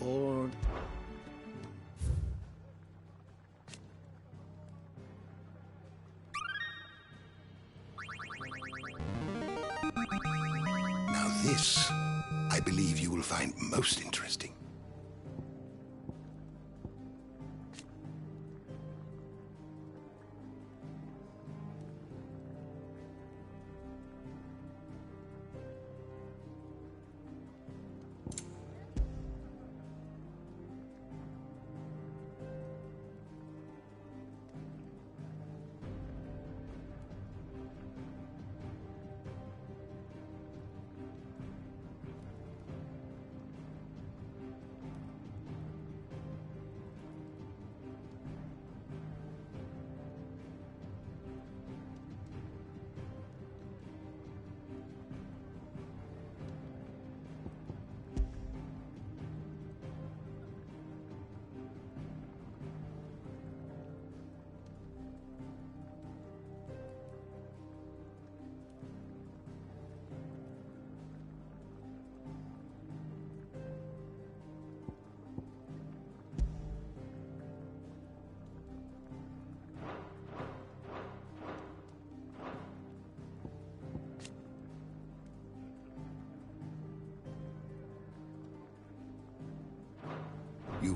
Or... Now this, I believe you will find most interesting.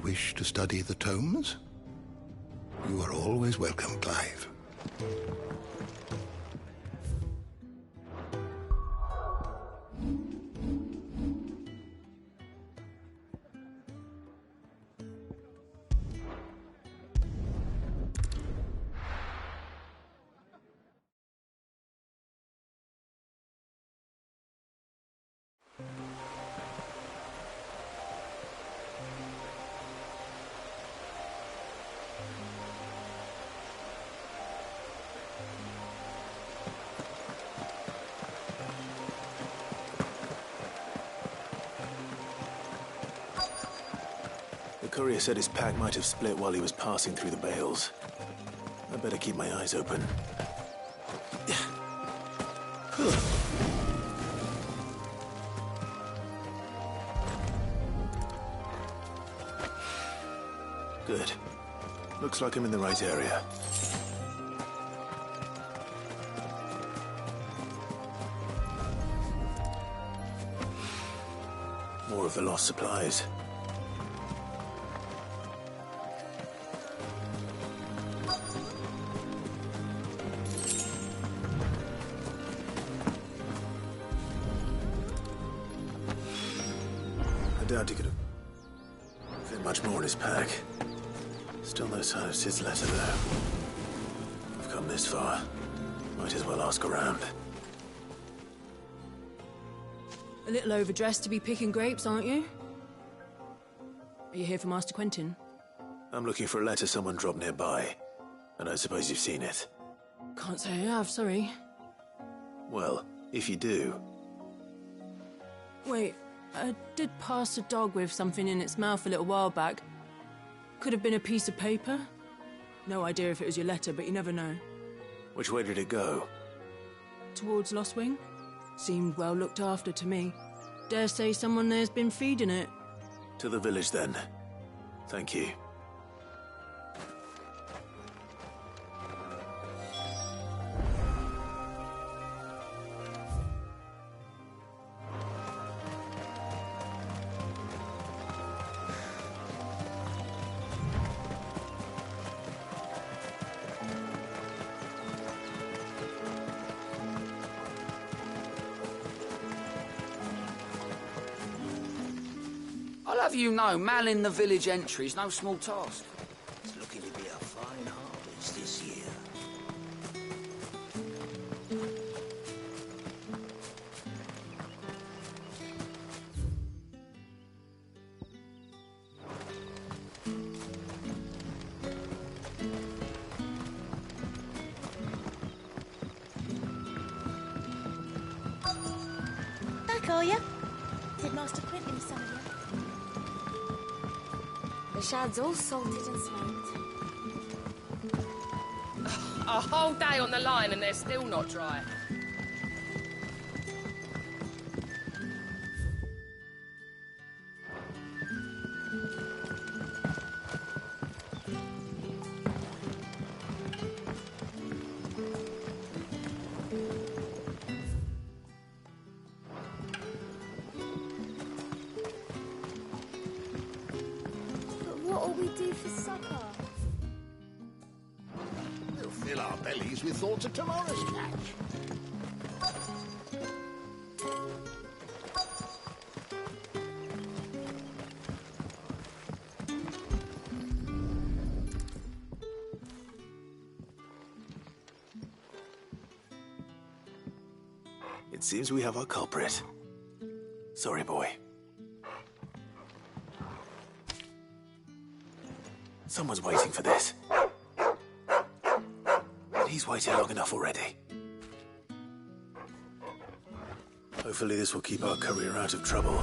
wish to study the tomes? You are always welcome, Clive. The courier said his pack might have split while he was passing through the bales. I better keep my eyes open. Good. Looks like I'm in the right area. More of the lost supplies. I doubt he could have fit much more in his pack. Still no sign of Sid's letter, though. I've come this far. Might as well ask around. A little overdressed to be picking grapes, aren't you? Are you here for Master Quentin? I'm looking for a letter someone dropped nearby, and I suppose you've seen it. Can't say I have, sorry. Well, if you do... Wait, I did pass a dog with something in its mouth a little while back. Could have been a piece of paper. No idea if it was your letter, but you never know. Which way did it go? Towards Lostwing? Seemed well looked after to me. Dare say someone there's been feeding it. To the village, then. Thank you. I'll have you know, manning the village entry is no small task. It's looking to be a fine harvest this year. Back, are you? Did Master Quentin summon you? The shad's all salted and smoked. A whole day on the line and they're still not dry. What'll we do for supper? We'll fill our bellies with thoughts of tomorrow's catch. It seems we have our culprit. Sorry, boy. Someone's waiting for this. And he's waited long enough already. Hopefully this will keep our courier out of trouble.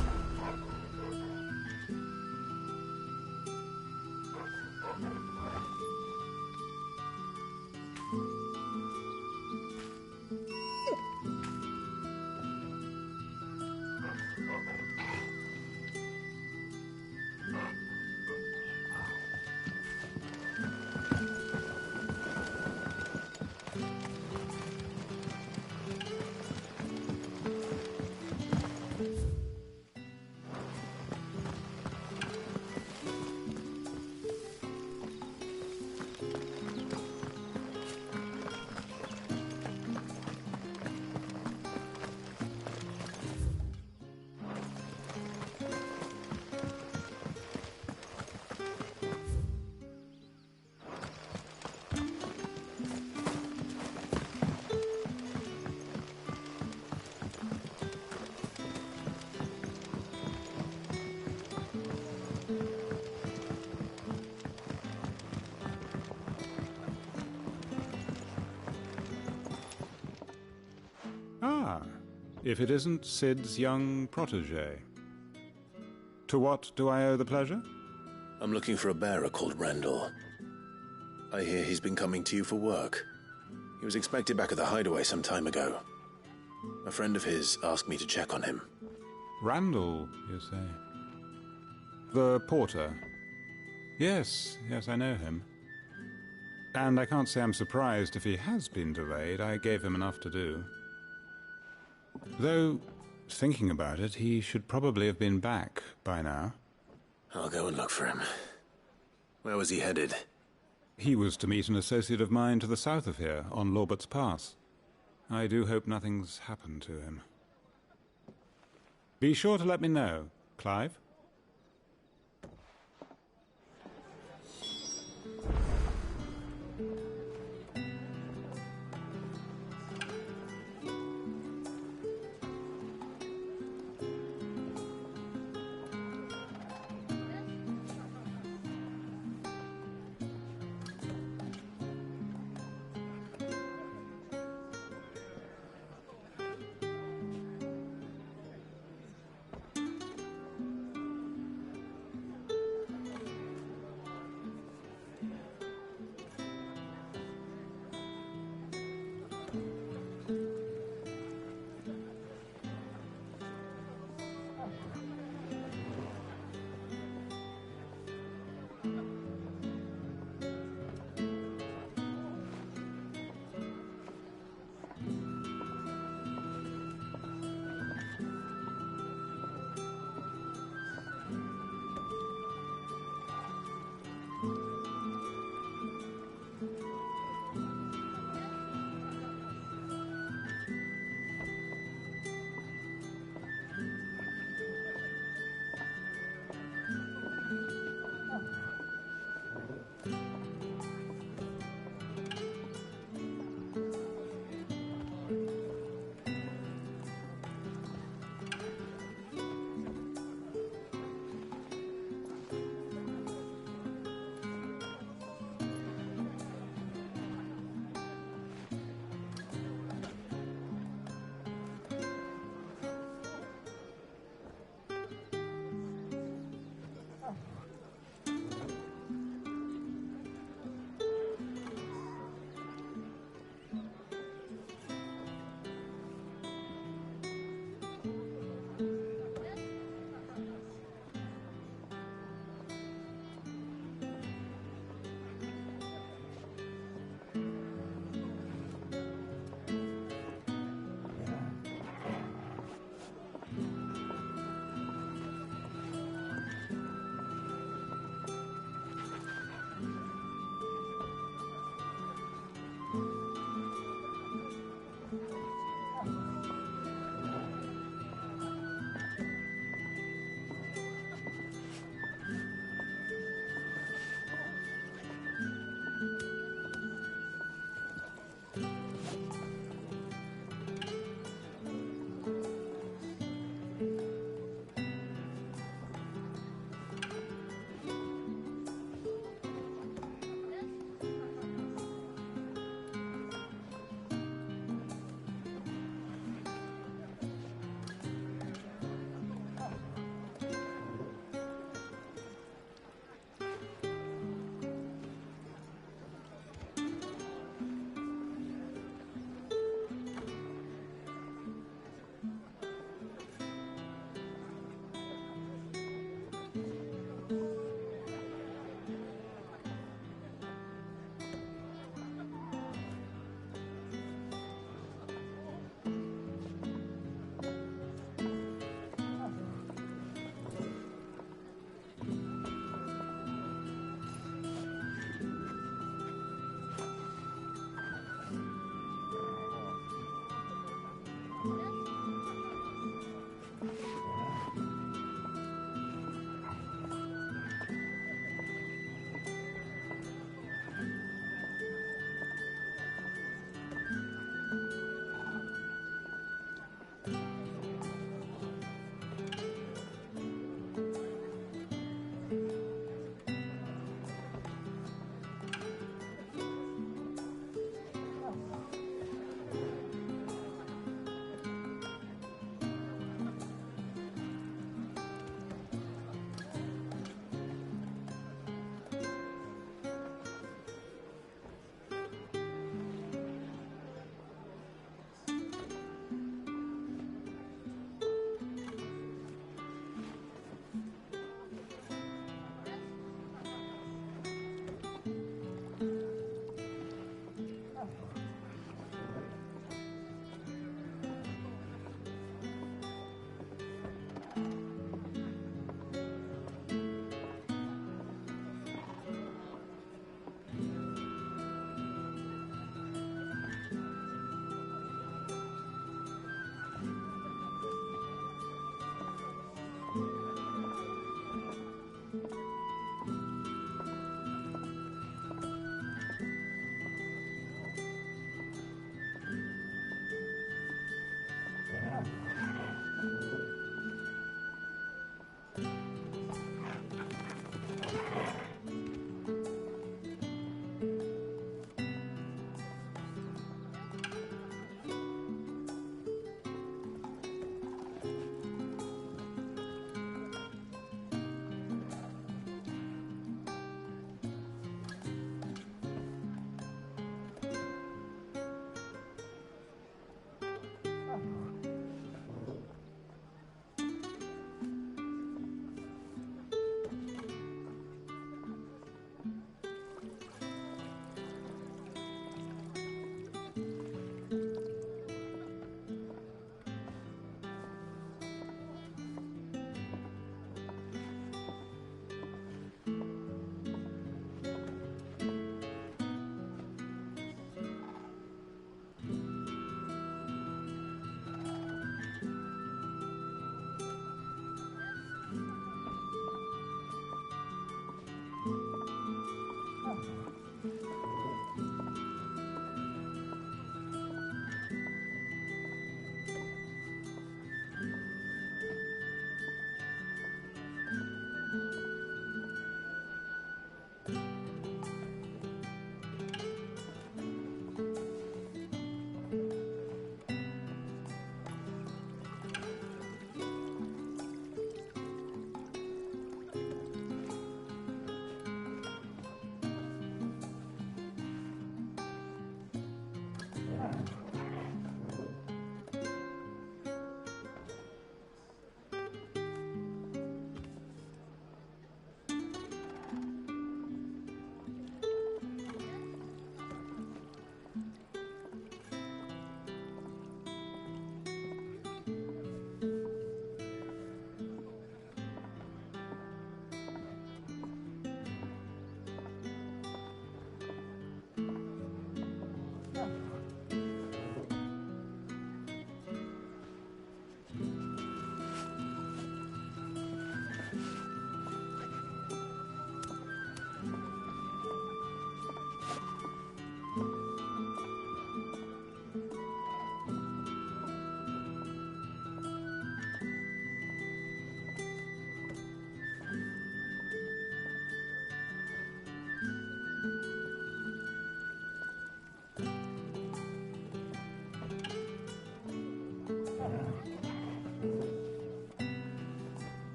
Ah, if it isn't Sid's young protege. To what do I owe the pleasure? I'm looking for a bearer called Randall. I hear he's been coming to you for work. He was expected back at the hideaway some time ago. A friend of his asked me to check on him. Randall, you say? The porter? Yes, I know him. And I can't say I'm surprised if he has been delayed. I gave him enough to do. Though, thinking about it, he should probably have been back by now. I'll go and look for him. Where was he headed? He was to meet an associate of mine to the south of here, on Lorbert's Pass. I do hope nothing's happened to him. Be sure to let me know, Clive.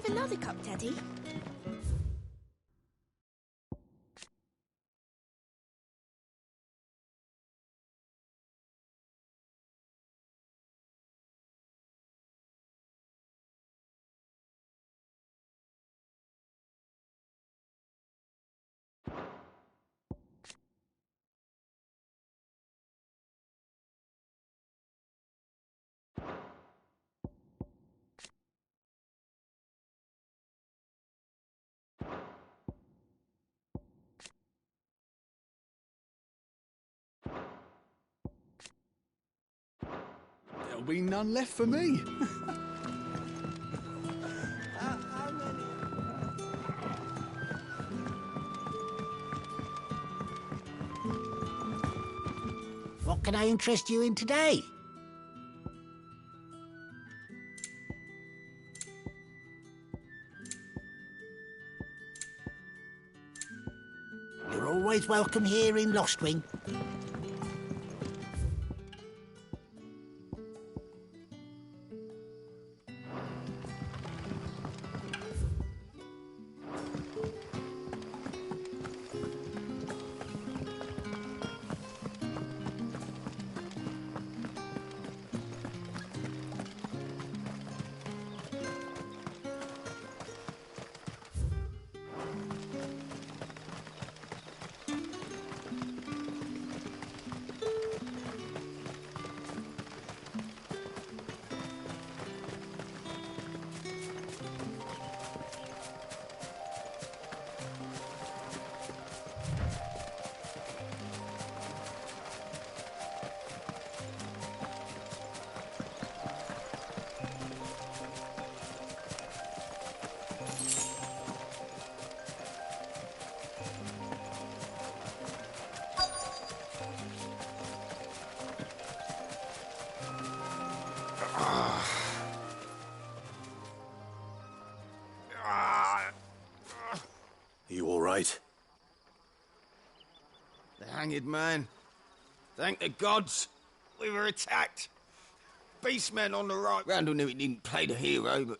have another cup, Daddy? There'll be none left for me. What can I interest you in today? You're always welcome here in Lostwing. You all right? The hanged man. Thank the gods. We were attacked. Beastmen on the right. Randall knew he didn't play the hero,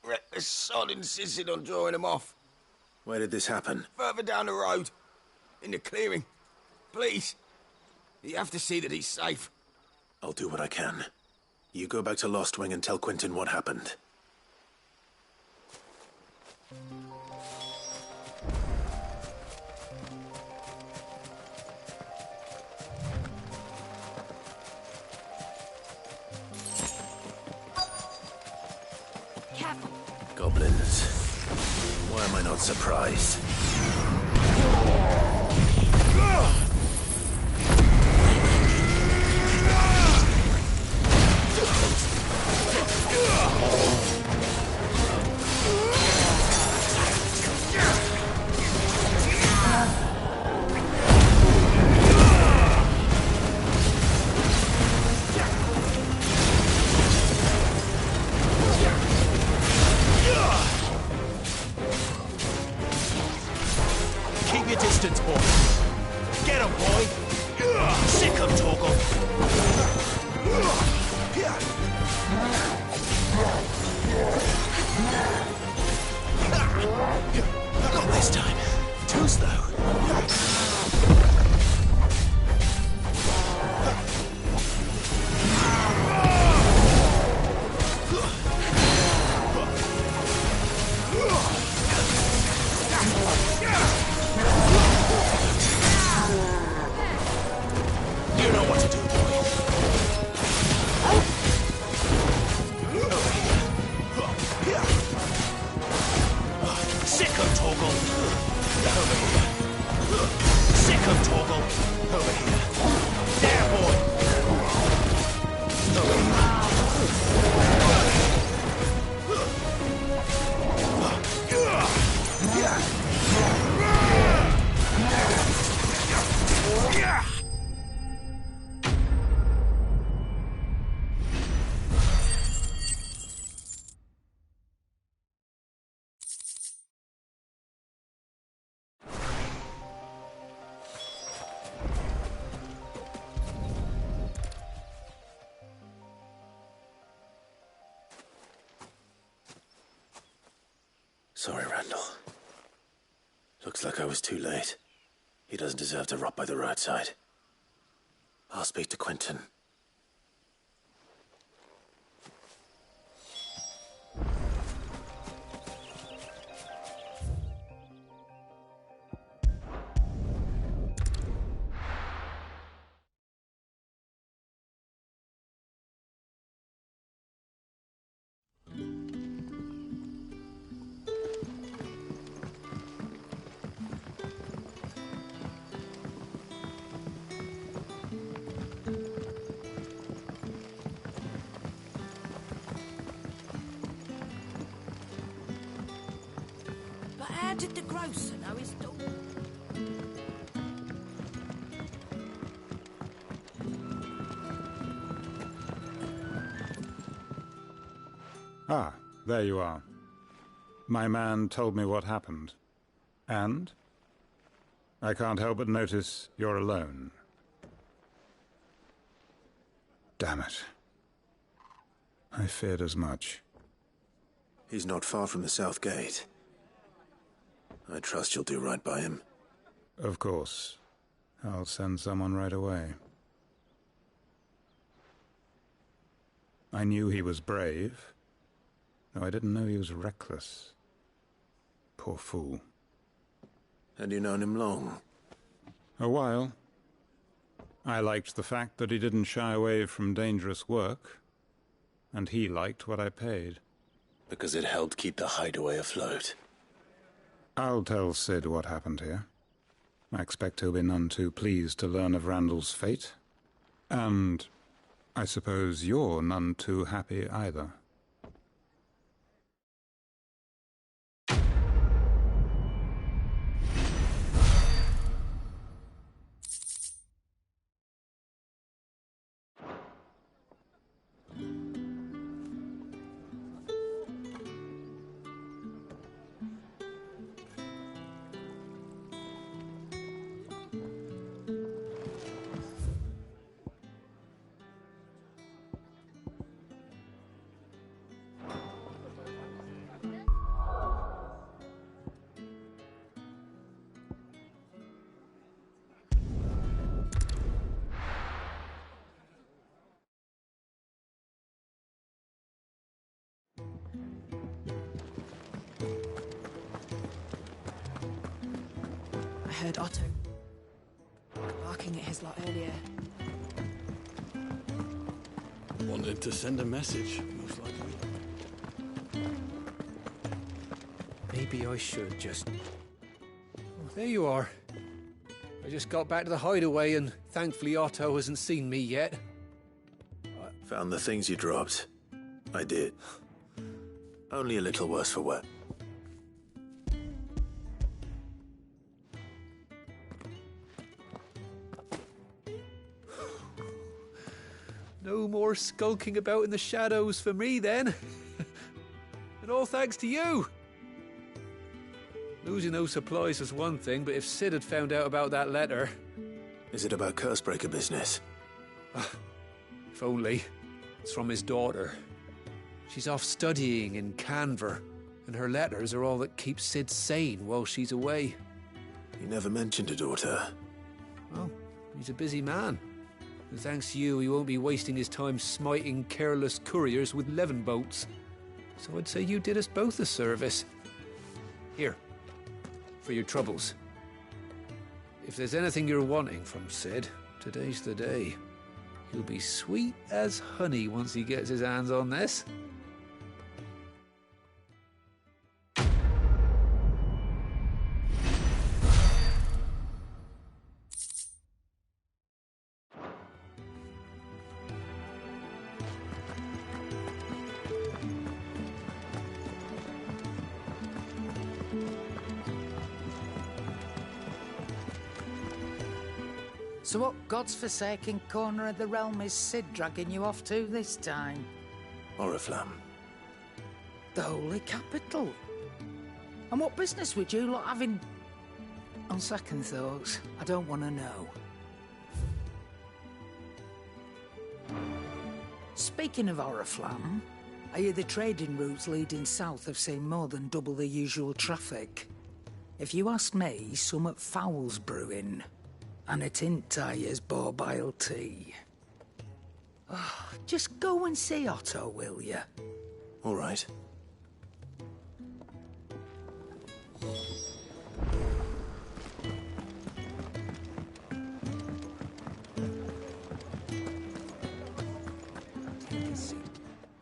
but the sod insisted on drawing him off. Where did this happen? Further down the road. In the clearing. Please. You have to see that he's safe. I'll do what I can. You go back to Lostwing and tell Quentin what happened. Careful. Goblins. Why am I not surprised? Keep your distance, boy. Get him, boy. Sick him, Torgal. Not this time. Too slow. You know what to do, boy. Over here. Sick him, Torgal. Over here. Sick him, Torgal. Over here. There, boy. Yeah. Sorry, Randall. Looks like I was too late. He doesn't deserve to rot by the roadside. I'll speak to Quentin. How did the grocer know his daughter? Ah, there you are. My man told me what happened. And? I can't help but notice you're alone. Damn it. I feared as much. He's not far from the South Gate. I trust you'll do right by him. Of course. I'll send someone right away. I knew he was brave, though I didn't know he was reckless. Poor fool. Had you known him long? A while. I liked the fact that he didn't shy away from dangerous work, and he liked what I paid. Because it helped keep the hideaway afloat. I'll tell Sid what happened here. I expect he'll be none too pleased to learn of Randall's fate. And I suppose you're none too happy either. I heard Otto barking at his lot earlier. Wanted to send a message, most likely. Maybe I should just... Oh, there you are. I just got back to the hideaway and thankfully Otto hasn't seen me yet. Found the things you dropped. I did. Only a little worse for wear. No more skulking about in the shadows for me, then. And all thanks to you. Losing those supplies was one thing, but if Sid had found out about that letter... Is it about Cursebreaker business? If only. It's from his daughter. She's off studying in Canver, and her letters are all that keeps Sid sane while she's away. He never mentioned a daughter. Well, he's a busy man. And thanks to you, he won't be wasting his time smiting careless couriers with levin bolts. So I'd say you did us both a service. Here, for your troubles. If there's anything you're wanting from Sid, today's the day. He'll be sweet as honey once he gets his hands on this. So what god's-forsaken corner of the realm is Sid dragging you off to this time? Oriflamme. The Holy Capital. And what business would you lot have in... On second thoughts, I don't want to know. Speaking of Oriflamme, I hear the trading routes leading south have seen more than double the usual traffic. If you ask me, summat foul's brewing. And it ain't Tyre's borbile tea. Oh, just go and see Otto, will you? All right.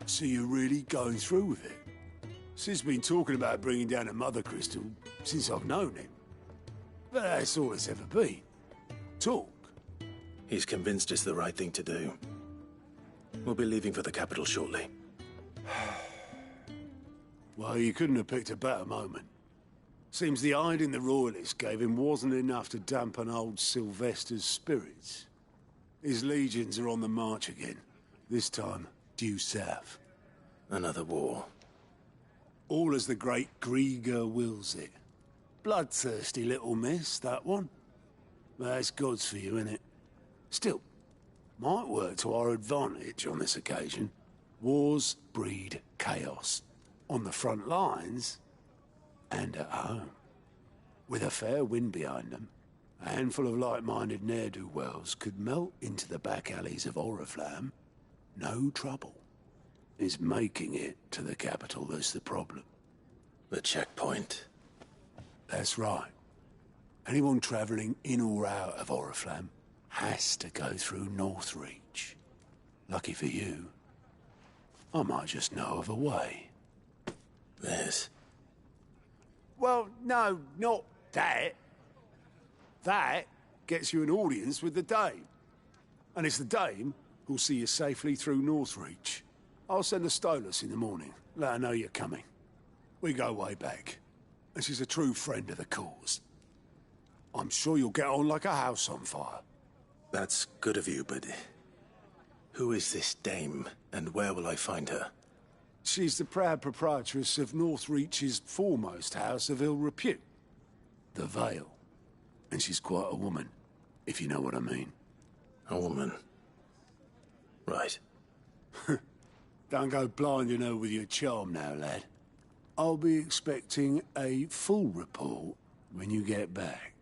So you're really going through with it? Sid's been talking about bringing down a mother crystal since I've known him. But that's all it's ever been. Talk. He's convinced it's the right thing to do. We'll be leaving for the capital shortly. Well, you couldn't have picked a better moment. Seems the hiding the royalists gave him wasn't enough to dampen old Sylvester's spirits. His legions are on the march again. This time, due south. Another war. All as the great Grieger wills it. Bloodthirsty little miss, that one. That's God's for you, innit? Still, might work to our advantage on this occasion. Wars breed chaos. On the front lines, and at home. With a fair wind behind them, a handful of like-minded ne'er-do-wells could melt into the back alleys of Oriflamme. No trouble. It's making it to the capital that's the problem. The checkpoint. That's right. Anyone travelling in or out of Oriflamme has to go through Northreach. Lucky for you, I might just know of a way. This? Well, no, not that. That gets you an audience with the Dame. And it's the Dame who'll see you safely through Northreach. I'll send a Stolas in the morning. Let her know you're coming. We go way back. And she's a true friend of the cause. I'm sure you'll get on like a house on fire. That's good of you, but... who is this Dame, and where will I find her? She's the proud proprietress of Northreach's foremost house of ill repute. The Vale. And she's quite a woman, if you know what I mean. A woman? Right. Don't go blinding her with your charm now, lad. I'll be expecting a full report when you get back.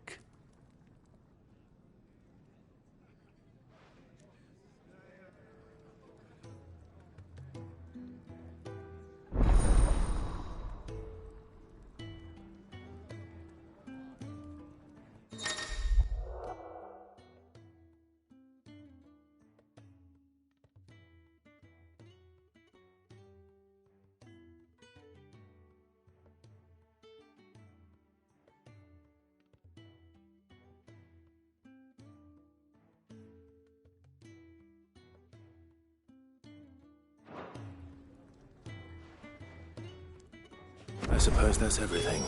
I suppose that's everything.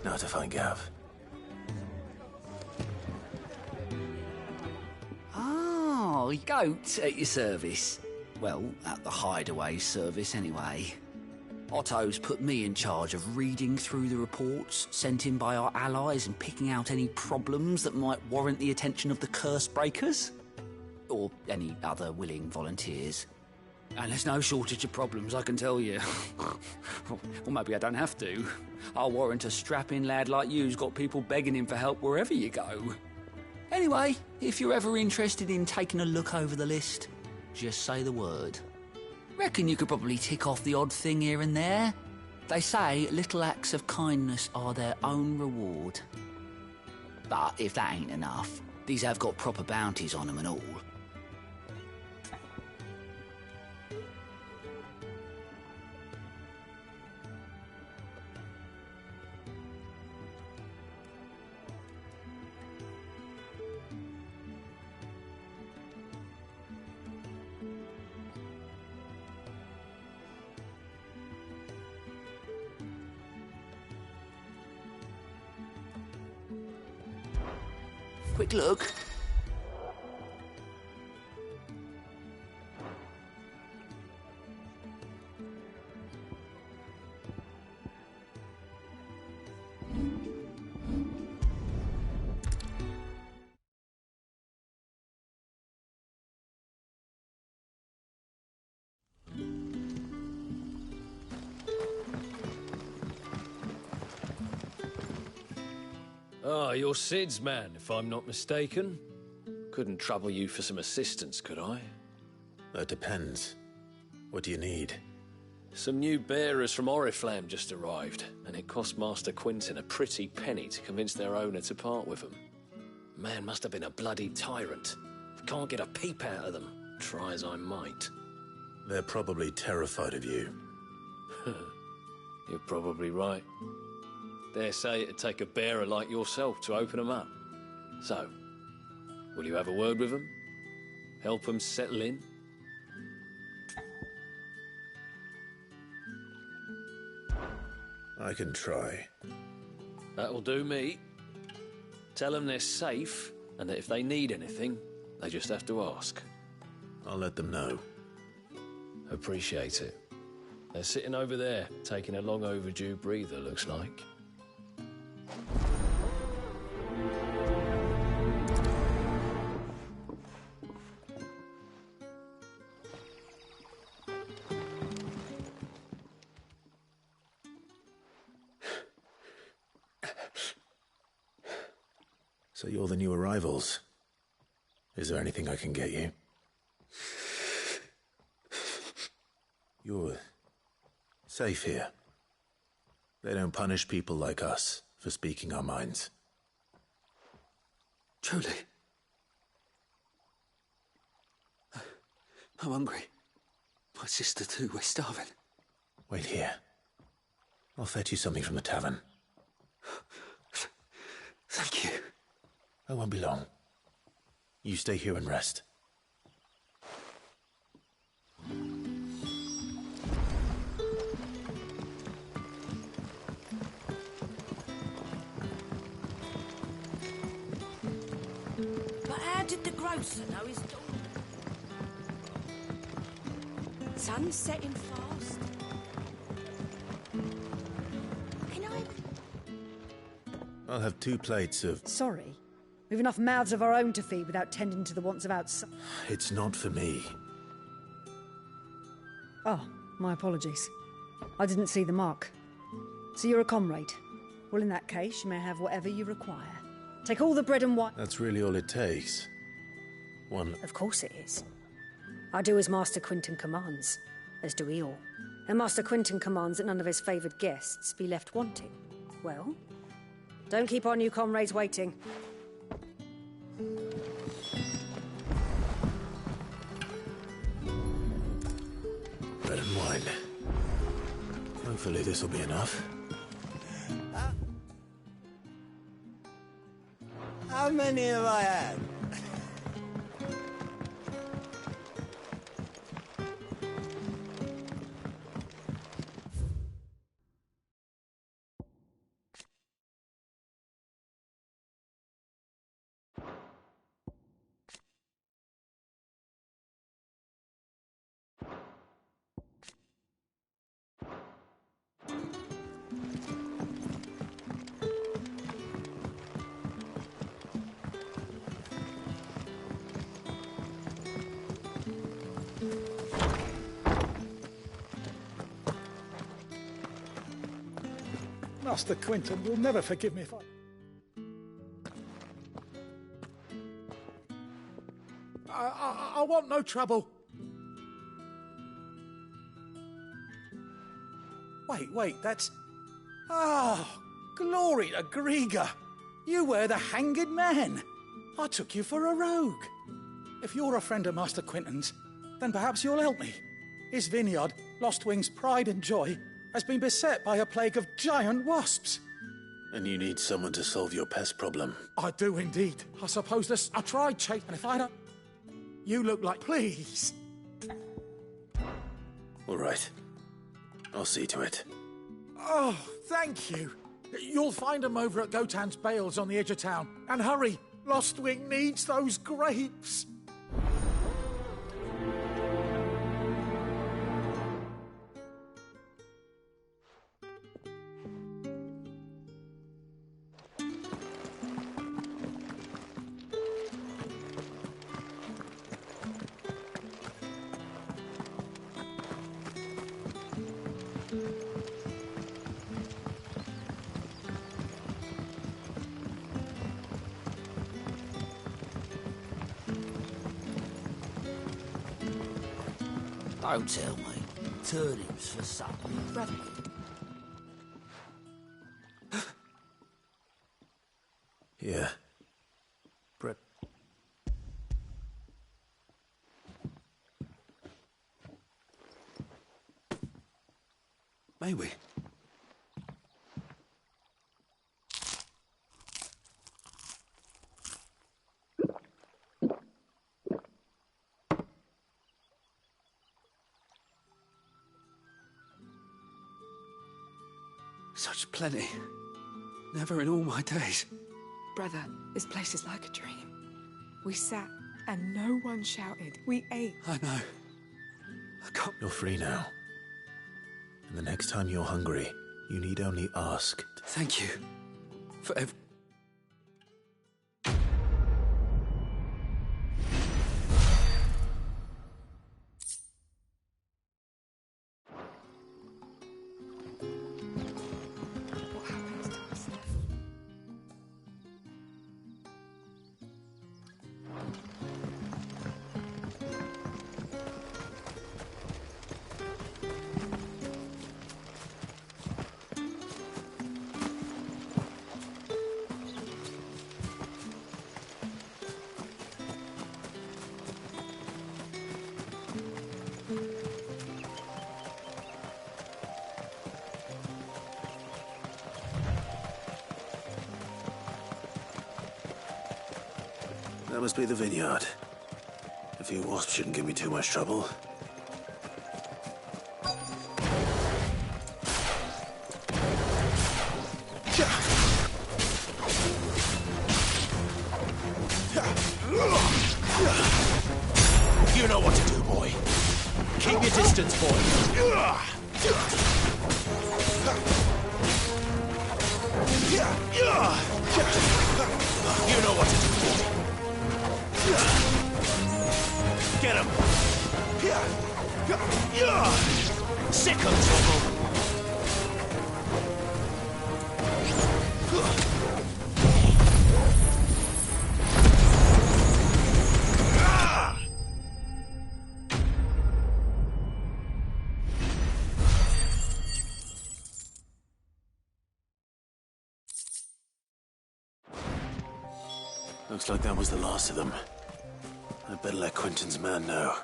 Now to find Gav. Oh, goat at your service. Well, at the hideaway service anyway. Otto's put me in charge of reading through the reports sent in by our allies and picking out any problems that might warrant the attention of the curse breakers. Or any other willing volunteers. And there's no shortage of problems, I can tell you. Or maybe I don't have to. I'll warrant a strapping lad like you's got people begging him for help wherever you go. Anyway, if you're ever interested in taking a look over the list, just say the word. Reckon you could probably tick off the odd thing here and there. They say little acts of kindness are their own reward. But if that ain't enough, these have got proper bounties on them and all. Quick look. Ah, you're Sid's man, if I'm not mistaken. Couldn't trouble you for some assistance, could I? That depends. What do you need? Some new bearers from Oriflamme just arrived, and it cost Master Quinton a pretty penny to convince their owner to part with them. Man must have been a bloody tyrant. Can't get a peep out of them, try as I might. They're probably terrified of you. You're probably right. Dare say it'd take a bearer like yourself to open them up. So, will you have a word with them? Help them settle in? I can try. That'll do me. Tell them they're safe, and that if they need anything, they just have to ask. I'll let them know. Appreciate it. They're sitting over there, taking a long overdue breather, looks like. So you're the new arrivals. Is there anything I can get you? You're safe here. They don't punish people like us for speaking our minds. Truly. I'm hungry. My sister too, we're starving. Wait here. I'll fetch you something from the tavern. Thank you. I won't be long. You stay here and rest. But how did the grocer know his daughter? Sun's setting fast. Can I... I'll have 2 plates of... Sorry. We've enough mouths of our own to feed without tending to the wants of outside. It's not for me. Oh, my apologies. I didn't see the mark. So you're a comrade. Well, in that case, you may have whatever you require. Take all the bread and wine... That's really all it takes. One... Of course it is. I do as Master Quinton commands, as do we all. And Master Quinton commands that none of his favoured guests be left wanting. Well, don't keep our new comrades waiting. Bread and wine. Hopefully this will be enough. How many have I had? Master Quinton will never forgive me if I want no trouble. Wait, that's... Oh, glory to Griga. You were the hanged man. I took you for a rogue. If you're a friend of Master Quinton's, then perhaps you'll help me. His vineyard, Lostwing's pride and joy, has been beset by a plague of giant wasps. And you need someone to solve your pest problem. I do indeed. I suppose this... I tried chasing, and if I don't... You look like... Please. All right. I'll see to it. Oh, thank you. You'll find them over at Gotan's Bales on the edge of town. And hurry, Lostwing needs those grapes. Don't tell me. Turnips for supper. Brother. Yeah. Brett. May we? Such plenty. Never in all my days. Brother, this place is like a dream. We sat and no one shouted. We ate. I know. You're free now. And the next time you're hungry, you need only ask. Thank you for everything. That must be the vineyard. A few wasps shouldn't give me too much trouble. You know what to do, boy. Keep your distance, boy. You know what to do, boy. Get him! Sick of trouble! Looks like that was the last of them. I'd better let Quentin's man know.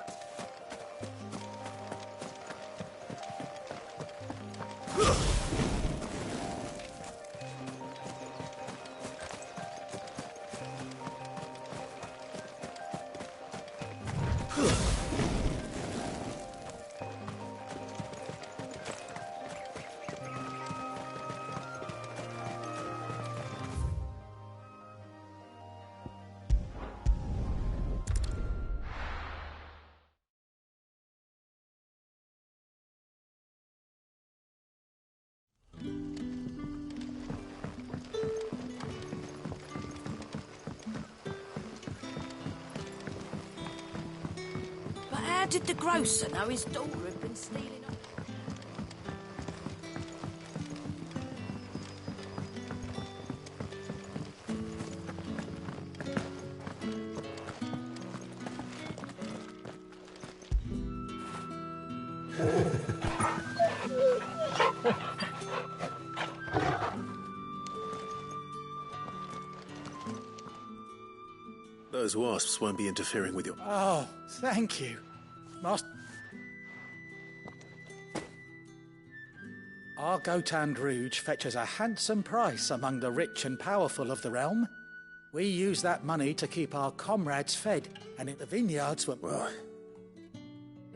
How did the grocer know his daughter had been stealing up? Those wasps won't be interfering with your... Oh, thank you. Master... Our Gotand Rouge fetches a handsome price among the rich and powerful of the realm. We use that money to keep our comrades fed, and in the vineyards were... Well,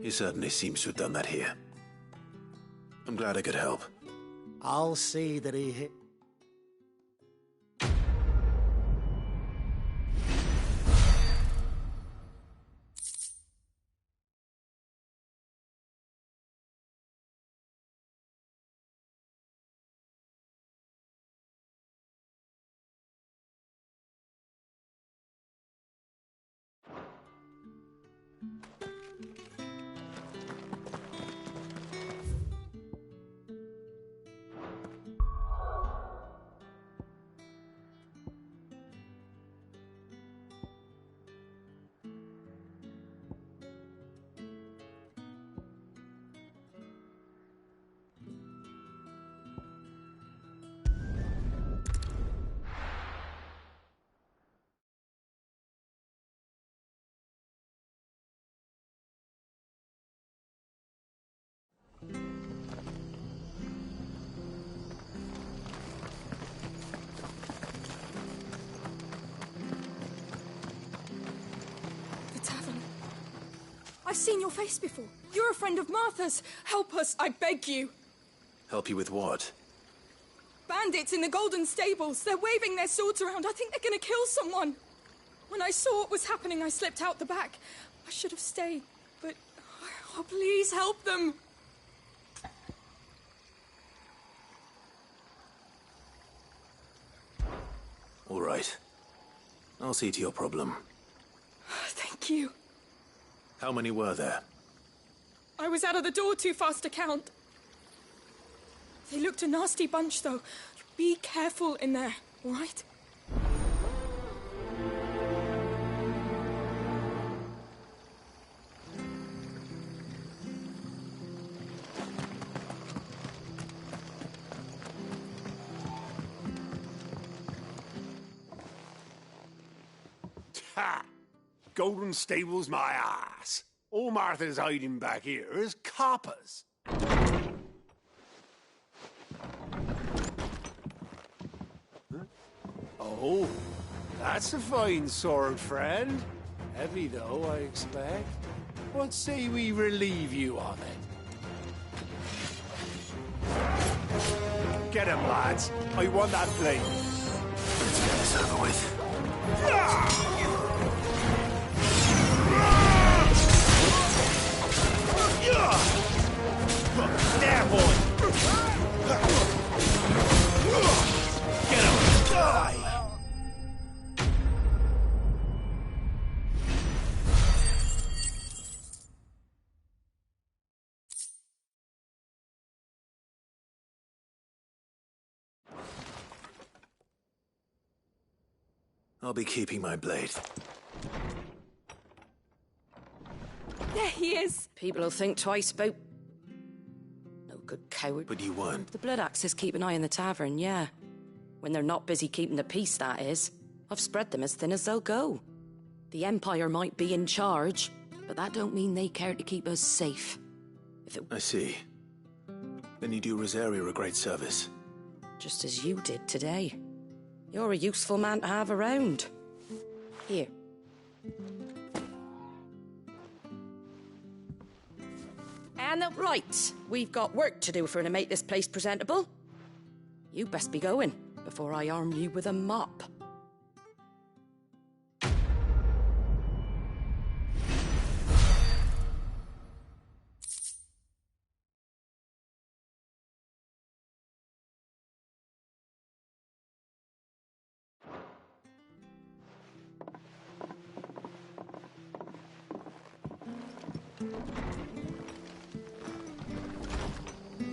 he certainly seems to have done that here. I'm glad I could help. I'll see that he hit... I've seen your face before. You're a friend of Martha's. Help us, I beg you. Help you with what? Bandits in the Golden Stables. They're waving their swords around. I think they're going to kill someone. When I saw what was happening, I slipped out the back. I should have stayed, but... Oh, please help them. All right. I'll see to your problem. Thank you. How many were there? I was out of the door too fast to count. They looked a nasty bunch, though. Be careful in there, all right? Ha! Golden Stables my ass. All Martha's hiding back here is coppers. Huh? Oh, that's a fine sword, friend. Heavy, though, I expect. What say we relieve you of it? Get him, lads. I want that blade. Let's get this over with. There, boy! Get him! Die! I'll be keeping my blade. There he is! People will think twice about... No good coward. But you weren't. The Blood Axes keep an eye on the tavern, yeah. When they're not busy keeping the peace, that is. I've spread them as thin as they'll go. The Empire might be in charge, but that don't mean they care to keep us safe. If it... I see. Then you do Rosaria a great service. Just as you did today. You're a useful man to have around. Here. And right, we've got work to do if we're to make this place presentable. You best be going before I arm you with a mop.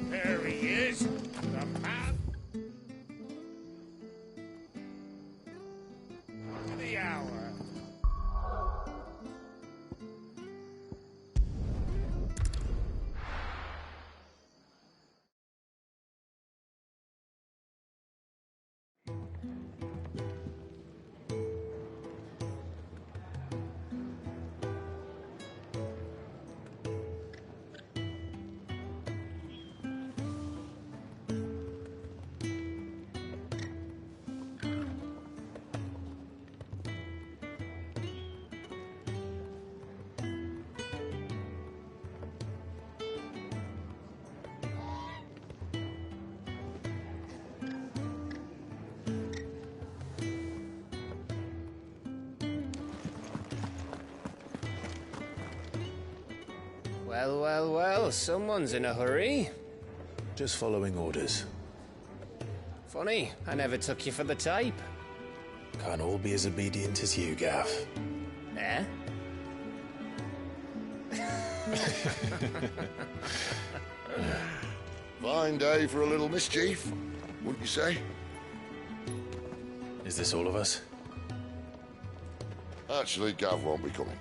There he is, the man. To the hour. Well, well, well, someone's in a hurry. Just following orders. Funny, I never took you for the type. Can't all be as obedient as you, Gav. Eh? Fine day for a little mischief, wouldn't you say? Is this all of us? Actually, Gav won't be coming.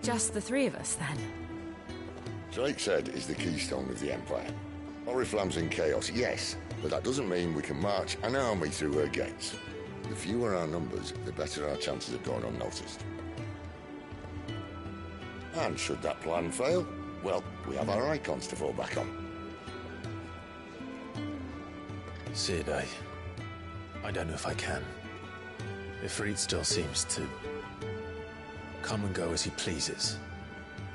Just the three of us, then? Drake's Head is the keystone of the Empire. Oriflamme's in chaos, yes, but that doesn't mean we can march an army through her gates. The fewer our numbers, the better our chances of going unnoticed. And should that plan fail, well, we have our icons to fall back on. Sid, I don't know if I can. If Reed still seems to... come and go as he pleases.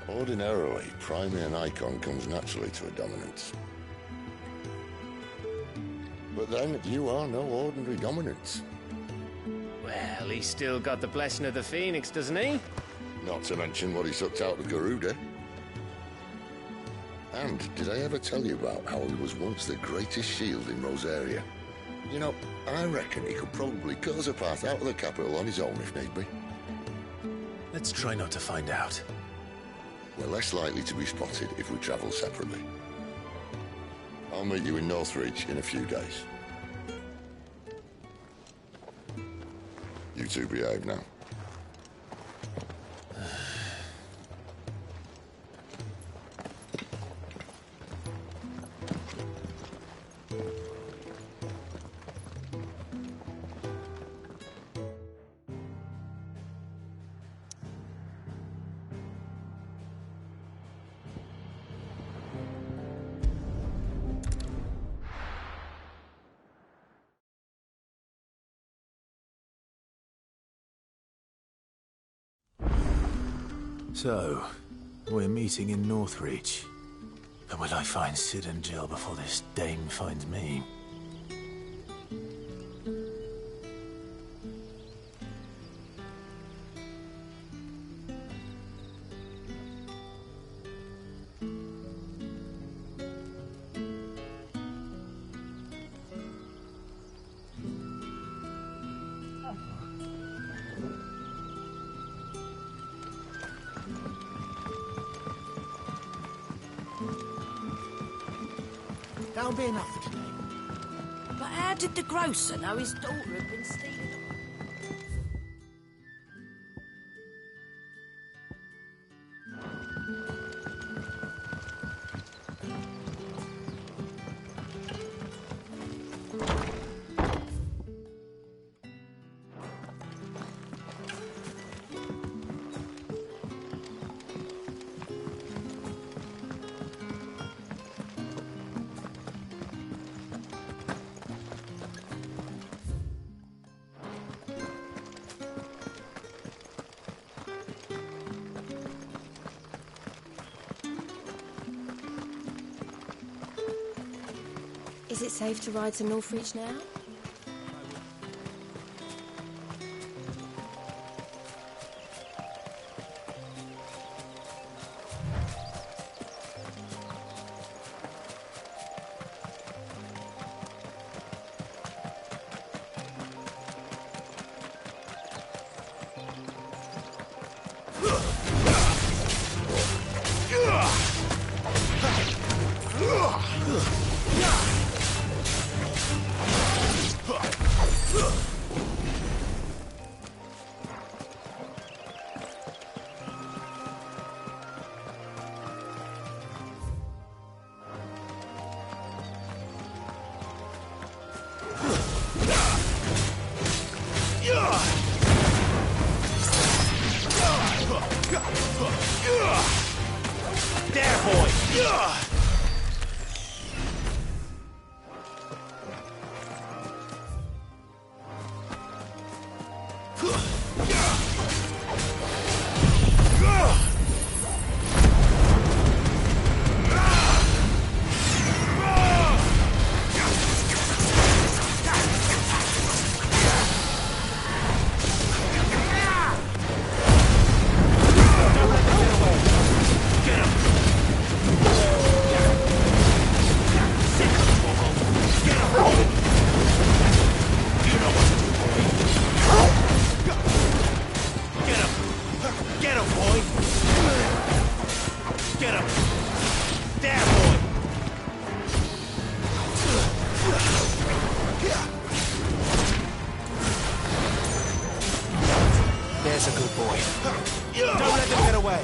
Ordinarily, priming an icon comes naturally to a dominance. But then, you are no ordinary dominance. Well, he's still got the blessing of the Phoenix, doesn't he? Not to mention what he sucked out of Garuda. And did I ever tell you about how he was once the greatest shield in Rosaria? You know, I reckon he could probably cut us a path out of the capital on his own if need be. Let's try not to find out. We're less likely to be spotted if we travel separately. I'll meet you in Northreach in a few days. You two behave now. So, we're meeting in Northreach. But will I find Sid and Jill before this dame finds me? That'll be enough for today. But how did the grocer know his daughter had been stealing? Is it safe to ride to Northreach now? There, boy! There's a good boy. Don't let them get away.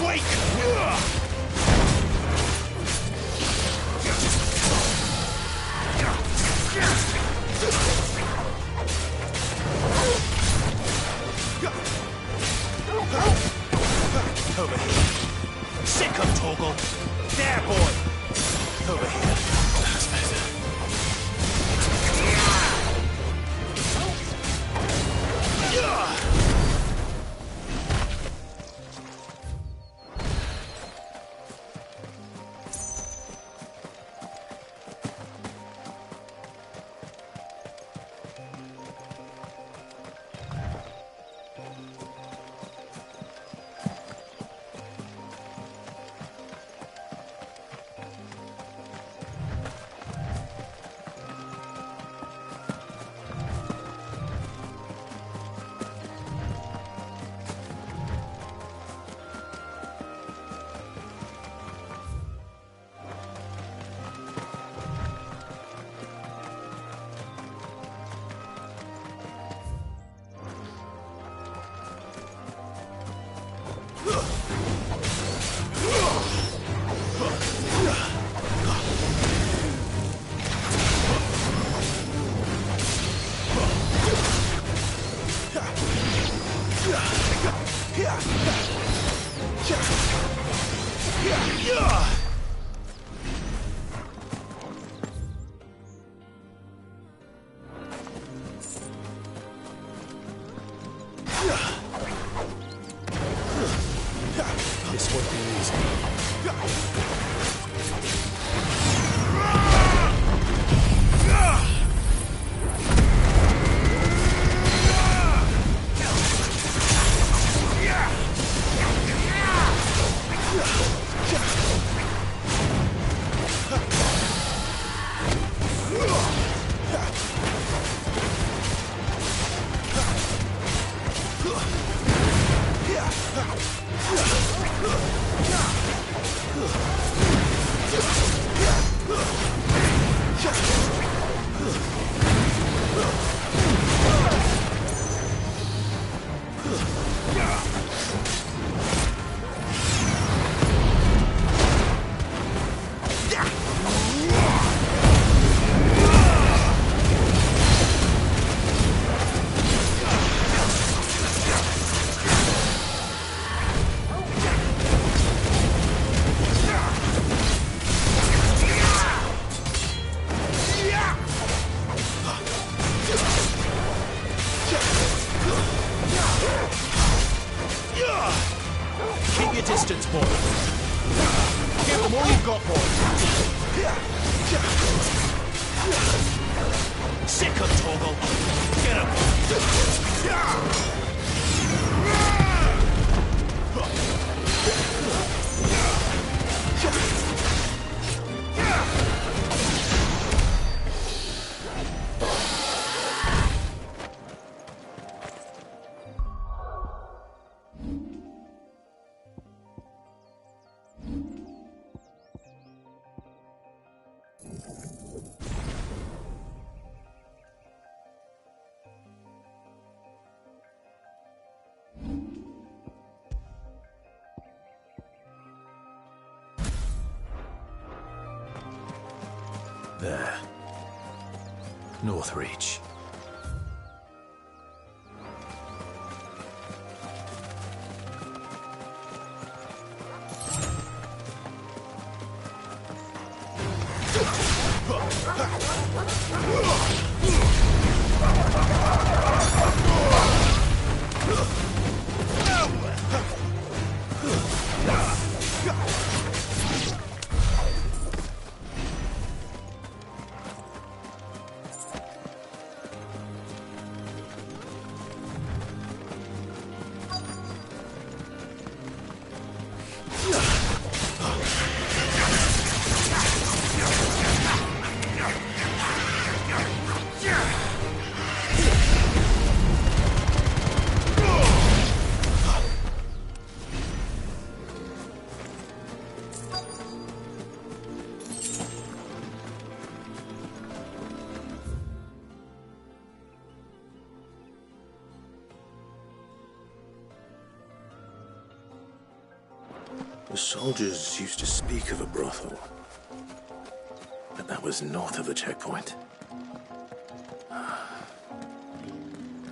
Wake! Over here. Sick of Torgal. There, boy. Over here. That's better. This won't be easy. Keep your distance, boy. Give them all you've got, boy. Sick him, Torgal. Get him. There. Northreach. The soldiers used to speak of a brothel, but that was north of the checkpoint. I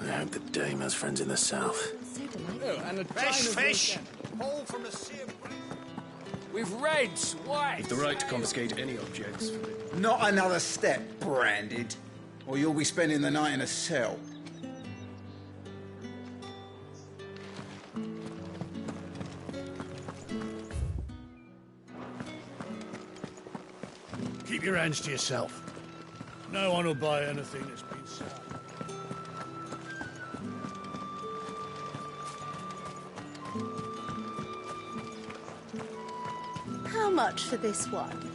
hope the dame has friends in the south. And a fish! All from a sea of With reds, white. You've the right to confiscate any objects. Not another step, Branded, or you'll be spending the night in a cell. Keep your hands to yourself. No one will buy anything that's been sold. How much for this one?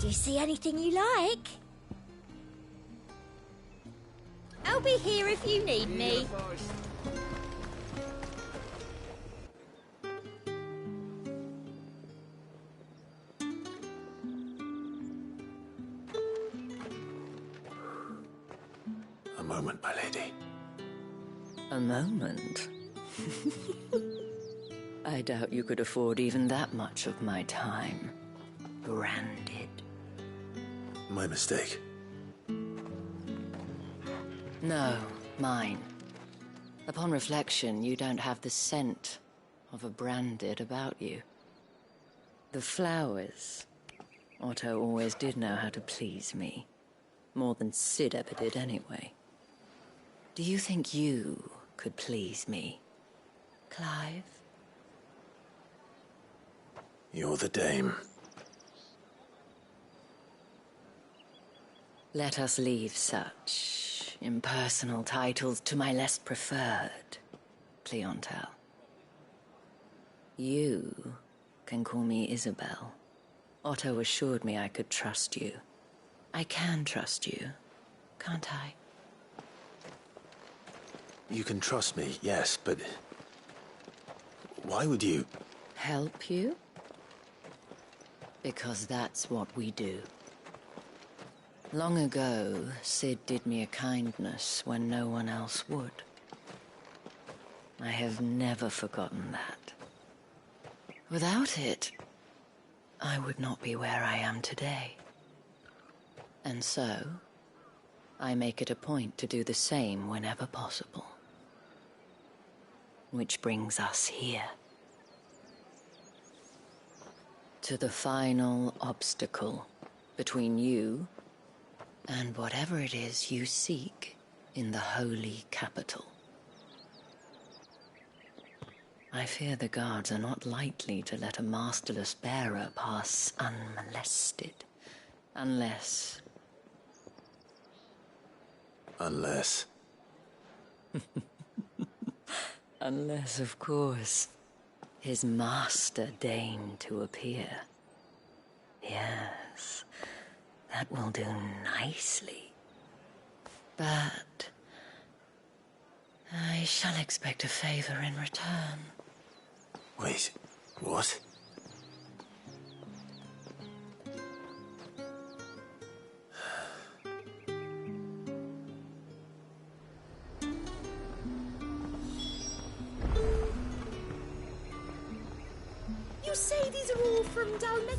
Do you see anything you like? I'll be here if you need me. moment, my lady. A moment? I doubt you could afford even that much of my time. Branded. My mistake. No, mine. Upon reflection, you don't have the scent of a branded about you. The flowers. Otto always did know how to please me. More than Sid ever did anyway. Do you think you could please me, Clive? You're the dame. Let us leave such impersonal titles to my less preferred clientele. You can call me Isabel. Otto assured me I could trust you. I can trust you, can't I? You can trust me, yes, but... why would you... Help you? Because that's what we do. Long ago, Sid did me a kindness when no one else would. I have never forgotten that. Without it, I would not be where I am today. And so, I make it a point to do the same whenever possible. Which brings us here. To the final obstacle between you and whatever it is you seek in the holy capital. I fear the guards are not likely to let a masterless bearer pass unmolested. Unless... Unless... Unless, of course, his master deigned to appear. Yes, that will do nicely. But... I shall expect a favor in return. Wait, what? You say these are all from down there?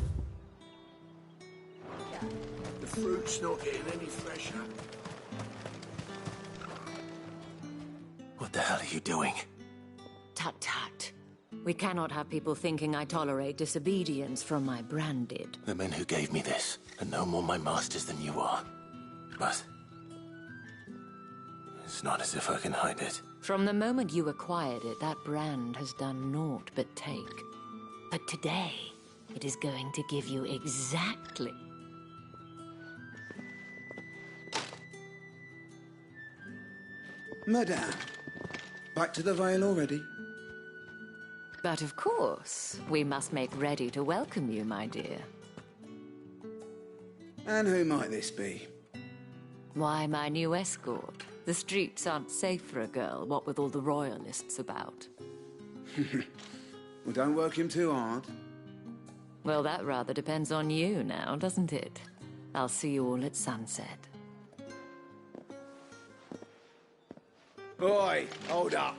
The fruit's not getting any fresher. What the hell are you doing? Tut-tut. We cannot have people thinking I tolerate disobedience from my branded. The men who gave me this are no more my masters than you are. But... it's not as if I can hide it. From the moment you acquired it, that brand has done naught but take. But today, it is going to give you exactly... Madame, back to the Vale already? But of course, we must make ready to welcome you, my dear. And who might this be? Why, my new escort. The streets aren't safe for a girl, what with all the royalists about. Well, don't work him too hard. Well, that rather depends on you now, doesn't it? I'll see you all at sunset. Oi, hold up.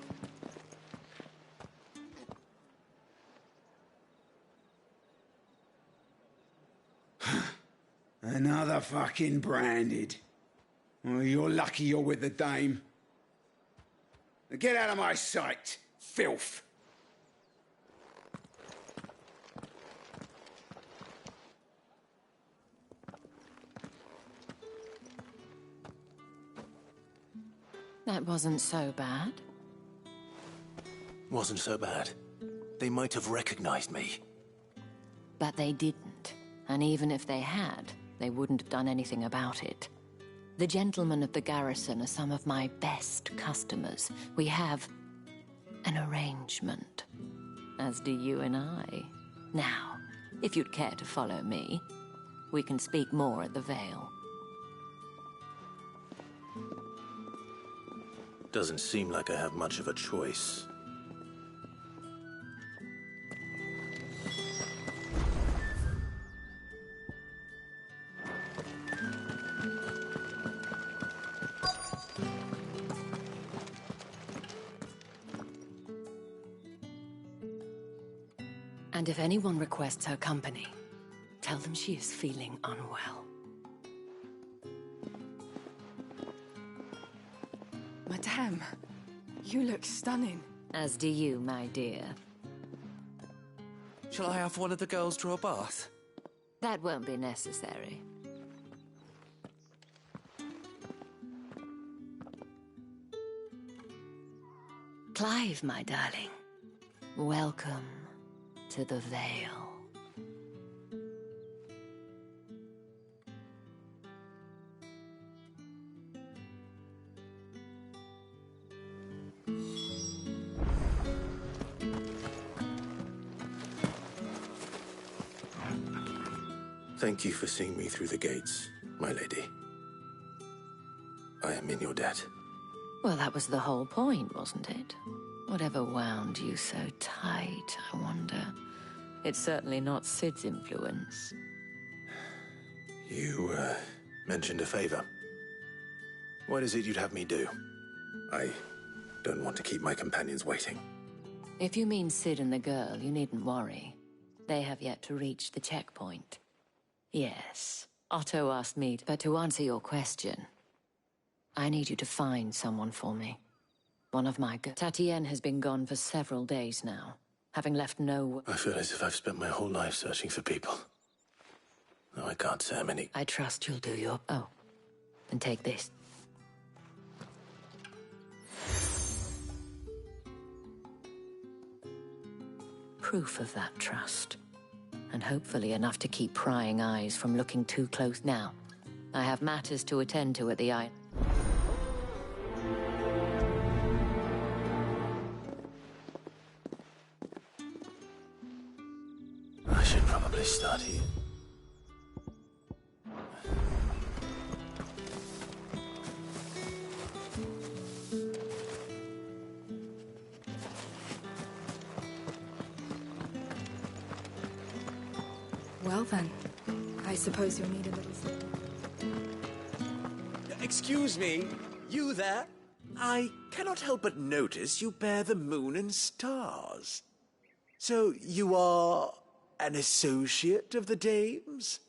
Another fucking branded. Well, you're lucky you're with the dame. Now get out of my sight, filth. That wasn't so bad. Wasn't so bad. They might have recognized me. But they didn't. And even if they had, they wouldn't have done anything about it. The gentlemen of the garrison are some of my best customers. We have an arrangement, as do you and I. Now, if you'd care to follow me, we can speak more at the Vale. Doesn't seem like I have much of a choice. And if anyone requests her company, tell them she is feeling unwell. Madame, you look stunning. As do you, my dear. Shall I have one of the girls draw a bath? That won't be necessary. Clive, my darling. Welcome to the Vale. Thank you for seeing me through the gates, my lady. I am in your debt. Well, that was the whole point, wasn't it? Whatever wound you so tight, I wonder. It's certainly not Sid's influence. You, mentioned a favor. What is it you'd have me do? I don't want to keep my companions waiting. If you mean Sid and the girl, you needn't worry. They have yet to reach the checkpoint. Yes, Otto asked me, but to answer your question, I need you to find someone for me. One of my Tatienne has been gone for several days now, having left no... I feel as if I've spent my whole life searching for people. No, I can't say I'm any... I trust you'll do your... Oh, and take this. Proof of that trust. And hopefully enough to keep prying eyes from looking too close now. I have matters to attend to at the eye. I should probably start here. Well then, I suppose you'll need a little sleep. Excuse me, you there? I cannot help but notice you bear the moon and stars. So you are an associate of the dames?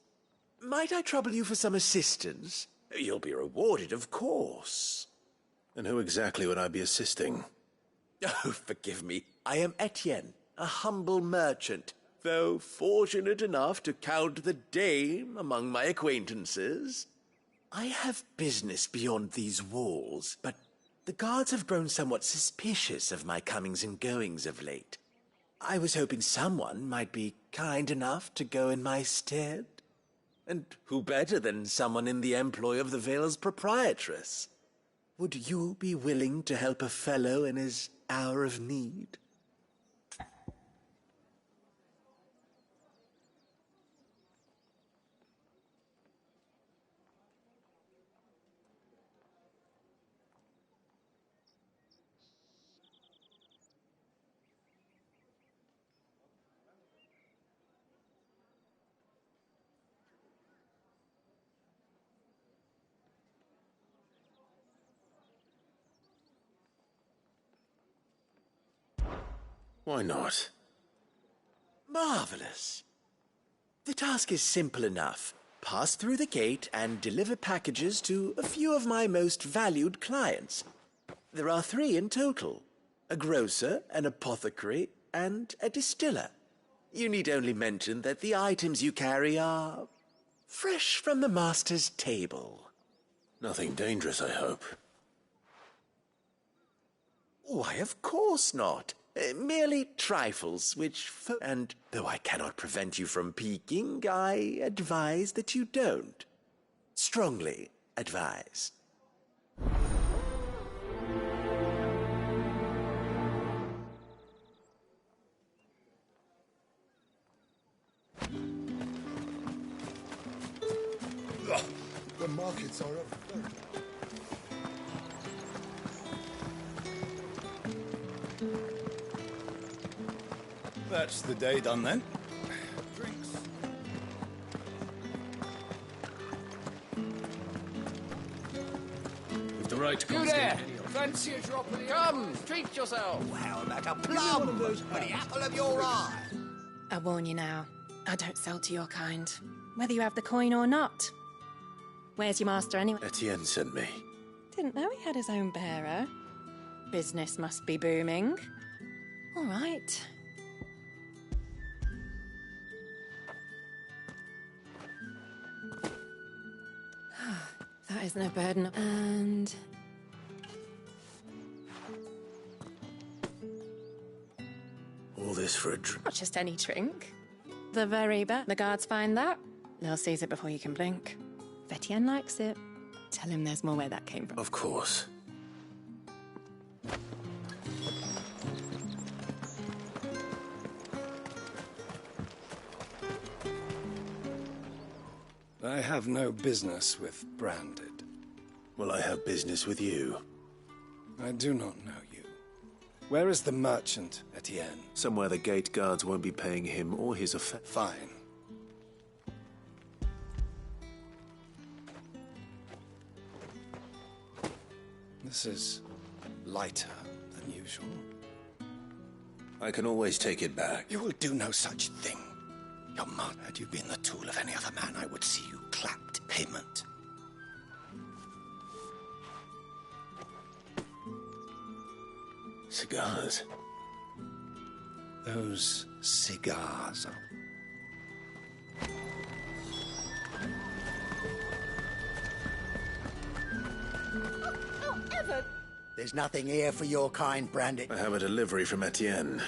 Might I trouble you for some assistance? You'll be rewarded, of course. And who exactly would I be assisting? Oh, forgive me. I am Etienne, a humble merchant, though fortunate enough to count the dame among my acquaintances. I have business beyond these walls, but the guards have grown somewhat suspicious of my comings and goings of late. I was hoping someone might be kind enough to go in my stead. And who better than someone in the employ of the Vale's proprietress? Would you be willing to help a fellow in his hour of need? Why not? Marvelous. The task is simple enough. Pass through the gate and deliver packages to a few of my most valued clients. There are 3 in total: a grocer, an apothecary, and a distiller. You need only mention that the items you carry are fresh from the master's table. Nothing dangerous, I hope. Why, of course not. Merely trifles, and though I cannot prevent you from peeking, I advise that you don't. Strongly advise. The markets are up. That's the day done then. Drinks. With the right You there! Fancy a drop of the... Come, treat yourself! How about a plum for the apple of your eye? I warn you now, I don't sell to your kind, whether you have the coin or not. Where's your master anyway? Etienne sent me. Didn't know he had his own bearer. Business must be booming. All right. That isn't a burden. And... all this for a drink? not just any drink. The very best. The guards find that, they'll seize it before you can blink. If Etienne likes it, tell him there's more where that came from. Of course. I have no business with Branded. Well, I have business with you. I do not know you. Where is the merchant, Etienne? Somewhere the gate guards won't be paying him or his affair. Fine. This is lighter than usual. I can always take it back. You will do no such thing. Your mother, had you been the tool of any other man, I would see you clapped payment. Cigars. Those cigars are... Evan! There's nothing here for your kind, Branded. I have a delivery from Etienne.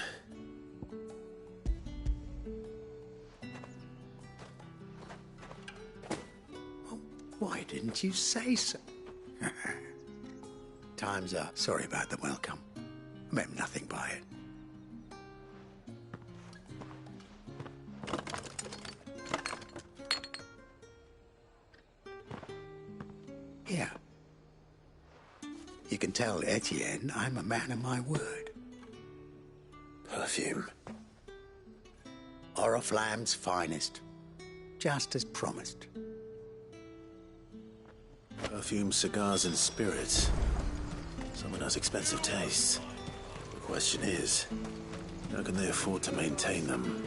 Why didn't you say so? Time's up. Sorry about the welcome. I meant nothing by it. Here. You can tell Etienne I'm a man of my word. Perfume. Oriflamme's finest. Just as promised. Perfume, cigars, and spirits. Someone has expensive tastes. The question is, how can they afford to maintain them?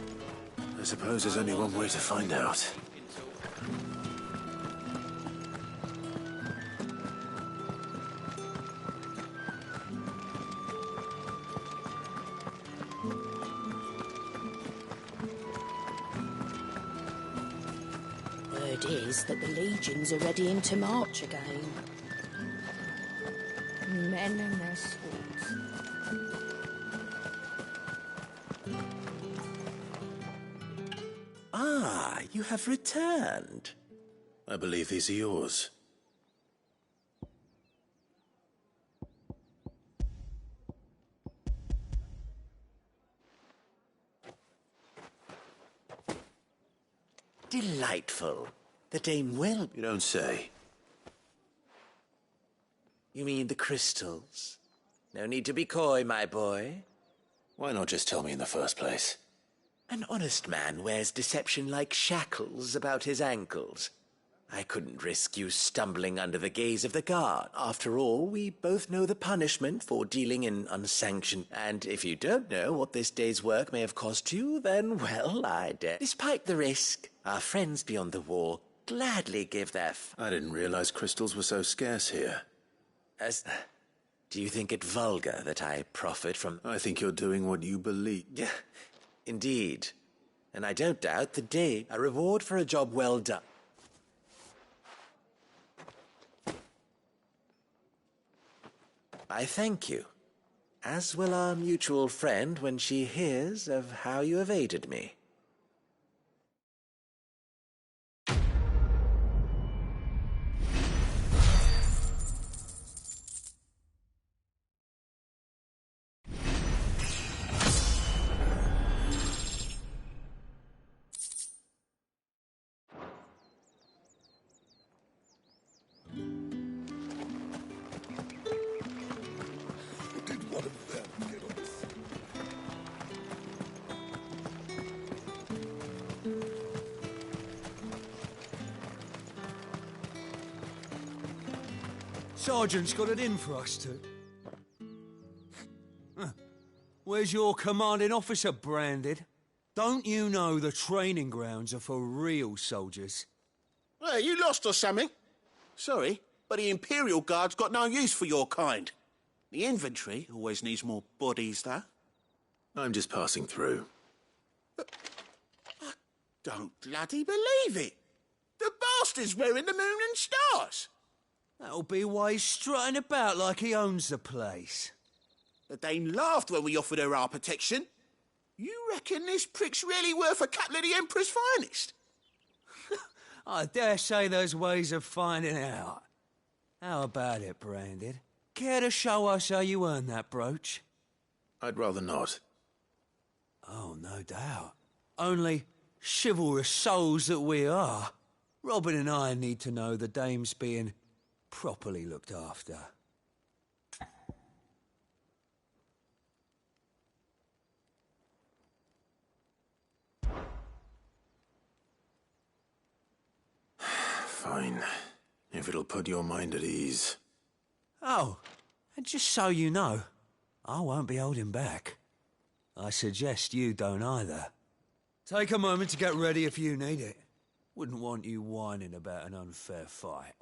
I suppose there's only one way to find out. Word is that the legions are readying to march again. Men and their swords. Ah, you have returned. I believe these are yours. Delightful. The dame will... You don't say. You mean the crystals? No need to be coy, my boy. Why not just tell me in the first place? An honest man wears deception like shackles about his ankles. I couldn't risk you stumbling under the gaze of the guard. After all, we both know the punishment for dealing in unsanctioned... And if you don't know what this day's work may have cost you, then, well, I dare. Despite the risk, our friends beyond the wall gladly give their... I didn't realize crystals were so scarce here. Do you think it vulgar that I profit from... I think you're doing what you believe. Yeah, indeed. And I don't doubt the day a reward for a job well done. I thank you, as will our mutual friend when she hears of how you have aided me. Sergeant's got it in for us two. Where's your commanding officer, Branded? Don't you know the training grounds are for real soldiers? Hey, you lost or something? Sorry, but the Imperial Guard's got no use for your kind. The infantry always needs more bodies, though. I'm just passing through. I don't bloody believe it. The bastard's wearing the moon and stars. That'll be why he's strutting about like he owns the place. The Dane laughed when we offered her our protection. You reckon this prick's really worth a couple of the Emperor's finest? I dare say there's ways of finding out. How about it, Branded? Care to show us how you earned that brooch? I'd rather not. Oh, no doubt. Only chivalrous souls that we are, Robin and I need to know the dame's being properly looked after. Fine. If it'll put your mind at ease. Oh, and just so you know, I won't be holding back. I suggest you don't either. Take a moment to get ready if you need it. Wouldn't want you whining about an unfair fight.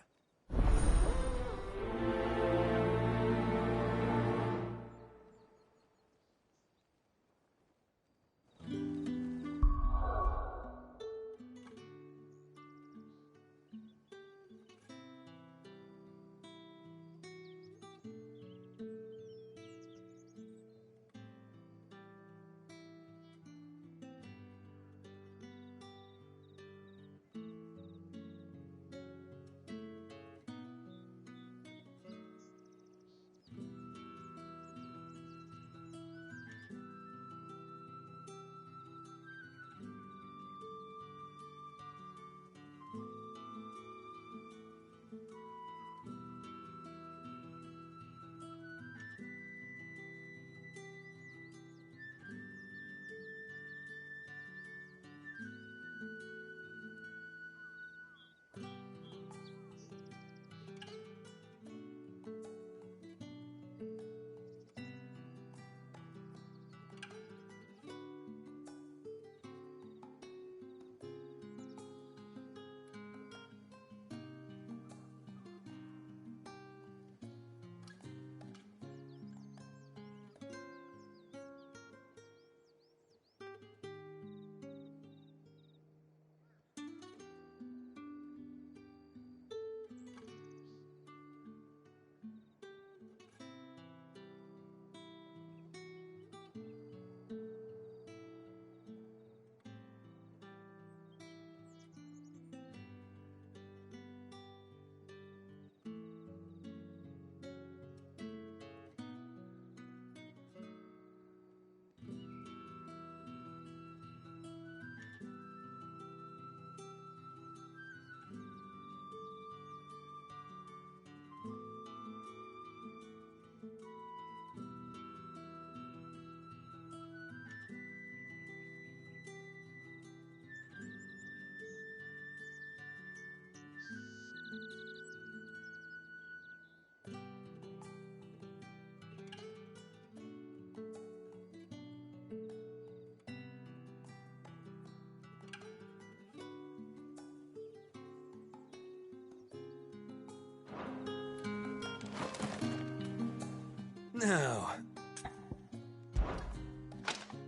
Now,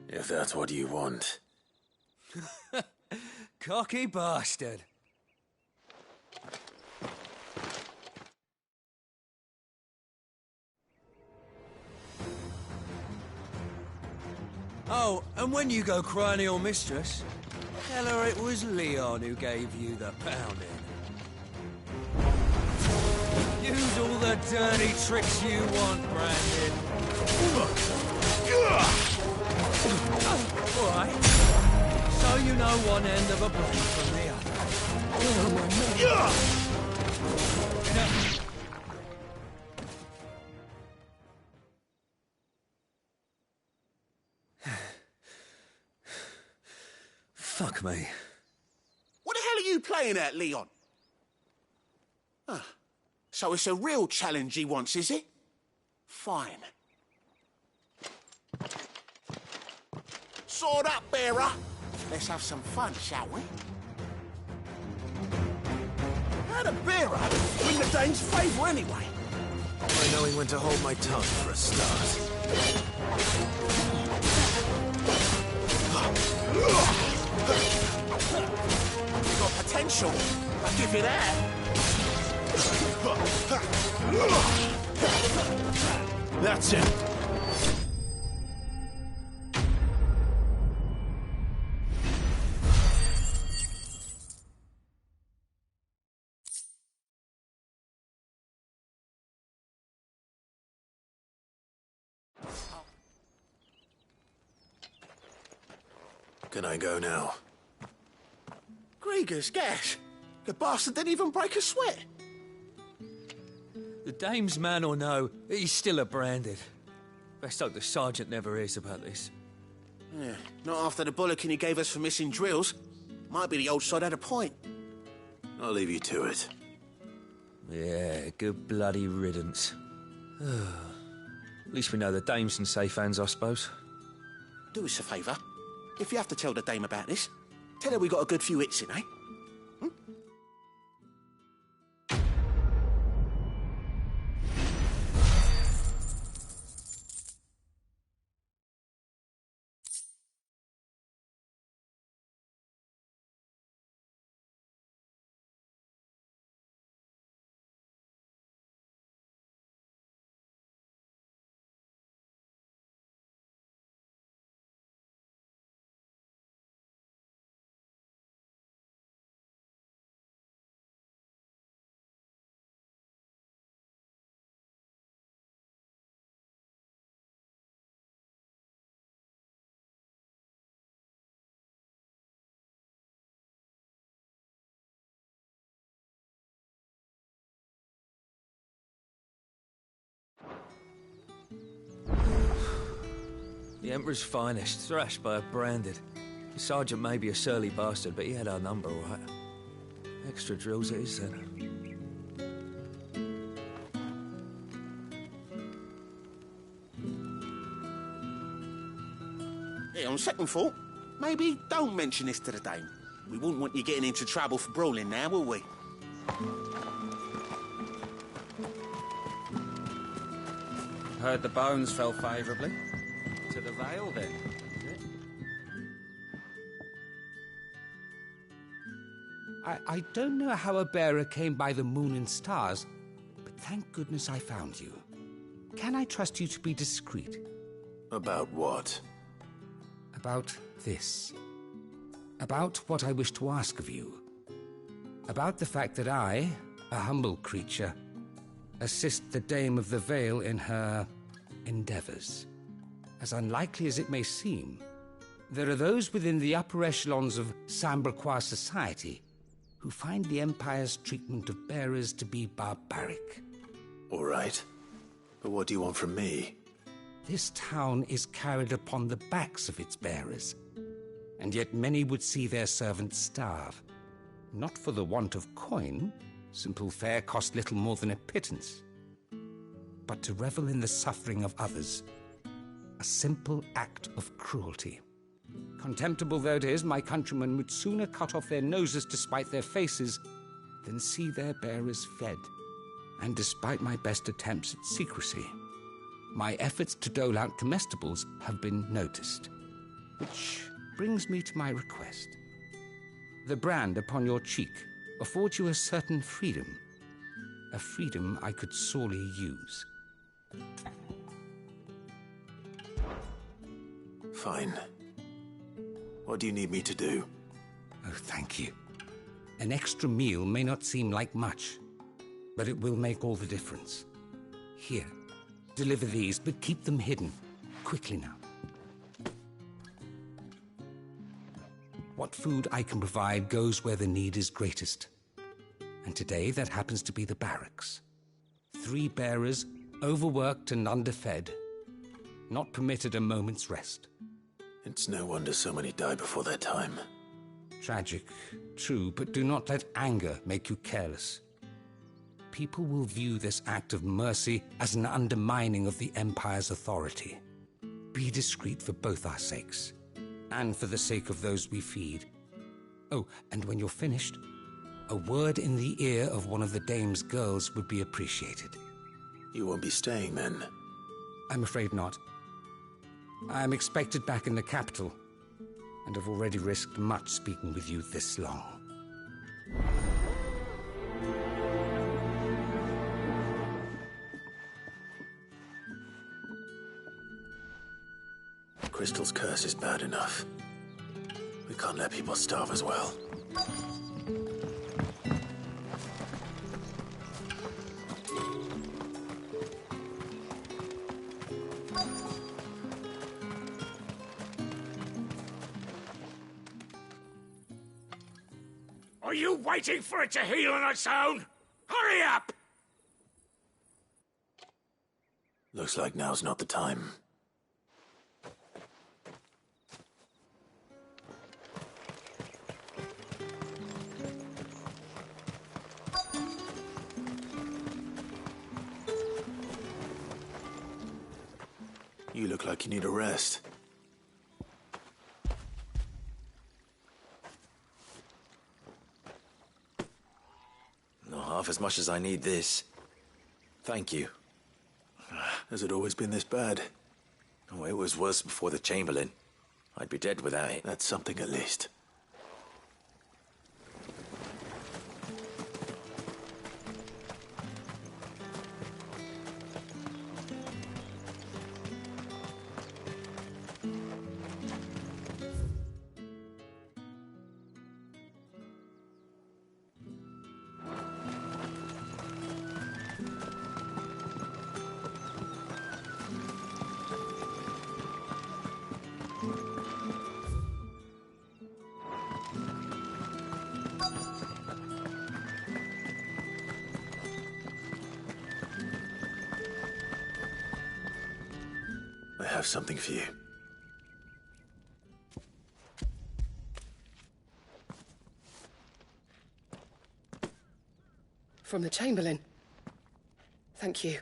if that's what you want. Cocky bastard. Oh, and when you go crying to your mistress, tell her it was Leon who gave you the pounding. Use all the dirty tricks you want, Brandon. All right. So you know one end of a blade from the other. Fuck me. What the hell are you playing at, Leon? So it's a real challenge he wants, is it? Fine. Sword up, bearer. Let's have some fun, shall we? How'd a bearer win the Dane's favour anyway? By knowing when to hold my tongue for a start. You've got potential. I'll give you that. That's it. Can I go now? Grieger's gas. The bastard didn't even break a sweat. The dame's man or no, he's still a branded. Best hope the sergeant never hears about this. Yeah, not after the bollocking he gave us for missing drills. Might be the old sod had a point. I'll leave you to it. Yeah, good bloody riddance. At least we know the dame's in safe hands, I suppose. Do us a favour. If you have to tell the dame about this, tell her we got a good few hits in, eh? The Emperor's finest, thrashed by a branded. The sergeant may be a surly bastard, but he had our number, all right. Extra drills it is, then. Yeah, on second thought, maybe don't mention this to the dame. We wouldn't want you getting into trouble for brawling now, will we? Heard the bones fell favourably. To the Vale, then. I don't know how a bearer came by the moon and stars, but thank goodness I found you. Can I trust you to be discreet? About what? About this. About what I wish to ask of you. About the fact that I, a humble creature, assist the Dame of the Vale in her endeavours. As unlikely as it may seem, there are those within the upper echelons of Samberquois society who find the Empire's treatment of bearers to be barbaric. All right. But what do you want from me? This town is carried upon the backs of its bearers, and yet many would see their servants starve. Not for the want of coin, simple fare cost little more than a pittance, but to revel in the suffering of others. A simple act of cruelty. Contemptible though it is, my countrymen would sooner cut off their noses to spite their faces than see their bearers fed. And despite my best attempts at secrecy, my efforts to dole out comestibles have been noticed. Which brings me to my request. The brand upon your cheek affords you a certain freedom. A freedom I could sorely use. Fine. What do you need me to do? Oh, thank you. An extra meal may not seem like much, but it will make all the difference. Here, deliver these, but keep them hidden. Quickly now. What food I can provide goes where the need is greatest. And today, that happens to be the barracks. 3 bearers, overworked and underfed, not permitted a moment's rest. It's no wonder so many die before their time. Tragic, true, but do not let anger make you careless. People will view this act of mercy as an undermining of the Empire's authority. Be discreet for both our sakes. and for the sake of those we feed. Oh, and when you're finished, a word in the ear of one of the dame's girls would be appreciated. You won't be staying then? I'm afraid not. I am expected back in the capital, and have already risked much speaking with you this long. Crystal's curse is bad enough. We can't let people starve as well. Are you waiting for it to heal on its own? Hurry up! Looks like now's not the time. You look like you need a rest. Not half as much as I need this. Thank you. Has it always been this bad? Oh, it was worse before the Chamberlain. I'd be dead without it. That's something at least. I have something for you. From the Chamberlain. Thank you.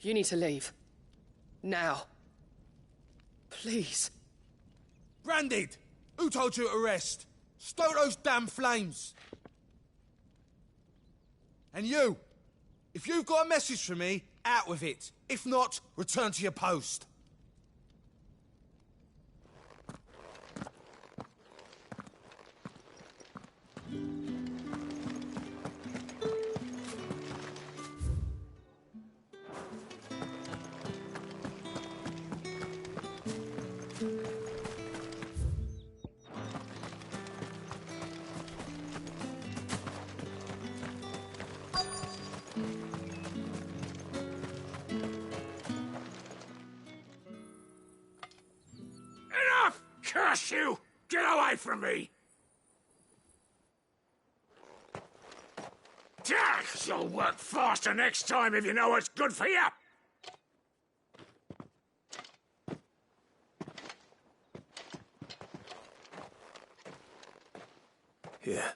You need to leave. Now. Please. Branded! Who told you to rest? Stoke those damn flames! And you! If you've got a message for me, out with it. If not, return to your post. Curse you! Get away from me! You'll work faster next time if you know what's good for you! Here.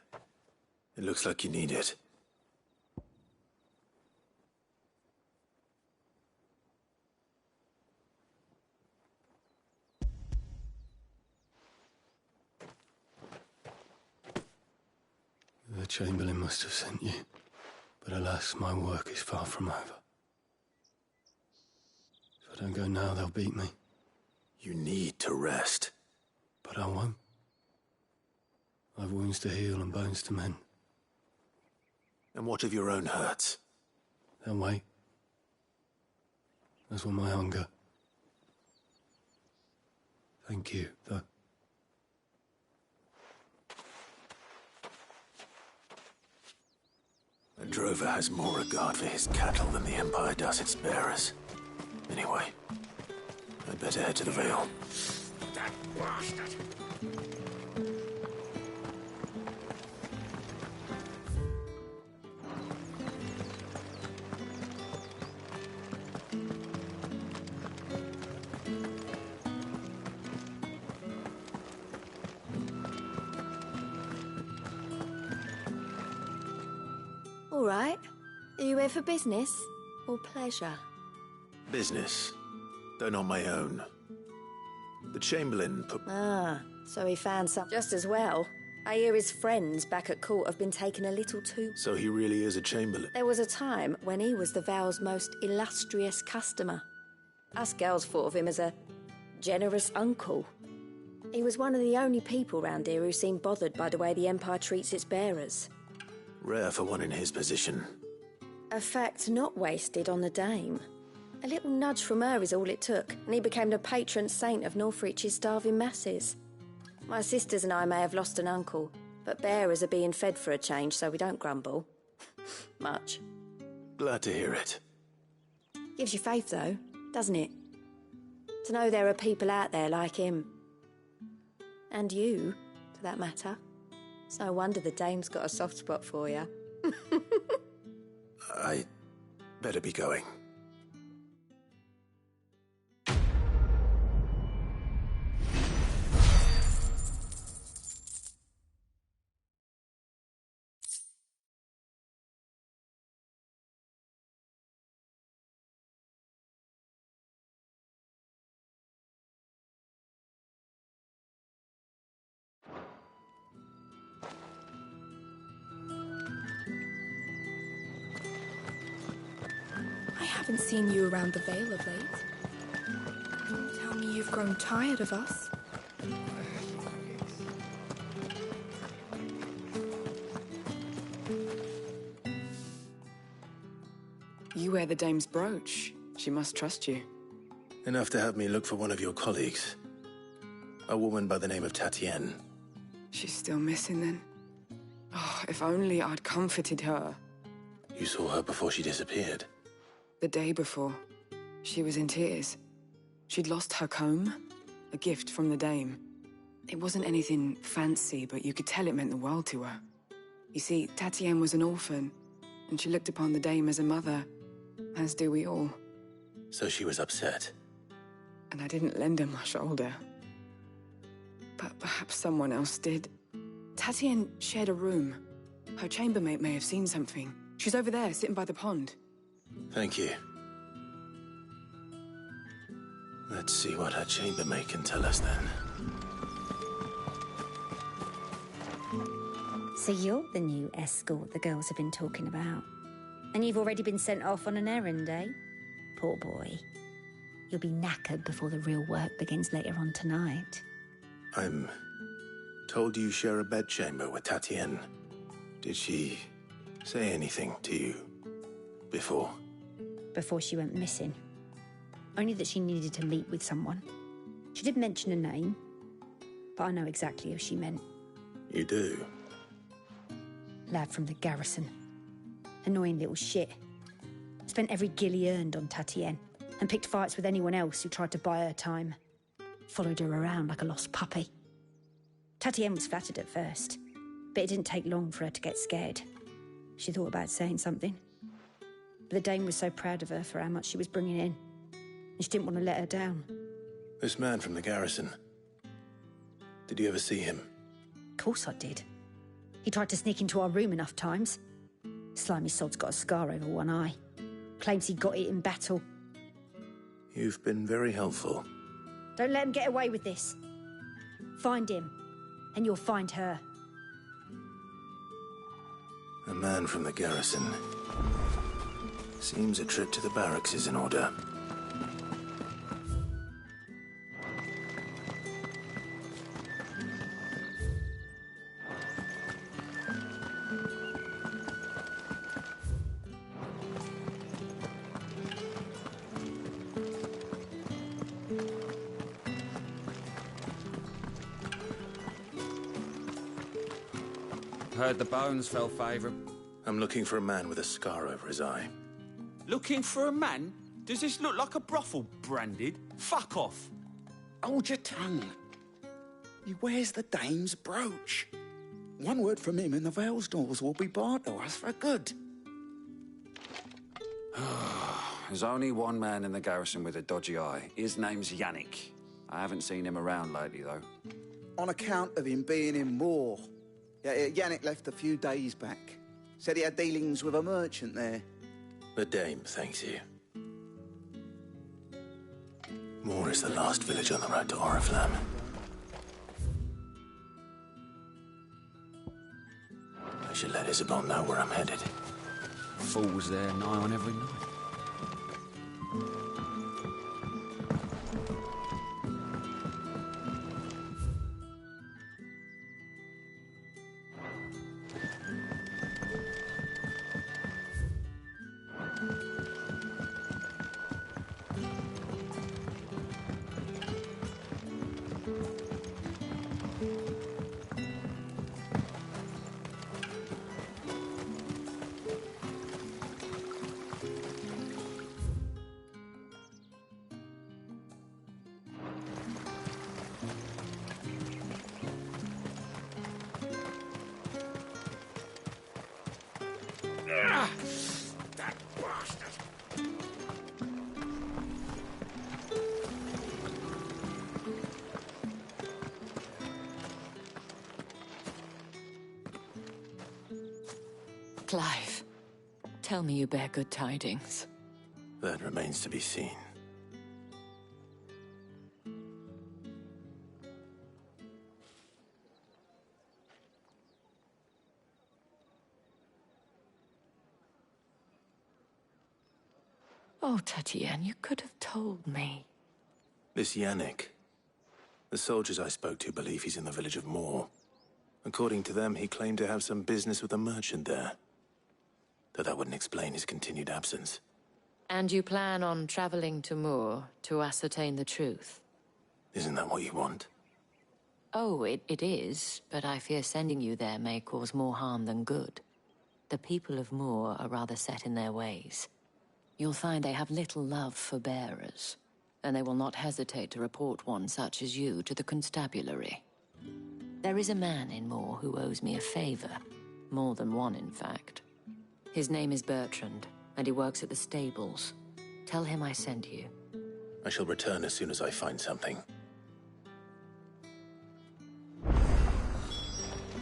It looks like you need it. The Chamberlain must have sent you, but alas, my work is far from over. If I don't go now, they'll beat me. You need to rest. But I won't. I've wounds to heal and bones to mend. And what of your own hurts? They'll wait. As will my hunger. Thank you, though. A drover has more regard for his cattle than the Empire does its bearers. Anyway, I'd better head to the Vale. That bastard! All right. Are you here for business or pleasure? Business, though not my own. The Chamberlain put... Ah, so he found some just as well. I hear his friends back at court have been taken a little too... So he really is a Chamberlain? There was a time when he was the Vale's most illustrious customer. Us girls thought of him as a generous uncle. He was one of the only people round here who seemed bothered by the way the Empire treats its bearers. Rare for one in his position. A fact not wasted on the Dame. A little nudge from her is all it took, and he became the patron saint of Northreach's starving masses. My sisters and I may have lost an uncle, but bearers are being fed for a change, so we don't grumble. Much. Glad to hear it. Gives you faith, though, doesn't it? To know there are people out there like him. And you, for that matter. It's no wonder the Dame's got a soft spot for you. I better be going. I haven't seen you around the Vale of late. Tell me you've grown tired of us. You wear the Dame's brooch. She must trust you. Enough to have me look for one of your colleagues. A woman by the name of Tatienne. She's still missing then. Oh, if only I'd comforted her. You saw her before she disappeared? The day before. She was in tears. She'd lost her comb, a gift from the Dame. It wasn't anything fancy, but you could tell it meant the world to her. You see, Tatienne was an orphan, and she looked upon the Dame as a mother, as do we all. So she was upset? And I didn't lend her my shoulder. But perhaps someone else did. Tatienne shared a room. Her chambermaid may have seen something. She's over there, sitting by the pond. Thank you. Let's see what her chambermaid can tell us then. So you're the new escort the girls have been talking about. And you've already been sent off on an errand, eh? Poor boy. You'll be knackered before the real work begins later on tonight. I'm told you share a bedchamber with Tatienne. Did she say anything to you before? Before she went missing. Only that she needed to meet with someone. She did mention a name, but I know exactly who she meant. You do? Lad from the garrison. Annoying little shit. Spent every guil he earned on Tatienne, and picked fights with anyone else who tried to buy her time. Followed her around like a lost puppy. Tatienne was flattered at first, but it didn't take long for her to get scared. She thought about saying something. But the Dame was so proud of her for how much she was bringing in, and she didn't want to let her down. This man from the garrison. Did you ever see him? Of course I did. He tried to sneak into our room enough times. Slimy sod's got a scar over one eye. Claims he got it in battle. You've been very helpful. Don't let him get away with this. Find him, and you'll find her. A man from the garrison. Seems a trip to the barracks is in order. Heard the bones fell favourite. I'm looking for a man with a scar over his eye. Looking for a man? Does this look like a brothel, Branded? Fuck off. Hold your tongue. He wears the Dame's brooch. One word from him and the Vale's doors will be barred to us for good. There's only one man in the garrison with a dodgy eye. His name's Yannick. I haven't seen him around lately, though. On account of him being in war. Yeah, Yannick left a few days back. Said he had dealings with a merchant there. The Dame thanks you. Moor is the last village on the road to Oriflamme. I should let Isabel know where I'm headed. Falls there nigh on every night. That bastard! Clive, tell me you bear good tidings. That remains to be seen. Oh, Tatienne, you could have told me. This Yannick. The soldiers I spoke to believe he's in the village of Moor. According to them, he claimed to have some business with a merchant there. Though that wouldn't explain his continued absence. And you plan on traveling to Moor to ascertain the truth? Isn't that what you want? Oh, it is, but I fear sending you there may cause more harm than good. The people of Moor are rather set in their ways. You'll find they have little love for bearers, and they will not hesitate to report one such as you to the constabulary. There is a man in Moor who owes me a favor. More than one, in fact. His name is Bertrand, and he works at the stables. Tell him I sent you. I shall return as soon as I find something.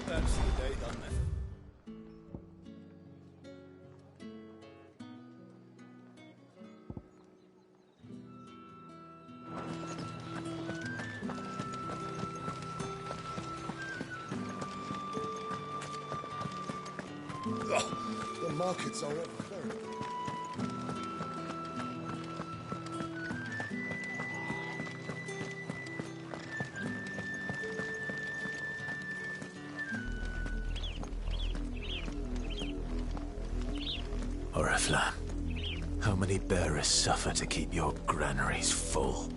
That's the day done then. The markets are ever clear. Oriflamme, how many bearers suffer to keep your granaries full?